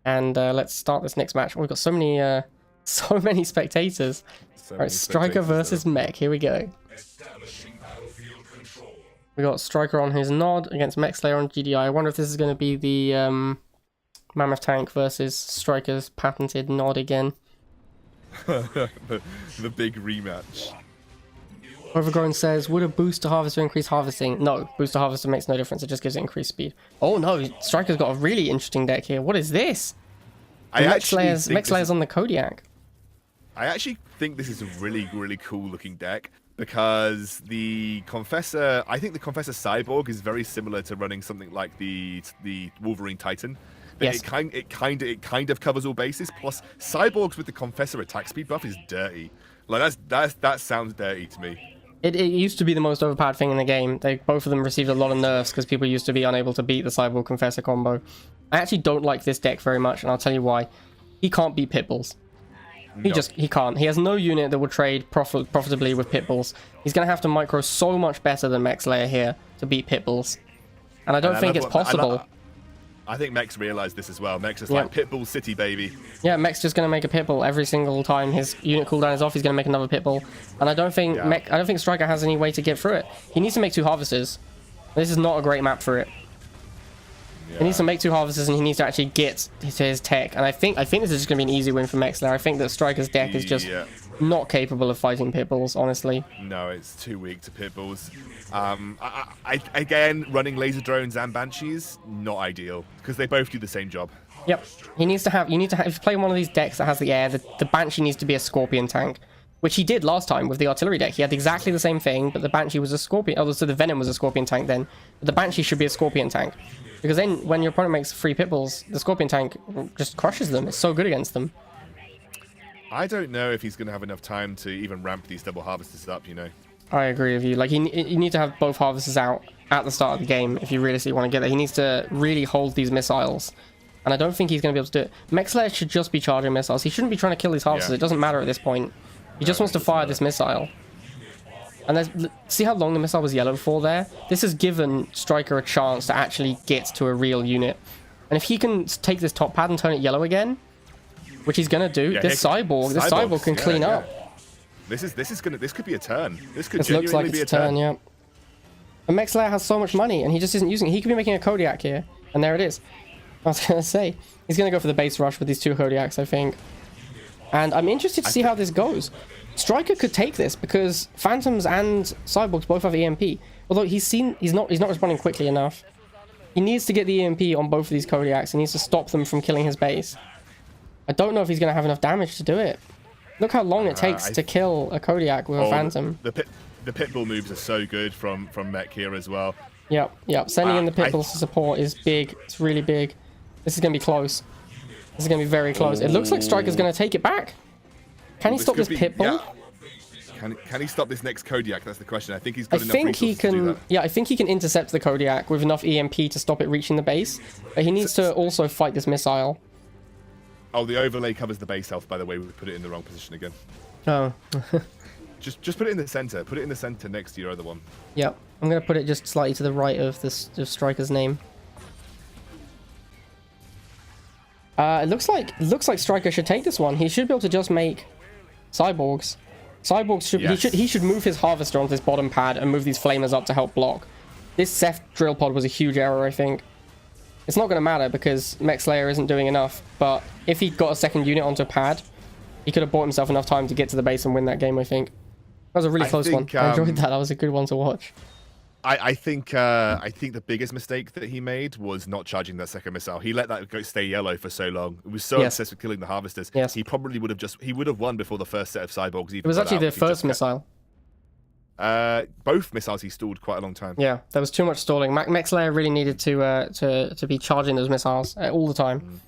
And let's start this next match. We've got so many So many spectators. So All many right, Stryker spectators versus there. Mech. Here we go. Establishing battlefield control. We got Stryker on his nod against Mech Slayer on GDI. I wonder if this is going to be the Mammoth Tank versus Stryker's patented nod again. the big rematch. Overgrown says, would a booster harvester increase harvesting? No, booster harvester makes no difference. It just gives it increased speed. Oh no, Stryker's got a really interesting deck here. What is this? Mech Slayer's on the Kodiak. I actually think this is a really, really cool looking deck because the Confessor, I think the Confessor Cyborg is very similar to running something like the Wolverine Titan. Yes. It kind of covers all bases. Plus, Cyborgs with the Confessor attack speed buff is dirty. Like that sounds dirty to me. It used to be the most overpowered thing in the game. Both of them received a lot of nerfs because people used to be unable to beat the Cyborg Confessor combo. I actually don't like this deck very much, and I'll tell you why. He can't beat Pitbulls. He can't. He has no unit that will trade profitably with Pitbulls. He's going to have to micro so much better than Mech Slayer here to beat Pitbulls. And I don't think it's possible. I think Mech's realized this as well. Mech's just like Pitbull City, baby. Yeah, Mech's just going to make a Pitbull every single time his unit cooldown is off. He's going to make another Pitbull, and I don't think Stryker has any way to get through it. He needs to make 2 harvesters. This is not a great map for it. Yeah. He needs to make 2 harvesters, and he needs to actually get to his tech. And I think this is just going to be an easy win for Mech Slayer. I think that Stryker's deck is just not capable of fighting Pitbulls, honestly. No, it's too weak to Pitbulls. Again, running laser drones and banshees, not ideal because they both do the same job. Yep. You need to have, if you play one of these decks that has the air, the Banshee needs to be a Scorpion tank, which he did last time with the artillery deck. He had exactly the same thing, but the Banshee was a Scorpion. Oh, so the Venom was a Scorpion tank then. But the Banshee should be a Scorpion tank. Because then when your opponent makes 3 Pitbulls, the Scorpion tank just crushes them. It's so good against them. I don't know if he's going to have enough time to even ramp these double harvesters up, you know. I agree with you. Like, you need to have both harvesters out at the start of the game if you realistically want to get there. He needs to really hold these missiles. And I don't think he's going to be able to do it. Mech Slayer should just be charging missiles. He shouldn't be trying to kill these harvesters. Yeah. It doesn't matter at this point. He just wants to fire this missile. And see how long the missile was yellow for there? This has given Stryker a chance to actually get to a real unit. And if he can take this top pad and turn it yellow again, which he's going to do, this cyborg can clean up. This could be a turn. This could This looks like genuinely be a it's a turn, turn. yeah. And Mech Slayer has so much money, and he just isn't using it. He could be making a Kodiak here, and there it is. I was going to say, he's going to go for the base rush with these 2 Kodiaks, I think. And I'm interested to see how this goes. Stryker could take this because Phantoms and Cyborgs both have EMP. Although he's not responding quickly enough. He needs to get the EMP on both of these Kodiaks. He needs to stop them from killing his base. I don't know if he's going to have enough damage to do it. Look how long it takes to kill a Kodiak with a Phantom. The Pitbull moves are so good from Mech here as well. Yep. Sending in the Pitbulls to support is big. It's really big. This is going to be close. This is going to be very close. It looks like Stryker's going to take it back. Can he stop this Pitbull? Yeah. Can he stop this next Kodiak? That's the question. I think he's got enough I think he resources to do can. that. Yeah, I think he can intercept the Kodiak with enough EMP to stop it reaching the base. But he needs to also fight this missile. Oh, the overlay covers the base health, by the way. We put it in the wrong position again. Oh. just put it in the center. Put it in the center next to your other one. Yep. I'm going to put it just slightly to the right of this Stryker's name. It looks like Stryker should take this one. He should be able to just make Cyborgs. Cyborgs should he should move his harvester onto this bottom pad and move these flamers up to help block. This Ceph drill pod was a huge error, I think. It's not going to matter because Mech Slayer isn't doing enough, but if he got a second unit onto a pad, he could have bought himself enough time to get to the base and win that game, I think. That was a really close one. I enjoyed that. That was a good one to watch. I think the biggest mistake that he made was not charging that second missile. He let that go stay yellow for so long. He was so obsessed with killing the harvesters. Yes. He probably would have won before the first set of cyborgs even. It was actually the first missile. Both missiles he stalled quite a long time. Yeah, there was too much stalling. Mech Slayer really needed to be charging those missiles all the time.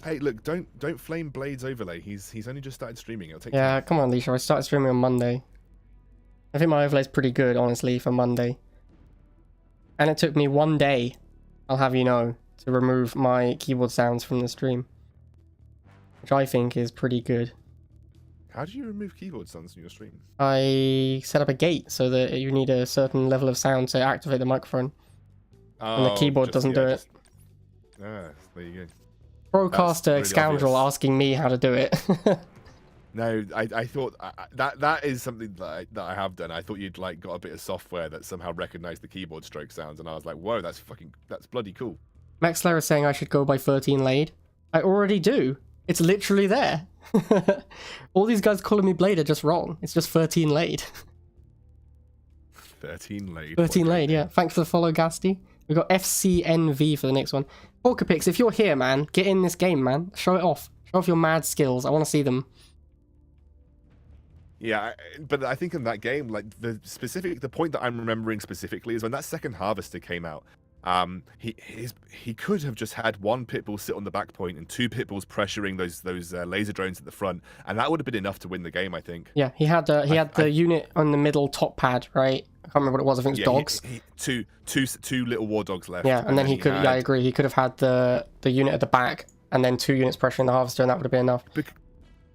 Hey, look! Don't flame Blade's overlay. He's only just started streaming. It'll take Yeah, time. come on, Leisha. I started streaming on Monday. I think my overlay's pretty good, honestly, for Monday. And it took me 1 day, I'll have you know, to remove my keyboard sounds from the stream, which I think is pretty good. How do you remove keyboard sounds from your stream? I set up a gate so that you need a certain level of sound to activate the microphone. And the keyboard doesn't do it. Ah, there you go. Broadcaster really scoundrel obvious. asking me how to do it. No, I thought that is something that I have done. I thought you'd like got a bit of software that somehow recognized the keyboard stroke sounds, and I was like, whoa, that's bloody cool. Maxler is saying I should go by 13 Laid. I already do. It's literally there. All these guys calling me Blade are just wrong. It's just 13 Laid. 13 Laid. 13 Laid, yeah. Thanks for the follow, Gasty. We've got FCNV for the next one. Porcapix, if you're here, man, get in this game, man. Show it off. Show off your mad skills. I want to see them. Yeah, but I think in that game, like the point that I'm remembering specifically is when that second harvester came out. He could have just had one pitbull sit on the back point and two pitbulls pressuring those laser drones at the front, and that would have been enough to win the game, I think. Yeah, he had the unit on the middle top pad, right? I can't remember what it was. I think it was dogs. Two little war dogs left. Yeah, and then he could. Yeah, I agree. He could have had the unit at the back and then 2 units pressuring the harvester, and that would have been enough.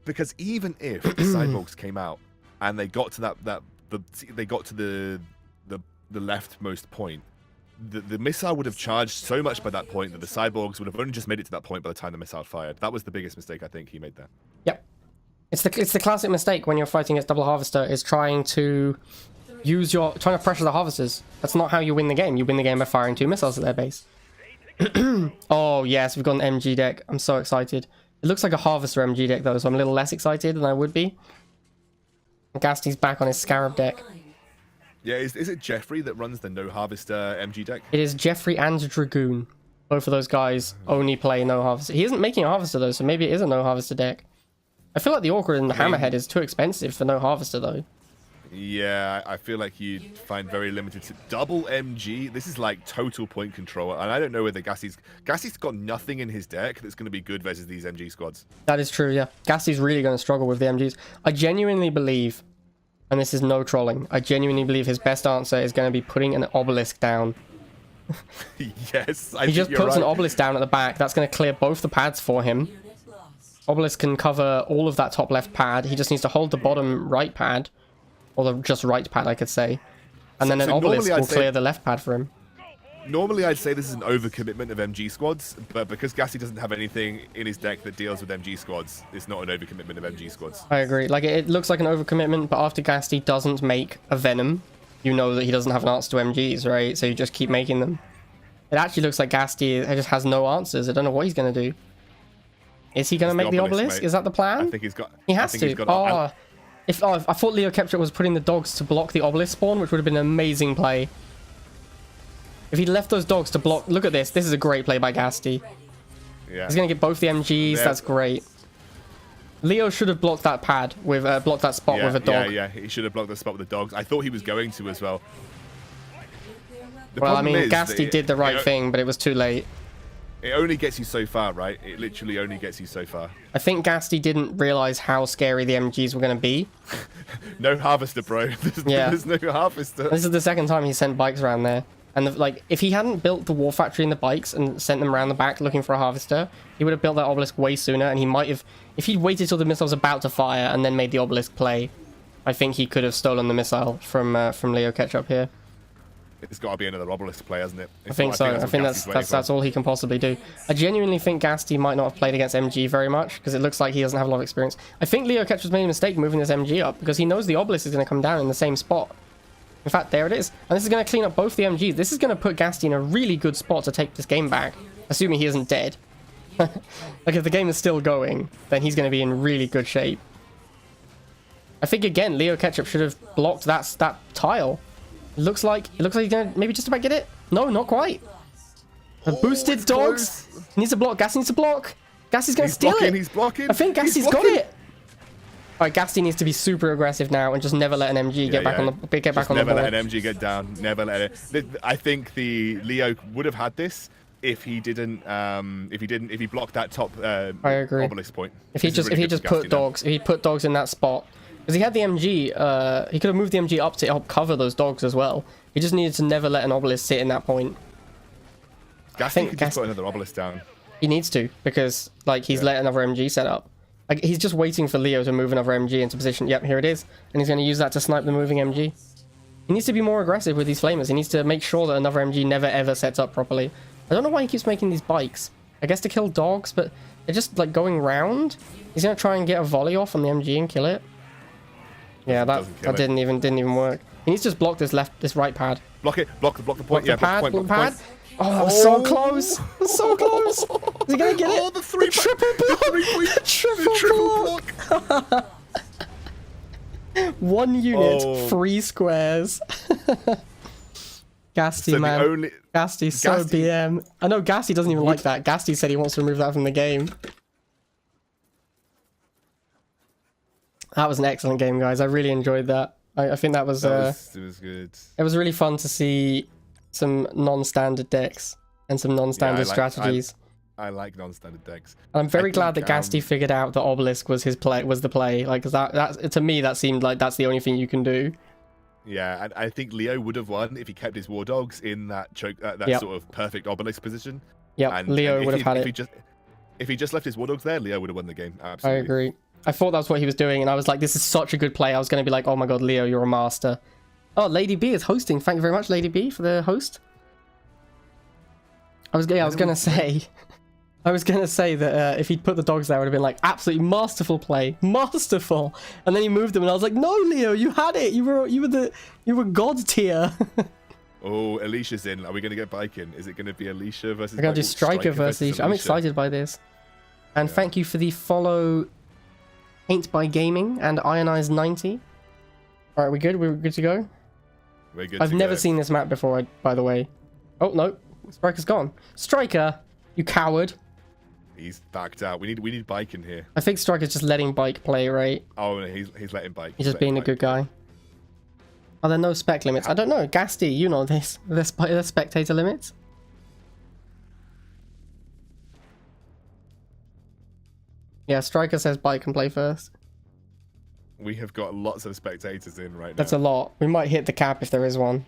Because even if the cyborgs came out and they got to the leftmost point, the missile would have charged so much by that point that the cyborgs would have only just made it to that point by the time the missile fired. That was the biggest mistake I think he made there. Yep, it's the classic mistake when you're fighting against double harvester is trying to pressure the harvesters. That's not how you win the game. You win the game by firing 2 missiles at their base. Oh yes, we've got an MG deck. I'm so excited. It looks like a harvester MG deck though, so I'm a little less excited than I would be. Gasty's back on his Scarab deck. Yeah, is it Jeffrey that runs the no harvester MG deck? It is Jeffrey and Dragoon. Both of those guys only play no harvester. He isn't making a harvester though, so maybe it is a no harvester deck. I feel like the Awkward and the Hammerhead is too expensive for no harvester though. Yeah, I feel like you'd find very limited double MG. This is like total point control, and I don't know whether Gasty's got nothing in his deck that's going to be good versus these MG squads. That is true, yeah. Gasty's really going to struggle with the MGs. I genuinely believe, and this is no trolling, I genuinely believe his best answer is going to be putting an obelisk down. Yes, he just puts an obelisk down at the back. That's going to clear both the pads for him. Obelisk can cover all of that top left pad. He just needs to hold the bottom right pad. Or the just right pad, I could say. And then an obelisk will clear the left pad for him. Normally, I'd say this is an overcommitment of MG squads, but because Gasty doesn't have anything in his deck that deals with MG squads, it's not an overcommitment of MG squads. I agree. Like, it looks like an overcommitment, but after Gasty doesn't make a Venom, you know that he doesn't have an answer to MGs, right? So you just keep making them. It actually looks like Gasty just has no answers. I don't know what he's going to do. Is he going to make the obelisk? Is that the plan? I think he's got... He has to. I thought Leo Kepchuk was putting the dogs to block the obelisk spawn, which would have been an amazing play. If he'd left those dogs to block... Look at this. This is a great play by Gasty. Yeah. He's going to get both the MGs. Yeah. That's great. Leo should have blocked that pad with... blocked that spot with a dog. Yeah. He should have blocked the spot with the dogs. I thought he was going to as well. Well, I mean, Gasty did the right thing, but it was too late. It only gets you so far, right? It literally only gets you so far. I think Gasty didn't realize how scary the MGs were going to be. No harvester, bro. There's no harvester. This is the second time he sent bikes around there. And if he hadn't built the war factory in the bikes and sent them around the back looking for a harvester, he would have built that obelisk way sooner. And he might have, if he'd waited till the missile was about to fire and then made the obelisk play, I think he could have stolen the missile from Leo Ketchup here. It's got to be another obelisk play, hasn't it? I think so. I think that's all he can possibly do. I genuinely think Gasty might not have played against MG very much because it looks like he doesn't have a lot of experience. I think Leo Ketchup's made a mistake moving this MG up because he knows the obelisk is going to come down in the same spot. In fact, there it is. And this is going to clean up both the MGs. This is going to put Gasty in a really good spot to take this game back, assuming he isn't dead. Like, if the game is still going, then he's going to be in really good shape. I think, again, Leo Ketchup should have blocked that tile. It looks like he's gonna maybe just about get it. No, not quite. The boosted dogs. He needs to block. Gasty needs to block. Gasty's gonna steal it. He's blocking. I think Gasty's got it. Alright, Gasty needs to be super aggressive now and just never let an MG get back on the board. Never let an MG get down. Never let it. I think the Leo would have had this if he didn't. If he blocked that top obelisk point. If he just put dogs. If he put dogs in that spot. Because he had the MG, he could have moved the MG up to help cover those dogs as well. He just needed to never let an obelisk sit in that point. Gasty could just put another obelisk down. He needs to, because like he's let another MG set up. Like, he's just waiting for Leo to move another MG into position. Yep, here it is. And he's going to use that to snipe the moving MG. He needs to be more aggressive with these flamers. He needs to make sure that another MG never ever sets up properly. I don't know why he keeps making these bikes. I guess to kill dogs, but they're just like going round. He's gonna try and get a volley off on the MG and kill it. Yeah, that didn't even work. He needs to just block this right pad. Block it. Block the point. Block Yeah, the pad. block Block the the point. pad. Oh, so close. So close. Is he gonna get it? Oh, the three triple block. the Triple block. 1 unit, Oh. 3 squares. GaspT, So man. the only GaspT, so GaspT BM. I know GaspT doesn't even like that. GaspT said he wants to remove that from the game. That was an excellent game, guys. I really enjoyed that. I think that was, it was good. it was really fun to see some non-standard decks and some non-standard strategies. I like non-standard decks. And I'm very glad that think, GaspT figured out that Obelisk was the play. Like, 'cause that to me that seemed like that's the only thing you can do. Yeah, and I think Leo would have won if he kept his War Dogs in that choke, that Yep. sort of perfect Obelisk position. Yeah, Leo if would have he- had if it. If he just left his War Dogs there, Leo would have won the game. I Absolutely. agree. I thought that's what he was doing, and I was like, this is such a good play. I was going to be like, oh my god, Leo, you're a master. Oh, Lady B is hosting. Thank you very much, Lady B, for the host. I was going to say that if he'd put the dogs there, it would have been like, absolutely masterful play. Masterful. And then he moved them, and I was like, no, Leo, you had it. You were god tier. Oh, Alicia's in. Are we going to get Biken? Is it going to be Alicia versus... We're going to do Stryker versus Alicia. I'm excited by this. And thank you for the follow, Paint by Gaming and Ionized 90. All right, we good? We're good to go? We're good I've never seen this map before, by the way. Oh, no. Stryker's gone. Stryker, you coward. He's backed out. We need Biken here. I think Stryker's just letting Bike play, right? Oh, no, he's letting Bike. He's just being a good guy. Are there no spec limits? I don't know. GaspT, you know this. There's spectator limits. Yeah, Stryker says Bike can play first. We have got lots of spectators in right now. That's a lot. We might hit the cap if there is one.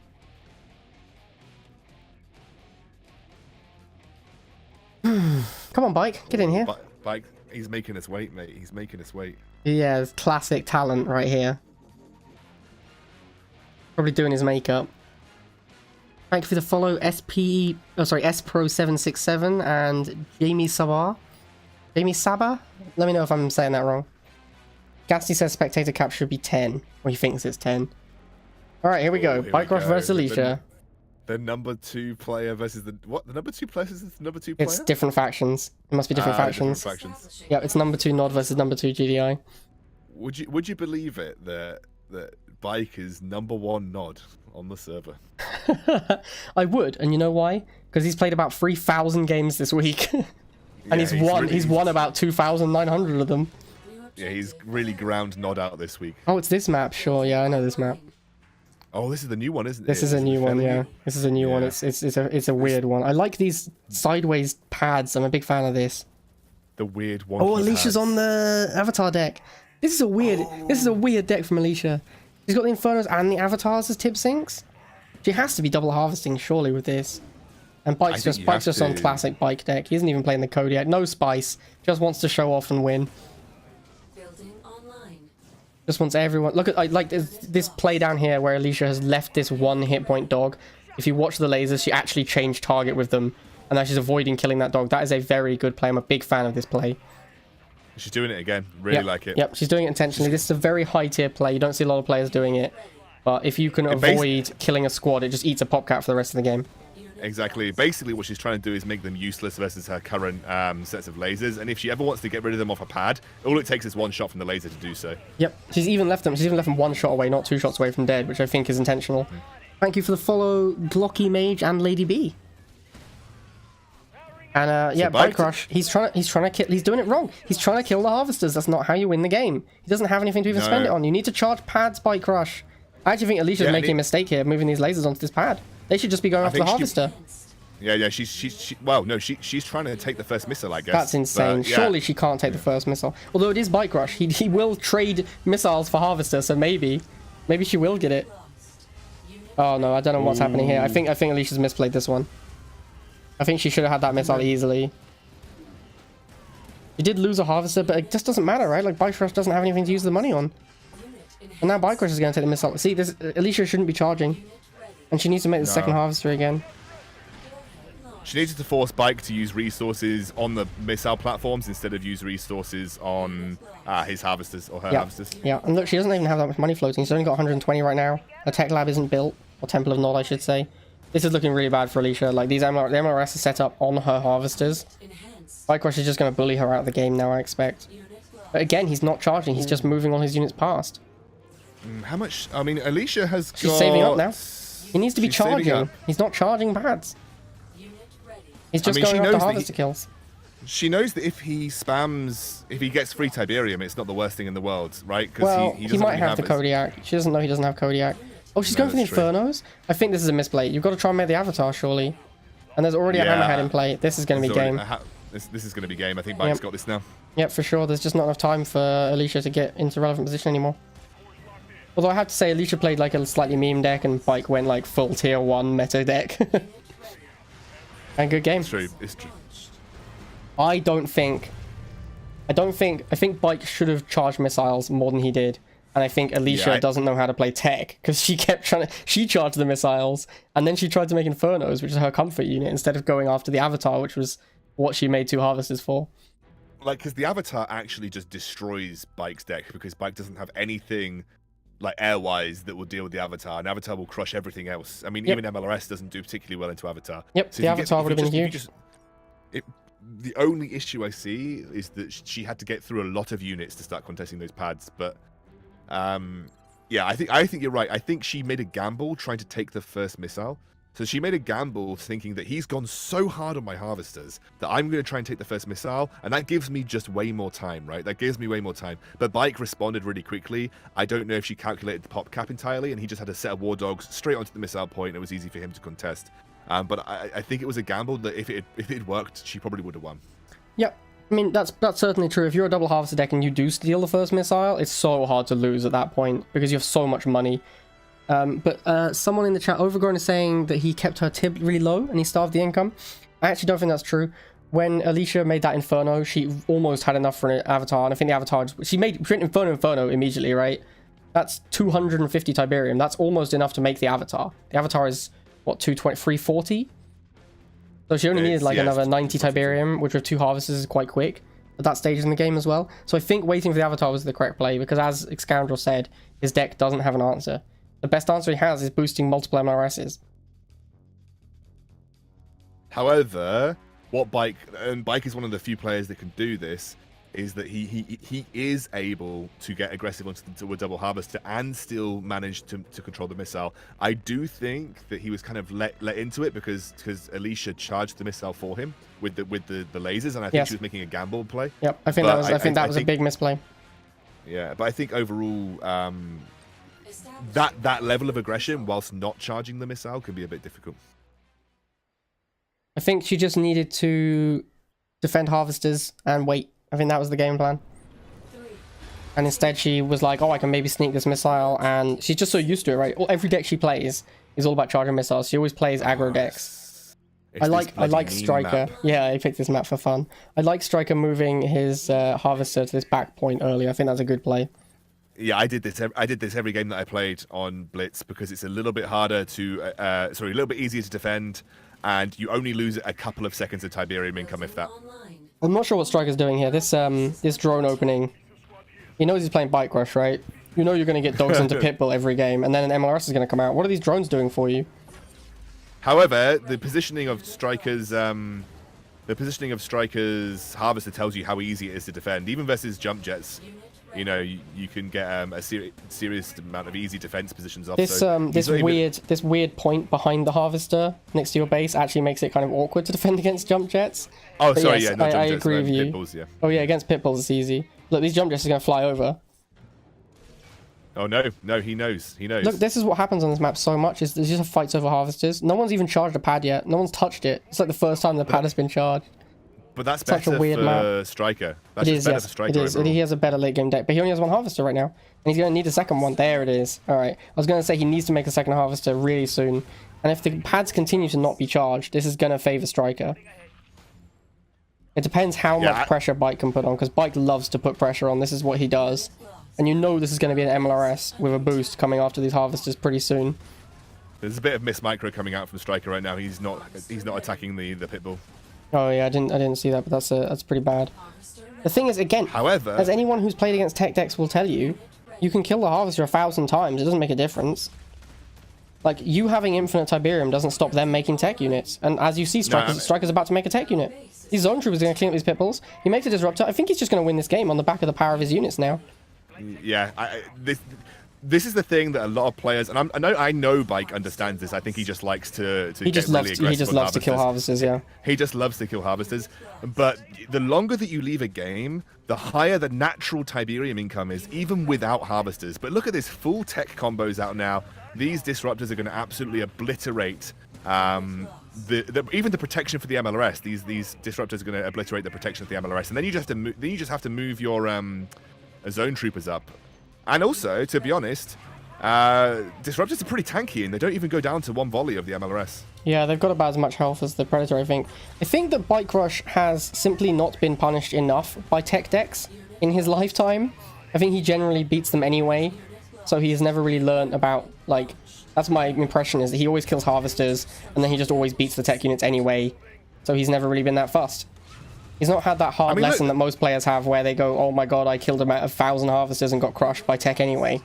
Come on, Bike. Get in here. Bike, he's making us wait, mate. He's making us wait. Yeah, it's classic talent right here. Probably doing his makeup. Thank you for the follow, Spro767 and Jamie Sabah. Jamie Sabah? Let me know if I'm saying that wrong. GaspT says spectator cap should be 10. Or he thinks it's 10. Alright, here we go. Bike Rush versus Alicia. The number 2 player versus the... What? The number 2 player versus the number 2 player? It's different factions. It must be different factions. Different factions. Yeah, it's number 2 Nod versus number 2 GDI. Would you believe it that Bike is number 1 Nod on the server? I would, and you know why? Because he's played about 3,000 games this week. And Yeah, he's won about 2,900 of them. Yeah, he's really ground Nod out this week. Oh, it's this map. Sure, yeah, I know this map. Oh, this is the new one, isn't it? This is a new one, yeah. This is a new one. Yeah. It's a weird one. I like these sideways pads. I'm a big fan of this. The weird one. Oh, Alicia's on the Avatar deck. This is a weird deck from Alicia. She's got the Infernos and the Avatars as tip sinks. She has to be double harvesting surely with this. And Bike's just on classic Bike deck. He isn't even playing the Coda yet. No spice. Just wants to show off and win. Building online. Just wants everyone. Look at like this play down here where Alicia has left this 1 hit point dog. If you watch the lasers, she actually changed target with them, and now she's avoiding killing that dog. That is a very good play. I'm a big fan of this play. She's doing it again. Really like it. Yep, she's doing it intentionally. This is a very high tier play. You don't see a lot of players doing it, but if you can avoid killing a squad, it just eats a pop cat for the rest of the game. Exactly. Basically, what she's trying to do is make them useless versus her current sets of lasers. And if she ever wants to get rid of them off a pad, all it takes is 1 shot from the laser to do so. Yep. She's even left them 1 shot away, not 2 shots away from dead, which I think is intentional. Thank you for the follow, Glocky Mage and Lady B. And yeah, Bike Rush. He's trying to kill. He's doing it wrong. He's trying to kill the harvesters. That's not how you win the game. He doesn't have anything to even spend it on. You need to charge pads, Bike Rush. I actually think Alicia's making a mistake here, moving these lasers onto this pad. They should just be going after the harvester. Yeah, she's trying to take the first missile, I guess. That's insane. But, yeah. Surely she can't take the first missile. Although it is Bike Rush, he will trade missiles for harvester, so maybe she will get it. Oh no, I don't know what's happening here. I think Alicia's misplayed this one. I think she should have had that missile easily. She did lose a harvester, but it just doesn't matter, right? Like Bike Rush doesn't have anything to use the money on. And now Bike Rush is going to take the missile. See, Alicia shouldn't be charging. And she needs to make the second harvester again. She needed to force Bike to use resources on the missile platforms instead of use resources on his harvesters or her harvesters. Yeah, and look, she doesn't even have that much money floating. She's only got 120 right now. Her tech lab isn't built, or Temple of Nod, I should say. This is looking really bad for Alicia. Like, the MLRS is set up on her harvesters. Bike Rush is just going to bully her out of the game now, I expect. But again, he's not charging. He's just moving all his units past. How much? I mean, Alicia has She's got... saving up now. He needs to be She's saving charging. up. He's not charging pads. He's just going after harvester kills. She knows that if he spams, if he gets free Tiberium, it's not the worst thing in the world, right? Well, he might have the Kodiak. She doesn't know he doesn't have Kodiak. Oh, she's going for the Infernos? I think this is a misplay. You've got to try and make the Avatar, surely. And there's already a Hammerhead in play. This is going to be game. This is going to be game. I think Bike's got this now. Yep, for sure. There's just not enough time for Alicia to get into relevant position anymore. Although I have to say, Alicia played like a slightly meme deck and Bike went like full tier 1 meta deck. And good game. It's true. It's true. I think Bike should have charged missiles more than he did. And I think Alicia doesn't know how to play tech because she kept she charged the missiles and then she tried to make Infernos, which is her comfort unit, instead of going after the Avatar, which was what she made 2 harvesters for. Like, because the Avatar actually just destroys Bike's deck because Bike doesn't have anything like airwise that will deal with the Avatar, and Avatar will crush everything else. I mean, even MLRS doesn't do particularly well into Avatar. Yep, so the Avatar would have been huge. The only issue I see is that she had to get through a lot of units to start contesting those pads. But yeah, I think you're right. I think she made a gamble trying to take the first missile. So she made a gamble thinking that he's gone so hard on my harvesters that I'm going to try and take the first missile, and that gives me just way more time, right? That gives me way more time. But Bike responded really quickly. I don't know if she calculated the pop cap entirely, and he just had a set of war dogs straight onto the missile point, and it was easy for him to contest. But I think it was a gamble that if it worked, she probably would have won. Yep. I mean, that's certainly true. If you're a double harvester deck and you do steal the first missile, it's so hard to lose at that point because you have so much money. But someone in the chat, Overgrown, is saying that he kept her tib really low and he starved the income. I actually don't think that's true. When Alicia made that Inferno, she almost had enough for an Avatar, and I think the Avatar... She made Inferno immediately, right? That's 250 Tiberium. That's almost enough to make the Avatar. The Avatar is, what, 220, 340? So she only needed like another 90 Tiberium, which with 2 harvesters is quite quick at that stage in the game as well. So I think waiting for the Avatar was the correct play, because as Scoundrel said, his deck doesn't have an answer. The best answer he has is boosting multiple MLRSs. However, what Bike is one of the few players that can do this, is that he is able to get aggressive onto a double harvester and still manage to control the missile. I do think that he was kind of let into it because Alicia charged the missile for him with the lasers, and I think she was making a gamble play. Yep, I think that was a big misplay. Yeah, but I think overall, that level of aggression whilst not charging the missile can be a bit difficult. I think she just needed to defend harvesters and wait. I think that was the game plan. And instead she was like, oh, I can maybe sneak this missile, and she's just so used to it, right? Every deck she plays is all about charging missiles. She always plays aggro decks. I like Stryker. Yeah, I picked this map for fun. I like Stryker moving his harvester to this back point early. I think that's a good play. Yeah, I did this every game that I played on Blitz because it's a little bit harder to, a little bit easier to defend, and you only lose a couple of seconds of Tiberium income if that. I'm not sure what Stryker's doing here. This drone opening, he knows he's playing Bike Rush, right? You know you're going to get dogs into Pitbull every game, and then an MLRS is going to come out. What are these drones doing for you? However, the positioning of Stryker's harvester tells you how easy it is to defend, even versus jump jets. You know, you can get a serious amount of easy defense positions off. This weird point behind the harvester next to your base actually makes it kind of awkward to defend against jump jets. Oh, but sorry, yes, I agree with you. Pitbulls, yeah. Oh yeah, against Pitbulls it's easy. Look, these jump jets are going to fly over. Oh no, he knows. Look, this is what happens on this map so much, is there's just fights over harvesters. No one's even charged a pad yet. No one's touched it. It's like the first time the pad has been charged. But that's better for Stryker. It is, yes. It is. He has a better late game deck, but he only has 1 harvester right now, and he's going to need a second one. There it is. All right. I was going to say he needs to make a second harvester really soon, and if the pads continue to not be charged, this is going to favor Stryker. It depends how much pressure Bike can put on, because Bike loves to put pressure on. This is what he does, and you know this is going to be an MLRS with a boost coming after these harvesters pretty soon. There's a bit of miss micro coming out from Stryker right now. He's not attacking the pitbull. Oh yeah, I didn't see that, but that's pretty bad. The thing is, again, However, as anyone who's played against tech decks will tell you, you can kill the Harvester 1,000 times. It doesn't make a difference. Like, you having infinite Tiberium doesn't stop them making tech units. And as you see, Stryker's about to make a tech unit. His Zone Troop is going to clean up these pitbulls. He makes a Disruptor. I think he's just going to win this game on the back of the power of his units now. Yeah, this is the thing that a lot of players, and I know Bike understands this. I think he just likes to he just loves to kill Harvesters. Yeah, he just loves to kill Harvesters. But the longer that you leave a game, the higher the natural Tiberium income is, even without Harvesters. But look at this, full tech combos out now. These Disruptors are going to absolutely obliterate even the protection for the MLRS. These Disruptors are going to obliterate the protection of the MLRS, and then you just have to move your Zone Troopers up. And also, to be honest, Disruptors are pretty tanky, and they don't even go down to one volley of the MLRS. Yeah, they've got about as much health as the Predator, I think. I think that Bike Rush has simply not been punished enough by tech decks in his lifetime. I think he generally beats them anyway, so he's never really learned about, like, that's my impression, is that he always kills Harvesters, and then he just always beats the tech units anyway, so he's never really been that fussed. He's not had that hard lesson that most players have, where they go, oh my god, I killed about 1,000 Harvesters and got crushed by tech anyway.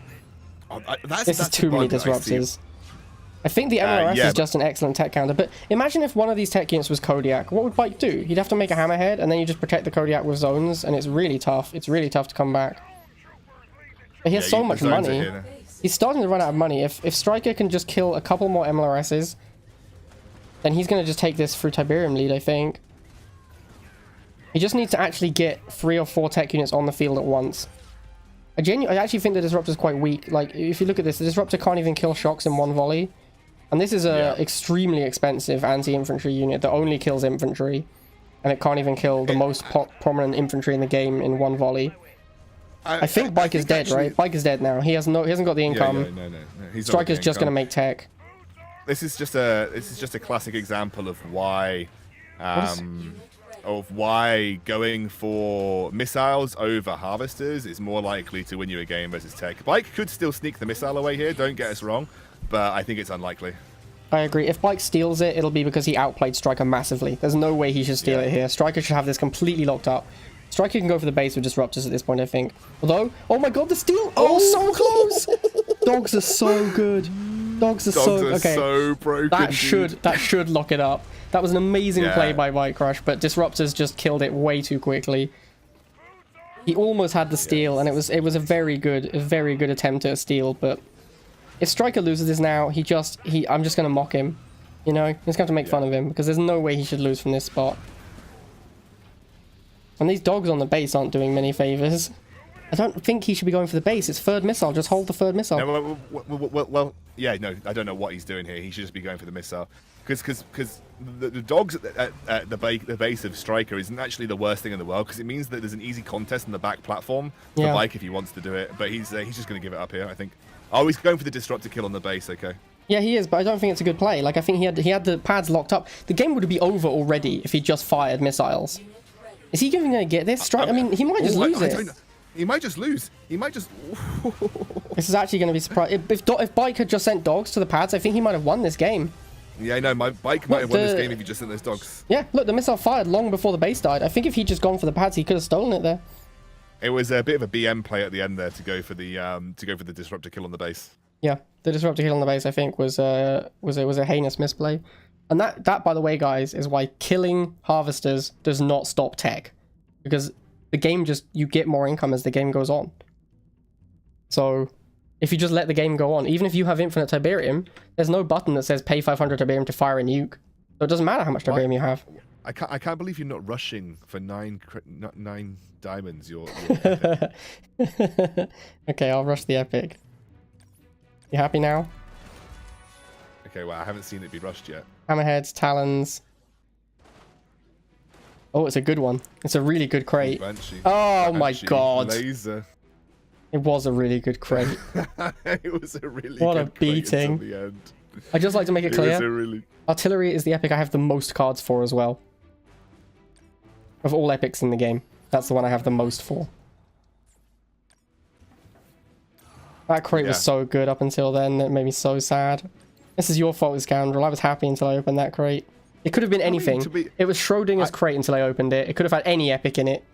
This is too many Disruptors. I think the MLRS is just an excellent tech counter, but imagine if one of these tech units was Kodiak. What would Bike do? He'd have to make a Hammerhead, and then you just protect the Kodiak with zones, and it's really tough. It's really tough to come back. But he has so much money. He's starting to run out of money. If Stryker can just kill a couple more MLRSs, then he's going to just take this through Tiberium lead, I think. He just needs to actually get 3 or 4 tech units on the field at once. I actually think the Disruptor's quite weak. Like, if you look at this, the Disruptor can't even kill shocks in one volley. And this is a extremely expensive anti-infantry unit that only kills infantry. And it can't even kill the most prominent infantry in the game in one volley. I think Bike is dead, right? Bike is dead now. He hasn't got the income. No. Stryker's just going to make tech. This is just a classic example of why going for missiles over Harvesters is more likely to win you a game versus tech. Bike could still sneak the missile away here, don't get us wrong, but I think it's unlikely. I agree. If Bike steals it, it'll be because he outplayed Stryker massively. There's no way he should steal it here. Stryker should have this completely locked up. Stryker can go for the base with Disruptors at this point, I think. Although, oh my god, the steal! Oh, so close! Dogs are so good. Dogs are so broken. That should lock it up. That was an amazing play by Bike Rush, but Disruptors just killed it way too quickly. He almost had the steal, and it was a very good attempt at a steal. But if Stryker loses this now, I'm just gonna mock him. You know, I'm just gonna have to make fun of him because there's no way he should lose from this spot. And these dogs on the base aren't doing many favors. I don't think he should be going for the base. It's third missile. Just hold the third missile. No, well, yeah, no, I don't know what he's doing here. He should just be going for the missile. Because the dogs at the base of Stryker isn't actually the worst thing in the world, because it means that there's an easy contest on the back platform for Bike if he wants to do it. But he's just going to give it up here, I think. Oh, he's going for the Disruptor kill on the base, okay. Yeah, he is, but I don't think it's a good play. Like, I think he had the pads locked up. The game would be over already if he just fired missiles. Is he going to get this? I mean, he might just lose it. He might just lose. He might just... This is actually going to be surprising. If Bike had just sent dogs to the pads, I think he might have won this game. Yeah, no, my Bike might have won this game if he just sent those dogs. Yeah, look, the missile fired long before the base died. I think if he'd just gone for the pads, he could have stolen it there. It was a bit of a BM play at the end there to go for the Disruptor kill on the base. Yeah, the Disruptor kill on the base, I think, was a heinous misplay. And that, by the way, guys, is why killing Harvesters does not stop tech. Because the game you get more income as the game goes on. So, if you just let the game go on, even if you have infinite Tiberium, there's no button that says pay 500 Tiberium to fire a nuke. So it doesn't matter how much Tiberium you have. I can't believe you're not rushing for nine diamonds. You're Okay, I'll rush the epic. You happy now? Okay, well, I haven't seen it be rushed yet. Hammerheads, Talons. Oh, it's a good one. It's a really good crate. Oh my god. Laser. It was a really good crate. It was a really what good a beating. crate until the end. I'd just like to make it clear. Artillery is the epic I have the most cards for as well. Of all epics in the game. That's the one I have the most for. That crate was so good up until then. It made me so sad. This is your fault, you scoundrel. I was happy until I opened that crate. It could have been anything. It was Schrodinger's crate until I opened it. It could have had any epic in it.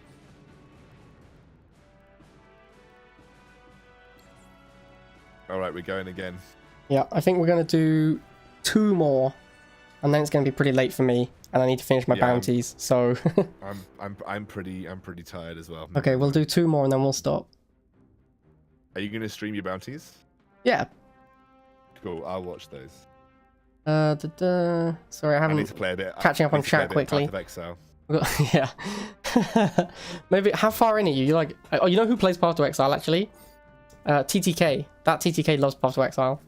All right, we're going again. Yeah, I think we're going to do 2 more. And then it's going to be pretty late for me. And I need to finish my bounties. So I'm pretty tired as well. okay, we'll do 2 more and then we'll stop. Are you going to stream your bounties? Yeah. Cool, I'll watch those. Sorry, I haven't. I need to play a bit. Catching up on chat quickly. Yeah. Maybe. How far in are you? You like? Oh, you know who plays Path to Exile actually? TTK. That TTK loves Path to Exile.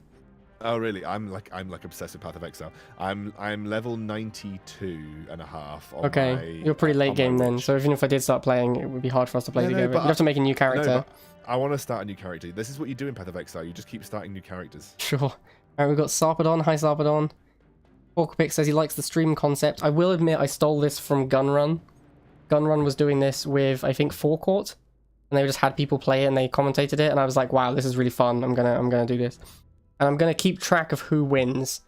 Oh really? I'm like obsessed with Path of Exile. I'm level 92 and a half. On Okay, you're pretty late game then. So even if I did start playing, it would be hard for us to play together. You have to make a new character. No, I want to start a new character. This is what you do in Path of Exile. You just keep starting new characters. Sure. Alright, we've got Sarpedon. Hi Sarpedon. Porkpick says he likes the stream concept. I will admit I stole this from Gunrun. Gunrun was doing this with, I think, Forecourt. And they just had people play it and they commentated it. And I was like, wow, this is really fun. I'm gonna do this. And I'm going to keep track of who wins.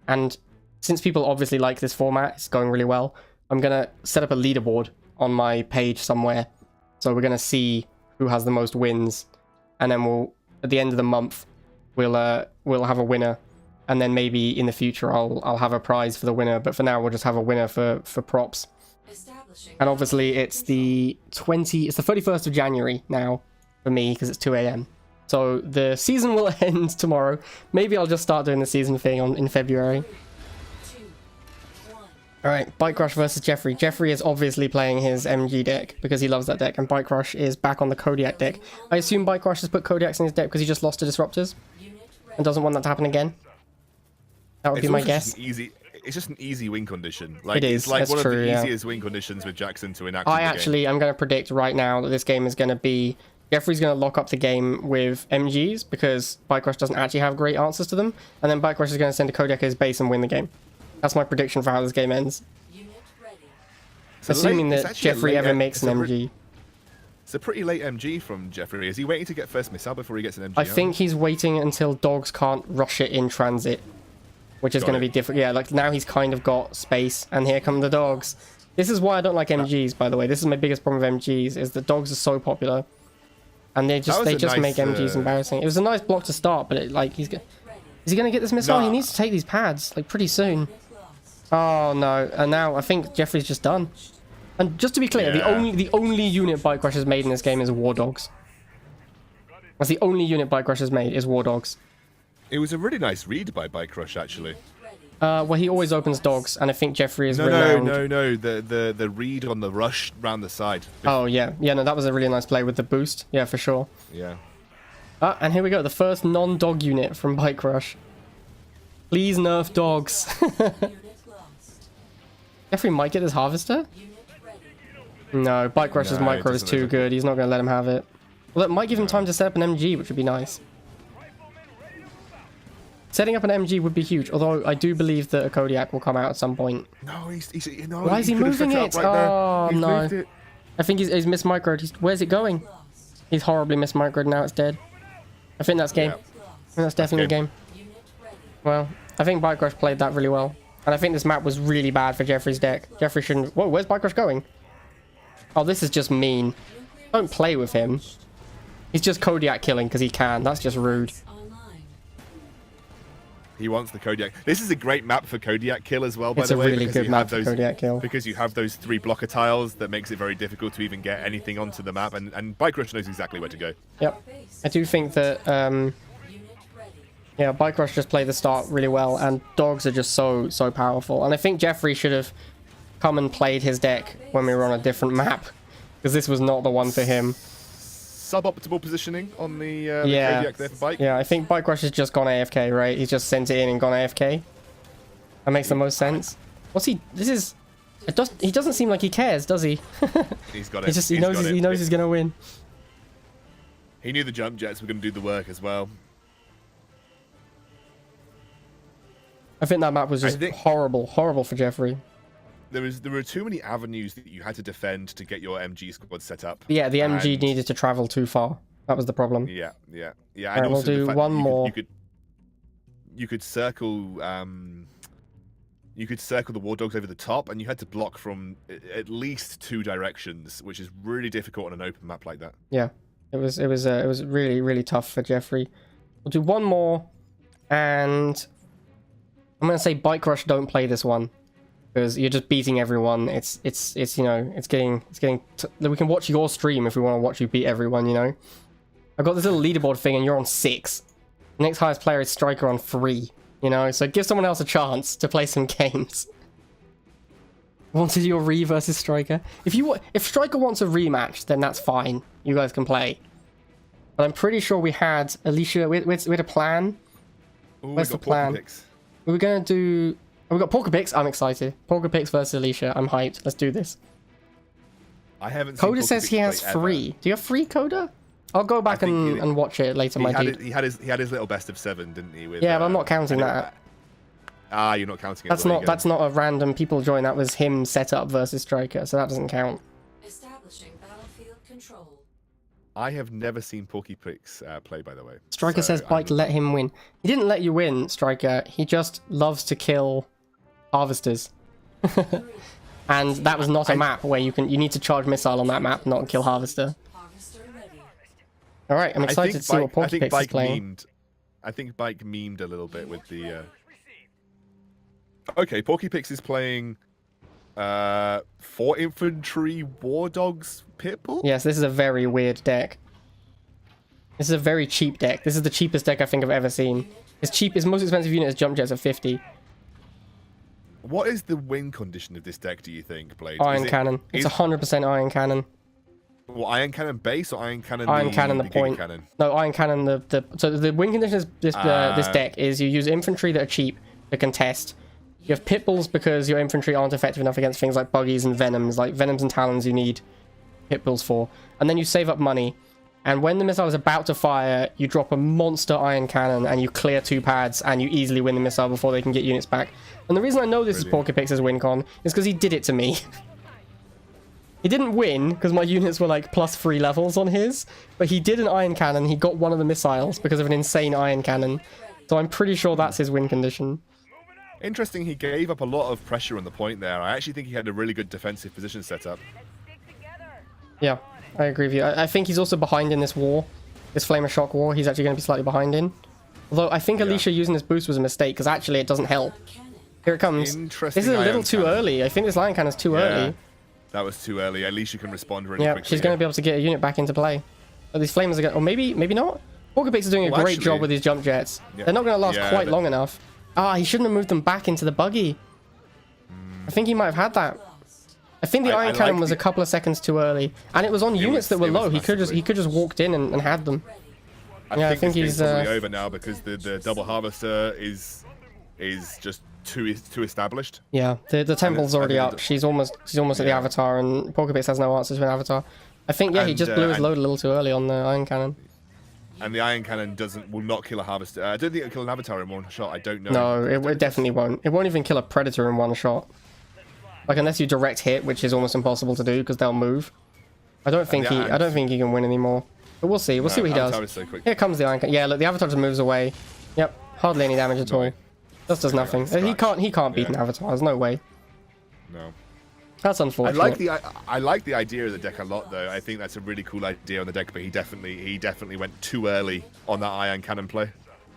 And since people obviously like this format, it's going really well, I'm going to set up a leaderboard on my page somewhere. So we're going to see who has the most wins. And then we'll, at the end of the month, we'll have a winner. And then maybe in the future, I'll have a prize for the winner. But for now, we'll just have a winner for props. And obviously, it's the 31st of January now for me, because it's 2 a.m. So the season will end tomorrow. Maybe I'll just start doing the season thing in February. Alright, Bike Rush versus Jeffrey. Jeffrey is obviously playing his MG deck because he loves that deck, and Bike Rush is back on the Kodiak deck. I assume Bike Rush has put Kodiaks in his deck because he just lost to Disruptors and doesn't want that to happen again. That would be my guess. It's just an easy win condition. Like, it is. It's like That's one true, of the easiest win conditions with Jackson to enact. I'm going to predict right now that this game is going to be... Jeffrey's going to lock up the game with MGs because Bike Rush doesn't actually have great answers to them. And then Bike Rush is going to send a Kodiak his base and win the game. That's my prediction for how this game ends. Assuming that Jeffrey ever makes an MG. It's a pretty late MG from Jeffrey. Is he waiting to get first missile before he gets an MG? I think he's waiting until dogs can't rush it in transit. Which is going to be different. Yeah, like now he's kind of got space. And here come the dogs. This is why I don't like MGs, by the way. This is my biggest problem with MGs, is that dogs are so popular. And they just make MGs embarrassing. It was a nice block to start, but is he gonna get this missile? He needs to take these pads like pretty soon. Oh no! And now I think Jeffrey's just done. And just to be clear, the only unit Bike Rush has made in this game is War Dogs. That's the only unit Bike Rush has made is War Dogs. It was a really nice read by Bike Rush actually. Well, he always opens dogs, and I think Jeffrey is renowned. No. The read on the rush round the side. Oh, yeah. Yeah, no, that was a really nice play with the boost. Yeah, for sure. Yeah. And here we go. The first non-dog unit from Bike Rush. Please nerf dogs. Jeffrey might get this Harvester? No, Bike Rush's micro is too good. He's not going to let him have it. Well, it might give him time to set up an MG, which would be nice. Setting up an MG would be huge, although I do believe that a Kodiak will come out at some point. No, why is he moving it? Oh, no. I think he's mismicroed. Where's it going? He's horribly mismicroed, now it's dead. I think that's game. I think that's definitely game. Well, I think Bike Rush played that really well. And I think this map was really bad for Jeffrey's deck. Jeffrey shouldn't... Whoa, where's Bike Rush going? Oh, this is just mean. Don't play with him. He's just Kodiak killing because he can. That's just rude. He wants the Kodiak. This is a great map for Kodiak kill as well, by the way. It's a really good map for Kodiak kill. Because you have those 3 blocker tiles that makes it very difficult to even get anything onto the map, and Bike Rush knows exactly where to go. Yep. I do think that, yeah, Bike Rush just played the start really well, and dogs are just so powerful. And I think Jeffrey should have come and played his deck when we were on a different map, because this was not the one for him. Suboptimal positioning on the Kodiak there for Bike. Yeah, I think Bike Rush has just gone AFK, right? He's just sent it in and gone AFK. That makes the most sense. What's he... He doesn't seem like he cares, does he? He's got it. He knows he's going to win. He knew the jump jets were going to do the work as well. I think that map was just horrible for Jeffrey. There were too many avenues that you had to defend to get your MG squad set up. Yeah, the MG needed to travel too far. That was the problem. Yeah. Alright, we'll do one more. circle the war dogs over the top, and you had to block from at least 2 directions, which is really difficult on an open map like that. Yeah, it was really, really tough for Jeffrey. We'll do one more, and I'm gonna say Bike Rush. Don't play this one because you're just beating everyone. It's you know, it's getting. We can watch your stream if we want to watch you beat everyone. You know, I've got this little leaderboard thing, and you're on 6. The next highest player is Stryker on 3. You know, so give someone else a chance to play some games. Want to do a Re versus Stryker? If Stryker wants a rematch, then that's fine. You guys can play. But I'm pretty sure we had Alicia. We had a plan. Ooh, Where's the plan? We were gonna do. Oh, we got Porkapix. I'm excited. Porkapix versus Alicia. I'm hyped. Let's do this. I haven't seen Coda says he has 3. Do you have 3, Coda? I'll go back and watch it later, my dude. He had his little best of 7, didn't he? With, yeah, but I'm not counting that. Ah, you're not counting it. That's not a random people join. That was him set up versus Stryker, so that doesn't count. Establishing battlefield control. I have never seen Porkapix play, by the way. Stryker says Bike let him win. He didn't let you win, Stryker. He just loves to kill harvesters. And that was not a map where you need to charge missile on that map, not kill harvester. All right, I'm excited to see what Porkapix is playing. I think Bike memed a little bit with the. Okay, Porkapix is playing 4 infantry war dogs pitbull. Yes, this is a very weird deck. This is a very cheap deck. This is the cheapest deck I think I've ever seen. His most expensive unit is jump jets at 50. What is the win condition of this deck, do you think, Blade? Iron Cannon. It's 100% Iron Cannon. Well, Iron Cannon base or Iron Cannon Iron Cannon the point. Cannon? No, Iron Cannon so the win condition is this deck is you use infantry that are cheap to contest. You have pitbulls because your infantry aren't effective enough against things like buggies and venoms. Like venoms and talons you need pitbulls for. And then you save up money. And when the missile is about to fire, you drop a monster Iron Cannon and you clear 2 pads and you easily win the missile before they can get units back. And the reason I know this is Porkapix's win con is because he did it to me. He didn't win because my units were like +3 levels on his, but he did an Iron Cannon. He got one of the missiles because of an insane Iron Cannon. So I'm pretty sure that's his win condition. Interesting, he gave up a lot of pressure on the point there. I actually think he had a really good defensive position set up. Yeah, I agree with you. I think he's also behind in this war. This Flame of Shock war, he's actually going to be slightly behind in. Although I think Alicia using this boost was a mistake because actually it doesn't help. Here it comes. This is a little too early. I think this Iron Cannon is too early. That was too early. Alicia can respond really quickly. She's going to be able to get a unit back into play. But these flamers are going, or maybe not. Porkapix is doing a great job with his jump jets. They're not going to last quite long enough. Ah, he shouldn't have moved them back into the buggy. I think he might have had that. I think the Iron Cannon was a couple of seconds too early, and it was on units that were low. He could just walked in and had them. I think he's probably over now because the double harvester is just too established. Yeah, the temple's already up. She's almost at the avatar, and Porkapix has no answers to an avatar. I think he just blew his load a little too early on the Iron Cannon. And the Iron Cannon will not kill a harvester. I don't think it'll kill an avatar in one shot. I don't know. No, it definitely won't. It won't even kill a predator in one shot. Like unless you direct hit, which is almost impossible to do because they'll move. I don't think he can win anymore. But we'll see. We'll see what he does. So quick. Here comes the Iron Cannon. Yeah, look, the avatar just moves away. Yep, hardly any damage at all. Just does nothing. He can't beat an avatar. There's no way. No. That's unfortunate. I like the idea of the deck a lot, though. I think that's a really cool idea on the deck, but he definitely went too early on that Iron Cannon play.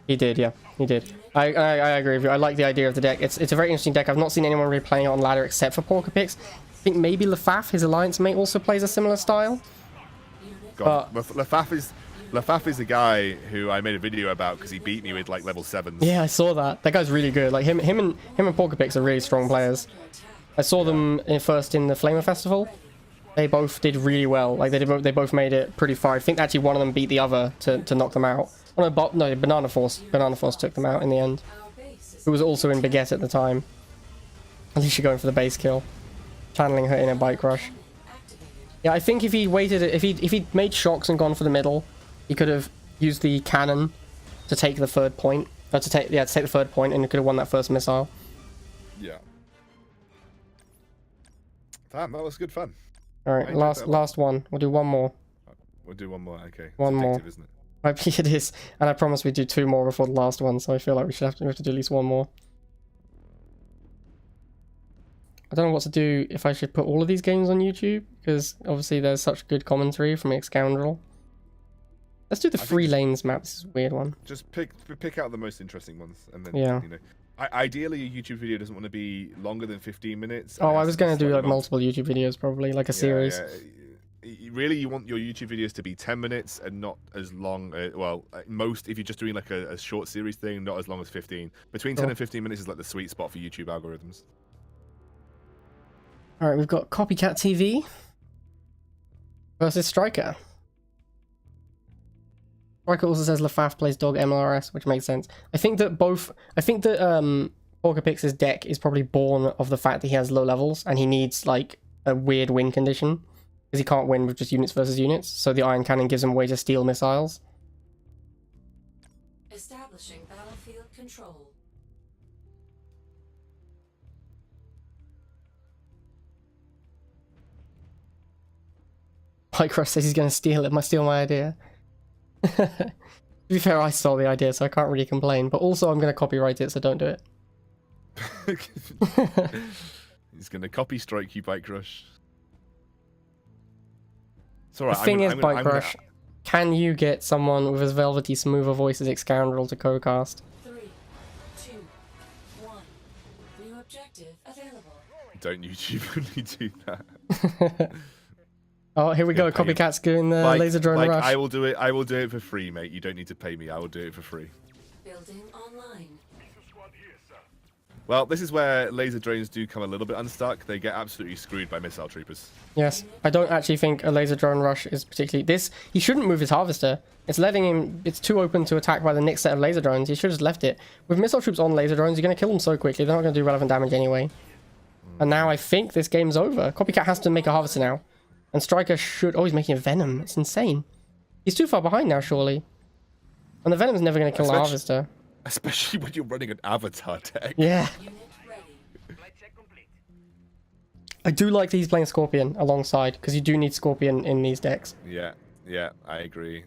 He did, yeah, he did. I agree with you. I like the idea of the deck. It's a very interesting deck. I've not seen anyone really playing it on ladder except for Porkapix. I think maybe Lafaf, his alliance mate, also plays a similar style. God, Lafaf is a guy who I made a video about because he beat me with like level 7s. Yeah, I saw that. That guy's really good. Like him and Porkapix are really strong players. I saw them first in the Flamer Festival. They both did really well. Like they both made it pretty far. I think actually one of them beat the other to knock them out. Oh, no, Banana Force took them out in the end. Who was also in Baguette at the time. Alicia going for the base kill, channeling her in a Bike Rush. Yeah, I think if he waited, if he made shocks and gone for the middle, he could have used the cannon to take the third point. To take the third point, and he could have won that first missile. Yeah. That was good fun. All right, last one. We'll do one more. We'll do one more. Okay. One more. Isn't it? Maybe it is, and I promise we do 2 more before the last one, so I feel like we have to do at least 1 more. I don't know what to do, if I should put all of these games on YouTube, because obviously there's such good commentary from Scoundrel. Let's do the Free Lanes map. This is a weird one. Just pick out the most interesting ones, and then yeah. you know. Ideally, a YouTube video doesn't want to be longer than 15 minutes. Oh, I was going to do like multiple YouTube videos, probably like a series. Really, you want your YouTube videos to be 10 minutes and not as long. Well, most if you're just doing like a short series thing, not as long as 15. Between 10 and 15 minutes is like the sweet spot for YouTube algorithms. All right, we've got Copycat TV versus Stryker. Stryker also says Lafaf plays dog MLRS, which makes sense. I think that Porcapix's deck is probably born of the fact that he has low levels and he needs like a weird win condition because he can't win with just units versus units. So the Iron Cannon gives him a way to steal missiles. Establishing battlefield control. Micro says he's going to steal my idea. To be fair, I stole the idea, so I can't really complain. But also, I'm going to copyright it, so don't do it. He's going to copy strike you, Bike Crush. It's alright. The thing is, Bike Crush, can you get someone with as velvety smoother voice as Scoundrel to co-cast? 3, 2, 1. New objective available. Don't YouTube only do that. Oh, here we go. Copycat's doing the laser drone rush. I will do it. I will do it for free, mate. You don't need to pay me. I will do it for free. Building online. Well, this is where laser drones do come a little bit unstuck. They get absolutely screwed by missile troopers. Yes, I don't actually think a laser drone rush is particularly this. He shouldn't move his harvester. It's letting him. It's too open to attack by the next set of laser drones. He should have just left it. With missile troops on laser drones, you're going to kill them so quickly. They're not going to do relevant damage anyway. And now I think this game's over. Copycat has to make a harvester now. And Stryker should... Oh, he's making a Venom. It's insane. He's too far behind now, surely. And the Venom's never going to kill the Harvester. Especially when you're running an Avatar deck. Yeah. I do like that he's playing Scorpion alongside, because you do need Scorpion in these decks. Yeah, I agree.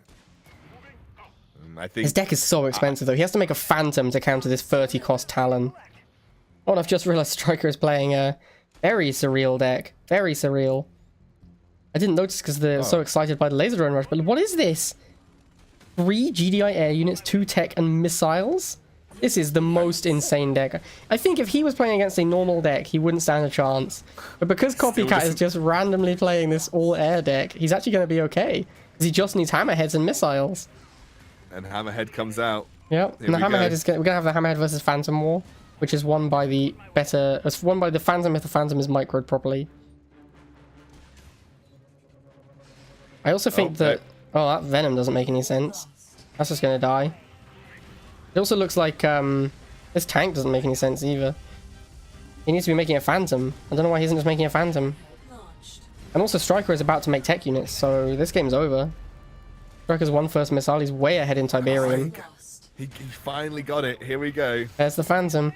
I think... His deck is so expensive, though. He has to make a Phantom to counter this 30 cost Talon. Oh, and I've just realized Stryker is playing a very surreal deck. Very surreal. I didn't notice because they're so excited by the laser drone rush, but what is this? 3 GDI air units, 2 tech, and missiles? This is the most insane deck. I think if he was playing against a normal deck, he wouldn't stand a chance. But because Copycat is just randomly playing this all-air deck, he's actually going to be okay. Because he just needs hammerheads and missiles. And Hammerhead comes out. Yep, and the Hammerhead is we're going to have the Hammerhead versus Phantom War, which is won by the better... It's won by the Phantom if the Phantom is microed properly. I also think that... Oh, that Venom doesn't make any sense. That's just going to die. It also looks like this tank doesn't make any sense either. He needs to be making a Phantom. I don't know why he isn't just making a Phantom. And also Stryker is about to make tech units, so this game's over. Stryker's won first missile. He's way ahead in Tiberium. He finally got it. Here we go. There's the Phantom.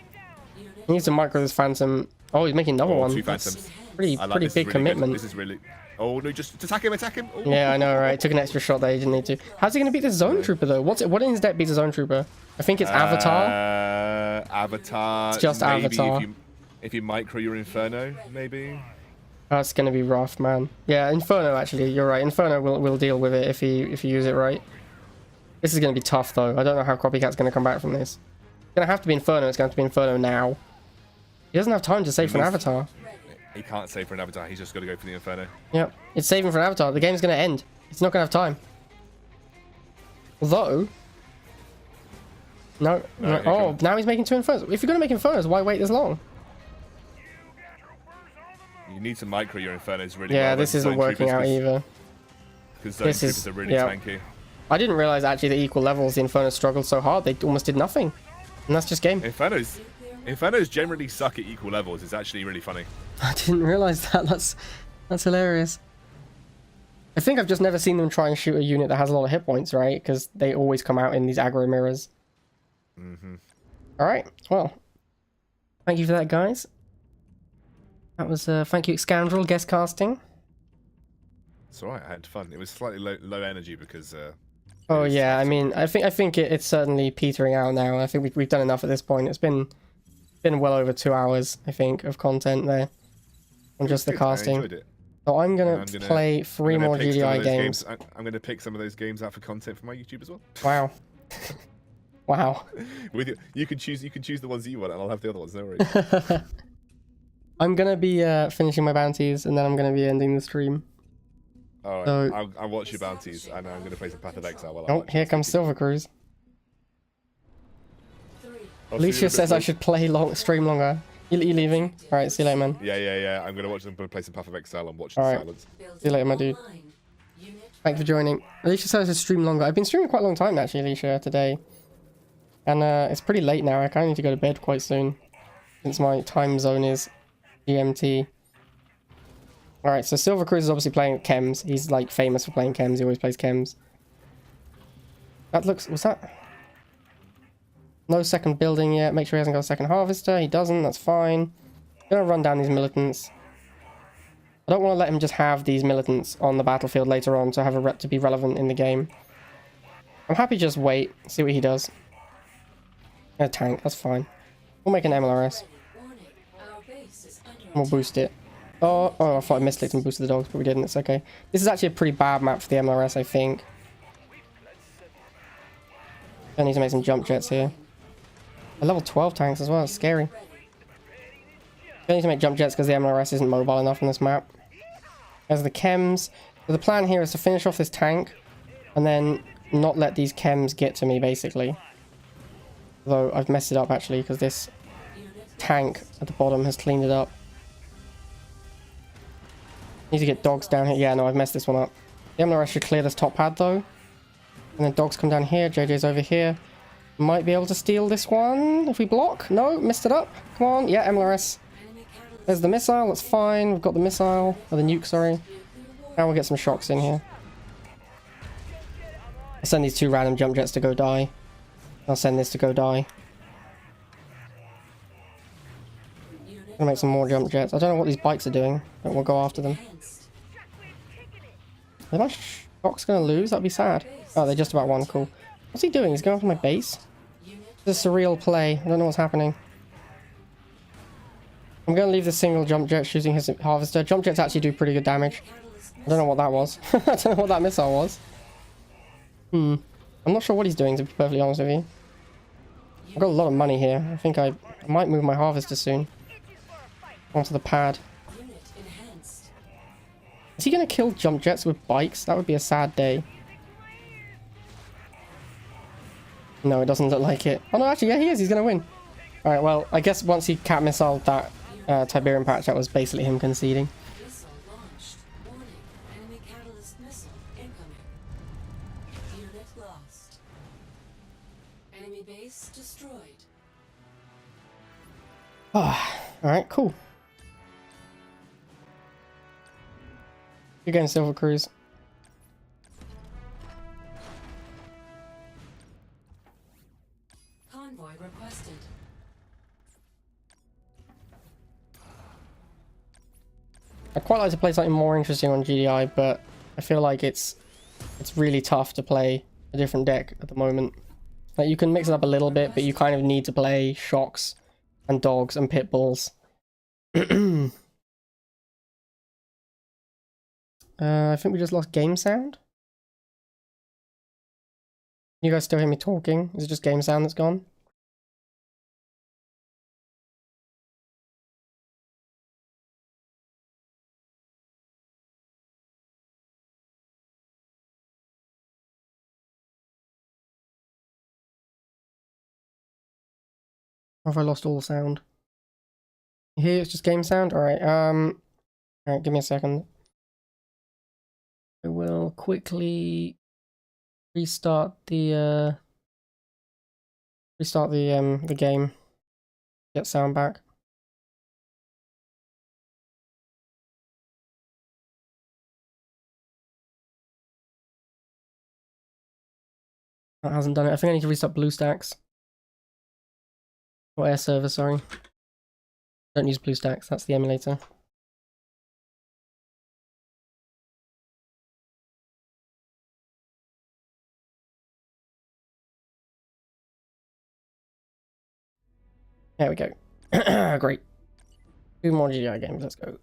He needs to micro this Phantom. Oh, he's making another one. 2 Phantoms. Pretty big really commitment. Good. This is really... Oh, no, just attack him, attack him. Oh. Yeah, I know, right? Took an extra shot there, he didn't need to. How's he going to beat the Zone Trooper, though? What in his deck beats a Zone Trooper? I think it's Avatar. Avatar. It's just maybe Avatar. If you micro your Inferno, maybe. That's going to be rough, man. Yeah, Inferno, actually, you're right. Inferno will deal with it if you use it right. This is going to be tough, though. I don't know how Copycat's going to come back from this. It's going to have to be Inferno. It's going to have to be Inferno now. He doesn't have time to save for an Avatar. He can't save for an Avatar. He's just got to go for the Inferno. Yep. It's saving for an Avatar. The game's going to end. It's not going to have time. Although... No. Oh, now he's making 2 Infernos. If you're going to make Infernos, why wait this long? You need to micro your Infernos really well. Yeah, well, this isn't working out either. Because Zone Troopers are really tanky. I didn't realize actually that equal levels the Infernos struggled so hard. They almost did nothing. And that's just game. Infernos generally suck at equal levels. It's actually really funny. I didn't realize that. That's hilarious. I think I've just never seen them try and shoot a unit that has a lot of hit points, right? Because they always come out in these aggro mirrors. Alright, well. Thank you for that, guys. That was, thank you, Scoundrel, guest casting. It's alright, I had fun. It was slightly low energy because Oh It is yeah, I tough. mean, I think it's certainly petering out now. I think we've done enough at this point. It's been well over 2 hours, I think, of content there on It was just the good. I casting. enjoyed it. So I'm And gonna I'm gonna play I'm 3 gonna more pick some of GDI those games. I'm gonna pick some of those games out for content for my YouTube as well. Wow. Wow. With you can choose the ones you want, and I'll have the other ones. No worries. I'm gonna be finishing my bounties, and then I'm gonna be ending the stream. All right, So- I'll watch your bounties, and I'm gonna play some Path of Exile while I Oh, watch. here it, so comes keep Silver going. Cruise. 3. I'll see you in a Alicia bit, says I mate. should stream longer. You leaving? Alright, see you later, man. Yeah. I'm gonna watch them play some Path of Exile and watch All the right. silence. See you later, my dude. Online. Unit Thanks for joining. Alicia says I should stream longer. I've been streaming quite a long time, actually, Alicia, today. And it's pretty late now. I kind of need to go to bed quite soon. Since my time zone is GMT. Alright, so Silver Cruise is obviously playing Chems. He's like famous for playing Chems. He always plays Chems. That looks... Was that... No second building yet. Make sure he hasn't got a second harvester. He doesn't. That's fine. Gonna run down these militants. I don't want to let him just have these militants on the battlefield later on to have a to be relevant in the game. I'm happy to just wait, see what he does. A tank, that's fine. We'll make an MLRS. warning. Our base is under We'll attack. boost it. Oh, I thought I misclicked and boosted the dogs, but we didn't. It's okay. This is actually a pretty bad map for the MLRS, I think. I need to make some jump jets here. A level 12 tanks as well. It's scary. I need to make jump jets because the MLRS isn't mobile enough on this map. There's the chems. So the plan here is to finish off this tank and then not let these chems get to me, basically. Though I've messed it up actually because this tank at the bottom has cleaned it up. Need to get dogs down here. Yeah, no, I've messed this one up. The MLRS should clear this top pad though. And then dogs come down here. JJ's over here. Might be able to steal this one if we block. No, messed it up. Come on. Yeah, MLRS. Enemy catalyst. There's the missile. That's fine. We've got the missile. Or the nuke, sorry. Now we'll get some shocks in here. I'll send these 2 random jump jets to go die. I'll send this to go die. Unit Gonna make some more jump jets. I don't know what these bikes are doing, but we'll go after them. enhanced. Are my shocks gonna lose? That'd be sad. Oh, they just about won. Cool. What's he doing? He's going after my base? Unit This is a surreal play. I don't know what's happening. I'm gonna leave the single jump jet shooting his harvester. Jump jets actually do pretty good damage. catalyst. I don't know what that was. I don't know what that missile was. I'm not sure what he's doing, to be perfectly honest with you. I've got a lot of money here. I think I might move my harvester soon. Onto the pad. Unit enhanced. Is he going to kill jump jets with bikes? That would be a sad day. No, it doesn't look like it. Oh no, actually, yeah, he is. He's going to win. Alright, well, I guess once he cat missiled that Tiberian patch, that was basically him conceding. Missile launched. Warning. Enemy catalyst missile incoming. Unit lost. Enemy base destroyed. Alright, cool. You're going Silver Cruise. Convoy requested. I'd quite like to play something more interesting on GDI, but I feel like it's really tough to play a different deck at the moment. Like, you can mix it up a little bit, but you kind of need to play shocks and dogs and pit bulls. I think we just lost game sound. You guys still hear me talking? Is it just game sound that's gone? Or have I lost all sound? Here it's just game sound? Alright, alright, give me a second. I will quickly restart the game. Get sound back. That hasn't done it. I think I need to restart BlueStacks. Or Air Server, sorry. Don't use BlueStacks, that's the emulator. There we go. Great. 2 more GDI games, let's go.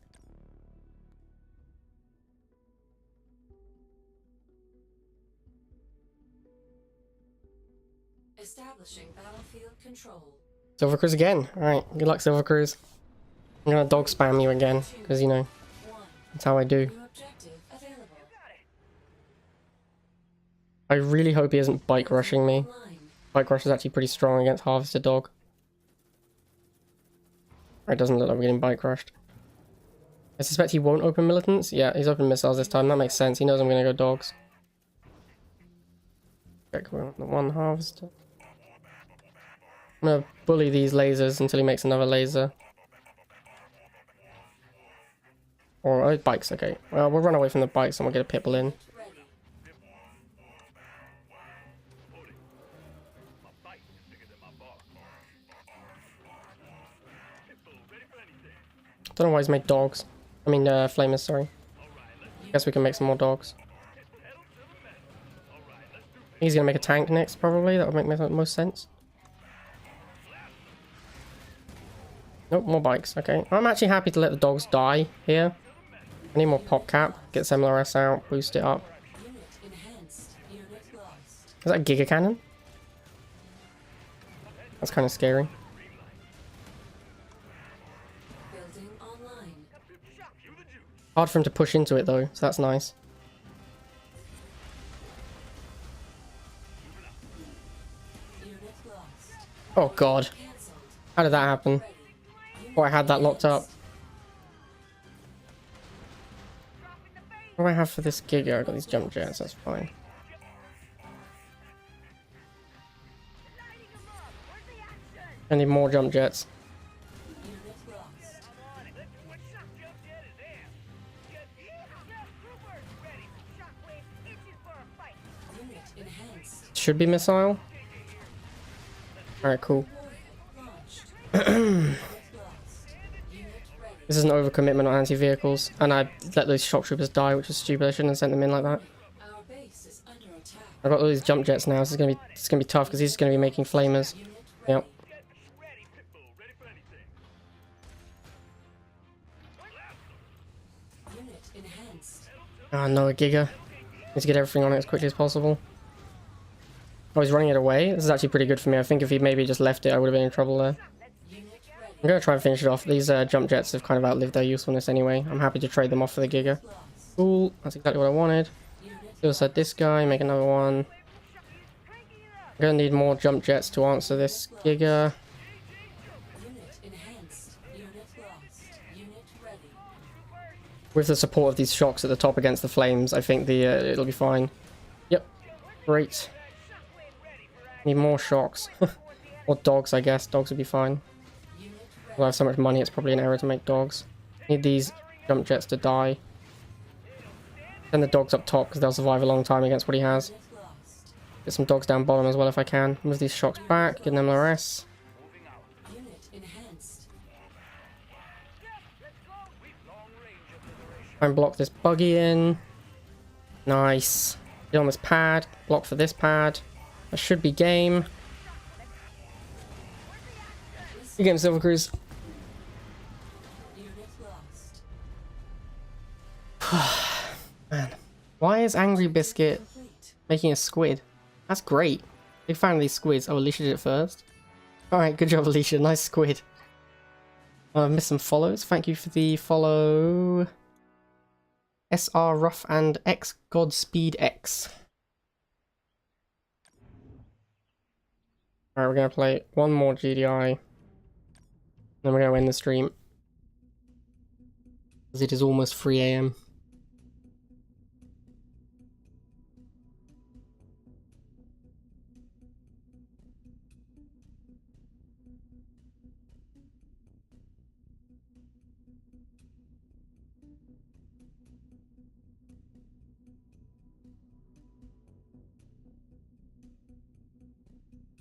Establishing battlefield control. Silver Cruise again. Alright, good luck, Silver Cruise. I'm gonna dog spam you again, because you know, 1. that's how I do. New objective available. I really hope he isn't bike rushing me. Online. Bike rush is actually pretty strong against Harvester Dog. It doesn't look like we're getting bike rushed. I suspect he won't open militants. Yeah, he's open missiles this time. That makes sense. He knows I'm gonna go dogs. Check the one Harvester. I'm gonna bully these lasers until he makes another laser. Or oh, bikes, okay. Well, we'll run away from the bikes and we'll get a pitbull in. Ready. Don't know why he's made dogs. I mean, flamers, sorry. Guess we can make some more dogs. He's gonna make a tank next, probably. That would make most sense. Nope, more bikes. Okay. I'm actually happy to let the dogs die here. I need more pop cap. Get some LRS out, boost it up. Unit enhanced. Unit lost. Is that a Giga Cannon? That's kind of scary. Building online. Hard for him to push into it though, so that's nice. Unit lost. Oh god. Cancelled. How did that happen? Ready. Oh, I had that locked up. What do I have for this Giga? I got these jump jets, that's fine. I need more jump jets. Unit lost. Unit enhanced. Should be missile. Alright, cool. Warhead launched. Unit lost. Unit ready. This is an overcommitment on anti-vehicles, and I let those shock troopers die, which is stupid. I shouldn't have sent them in like that. Our base is under attack. I've got all these jump jets now. This is it's gonna be tough because he's gonna be making flamers. Unit ready. Yep. Unit enhanced. Oh no, a Giga. Need to get everything on it as quickly as possible. Oh, he's running it away. This is actually pretty good for me. I think if he maybe just left it, I would have been in trouble there. Unit ready. I'm gonna try and finish it off. These jump jets have kind of outlived their usefulness anyway. I'm happy to trade them off for the Giga. Lost. Cool. That's exactly what I wanted. Unit Also this guy, make another one. I'm gonna need more jump jets to answer this Giga. Unit enhanced. Unit lost. Unit ready. With the support of these shocks at the top against the flames, I think the it'll be fine. Yep. Great. Need more shocks. Or dogs, I guess. Dogs would be fine. Unit ready. Well, I have so much money, it's probably an error to make dogs. Need these jump jets to die. Send the dogs up top because they'll survive a long time against what he has. Unit lost. Get some dogs down bottom as well if I can. Move these shocks back, get an MLRS. Unit enhanced. Try and block this buggy in. Nice. Get on this pad. Block for this pad. That should be game. Good game, Silver Cruise. Unit lost. Man. Why is Angry Biscuit Complete. making a squid? That's great. Big fan of these squids. Oh, Alicia did it first. Alright, good job, Alicia. Nice squid. I've missed some follows. Thank you for the follow. SR Rough and X Godspeed X. Alright, we're gonna play one more GDI. Then we're gonna end the stream. As it is almost 3 AM.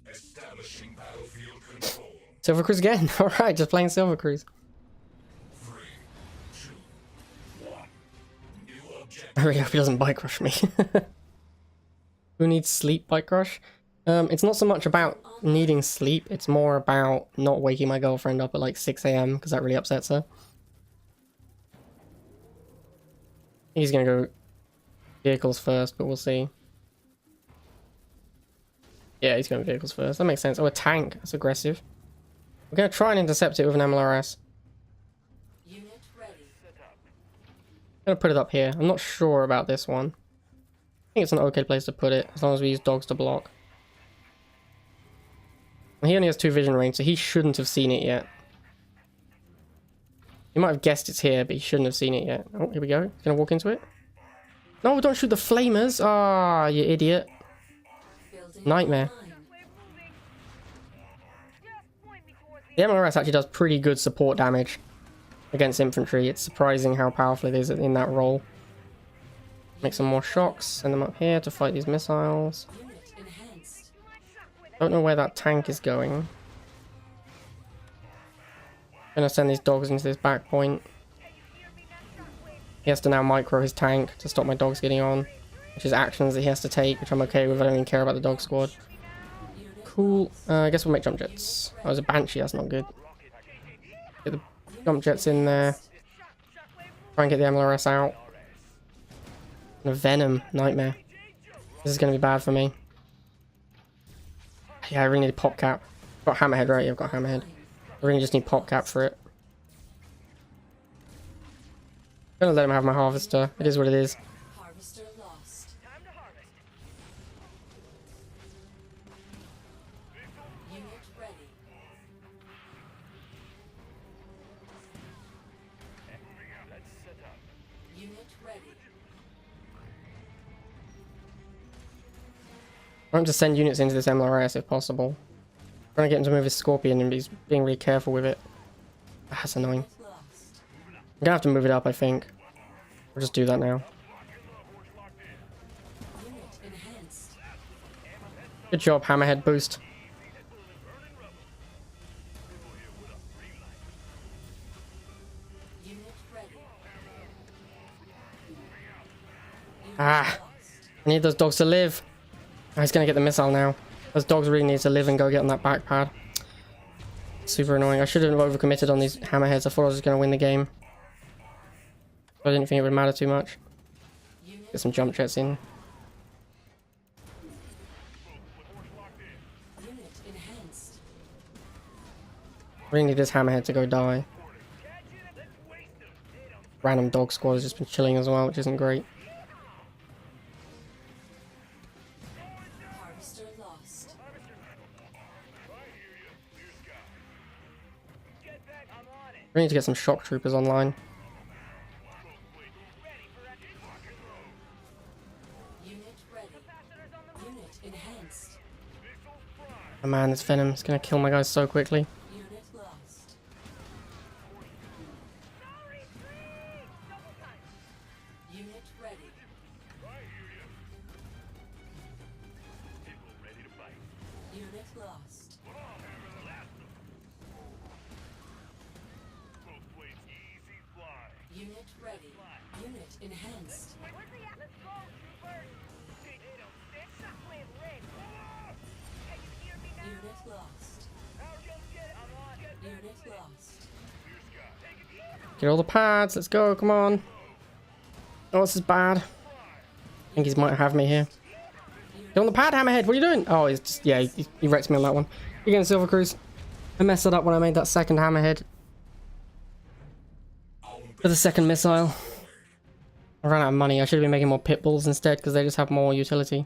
Establishing battlefield control. Silver Cruise again. Alright, just playing Silver Cruise. 3, 2, 1. New objective. I really hope he doesn't bike rush me. Who needs sleep bike rush? It's not so much about needing sleep, it's more about not waking my girlfriend up at like 6 AM because that really upsets her. He's gonna go vehicles first, but we'll see. Yeah, he's going vehicles first. That makes sense. Oh, a tank. That's aggressive. We're gonna try and intercept it with an MLRS. Unit ready. I'm gonna put it up here. I'm not sure about this one. I think it's an okay place to put it, as long as we use dogs to block. And he only has 2 vision range, so he shouldn't have seen it yet. He might have guessed it's here, but he shouldn't have seen it yet. Oh, here we go. He's gonna walk into it. No, don't shoot the flamers! Ah, you idiot. Building Nightmare. online. The MLRS actually does pretty good support damage against infantry. It's surprising how powerful it is in that role. Make some more shocks, send them up here to fight these missiles. Unit enhanced. Don't know where that tank is going. Gonna send these dogs into this back point. He has to now micro his tank to stop my dogs getting on, which is actions that he has to take, which I'm okay with. I don't even care about the dog squad. Cool. I guess we'll make jump jets. Oh, there's a Banshee. That's not good. Get the jump jets in there. Try and get the MLRS out. And a Venom. Nightmare. This is going to be bad for me. Yeah, I really need a pop cap. Got Hammerhead, right? Yeah, I've got Hammerhead. I really just need pop cap for it. I'm gonna let him have my harvester. It is what it is. Harvester lost. Unit ready. Unit ready. I want to send units into this MLRS if possible. Trying to get him to move his Scorpion and he's being really careful with it. That's annoying. Unit lost. I'm gonna have to move it up, I think. We'll just do that now. Unit enhanced. Good job, Hammerhead boost. Unit ready. Unit Ah. lost. I need those dogs to live. Oh, he's gonna get the missile now. Those dogs really need to live and go get on that back pad. Super annoying. I should have overcommitted on these hammerheads. I thought I was gonna win the game. But I didn't think it would matter too much. Unit Get some jump jets in. Unit enhanced. I really need this hammerhead to go die. Random dog squad has just been chilling as well, which isn't great. Harvester lost. We need to get some shock troopers online. Unit ready. Unit enhanced. Oh man, this Venom is gonna kill my guys so quickly. Unit lost. Unit ready. Unit lost. Unit ready. Unit enhanced. Unit lost. Unit lost. Get all the pads, let's go, come on. Oh, this is bad. I think he might have me here. Get on the pad, Hammerhead, what are you doing? Oh, he's just, yeah, he wrecked me on that one. Again, Silver Cruise. I messed it up when I made that second Hammerhead. For the second missile. I ran out of money. I should have been making more pit bulls instead because they just have more utility.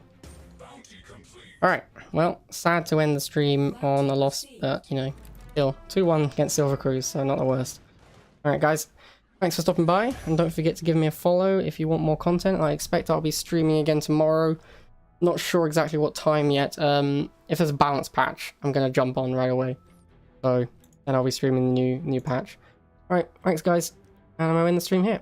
Alright, well, sad to end the stream on a loss, but, you know, still 2-1 against Silver Cruise, so not the worst. Alright, guys, thanks for stopping by, and don't forget to give me a follow if you want more content. I expect I'll be streaming again tomorrow. Not sure exactly what time yet. If there's a balance patch, I'm going to jump on right away. So, then I'll be streaming the new patch. Alright, thanks, guys, and I'm going to end the stream here.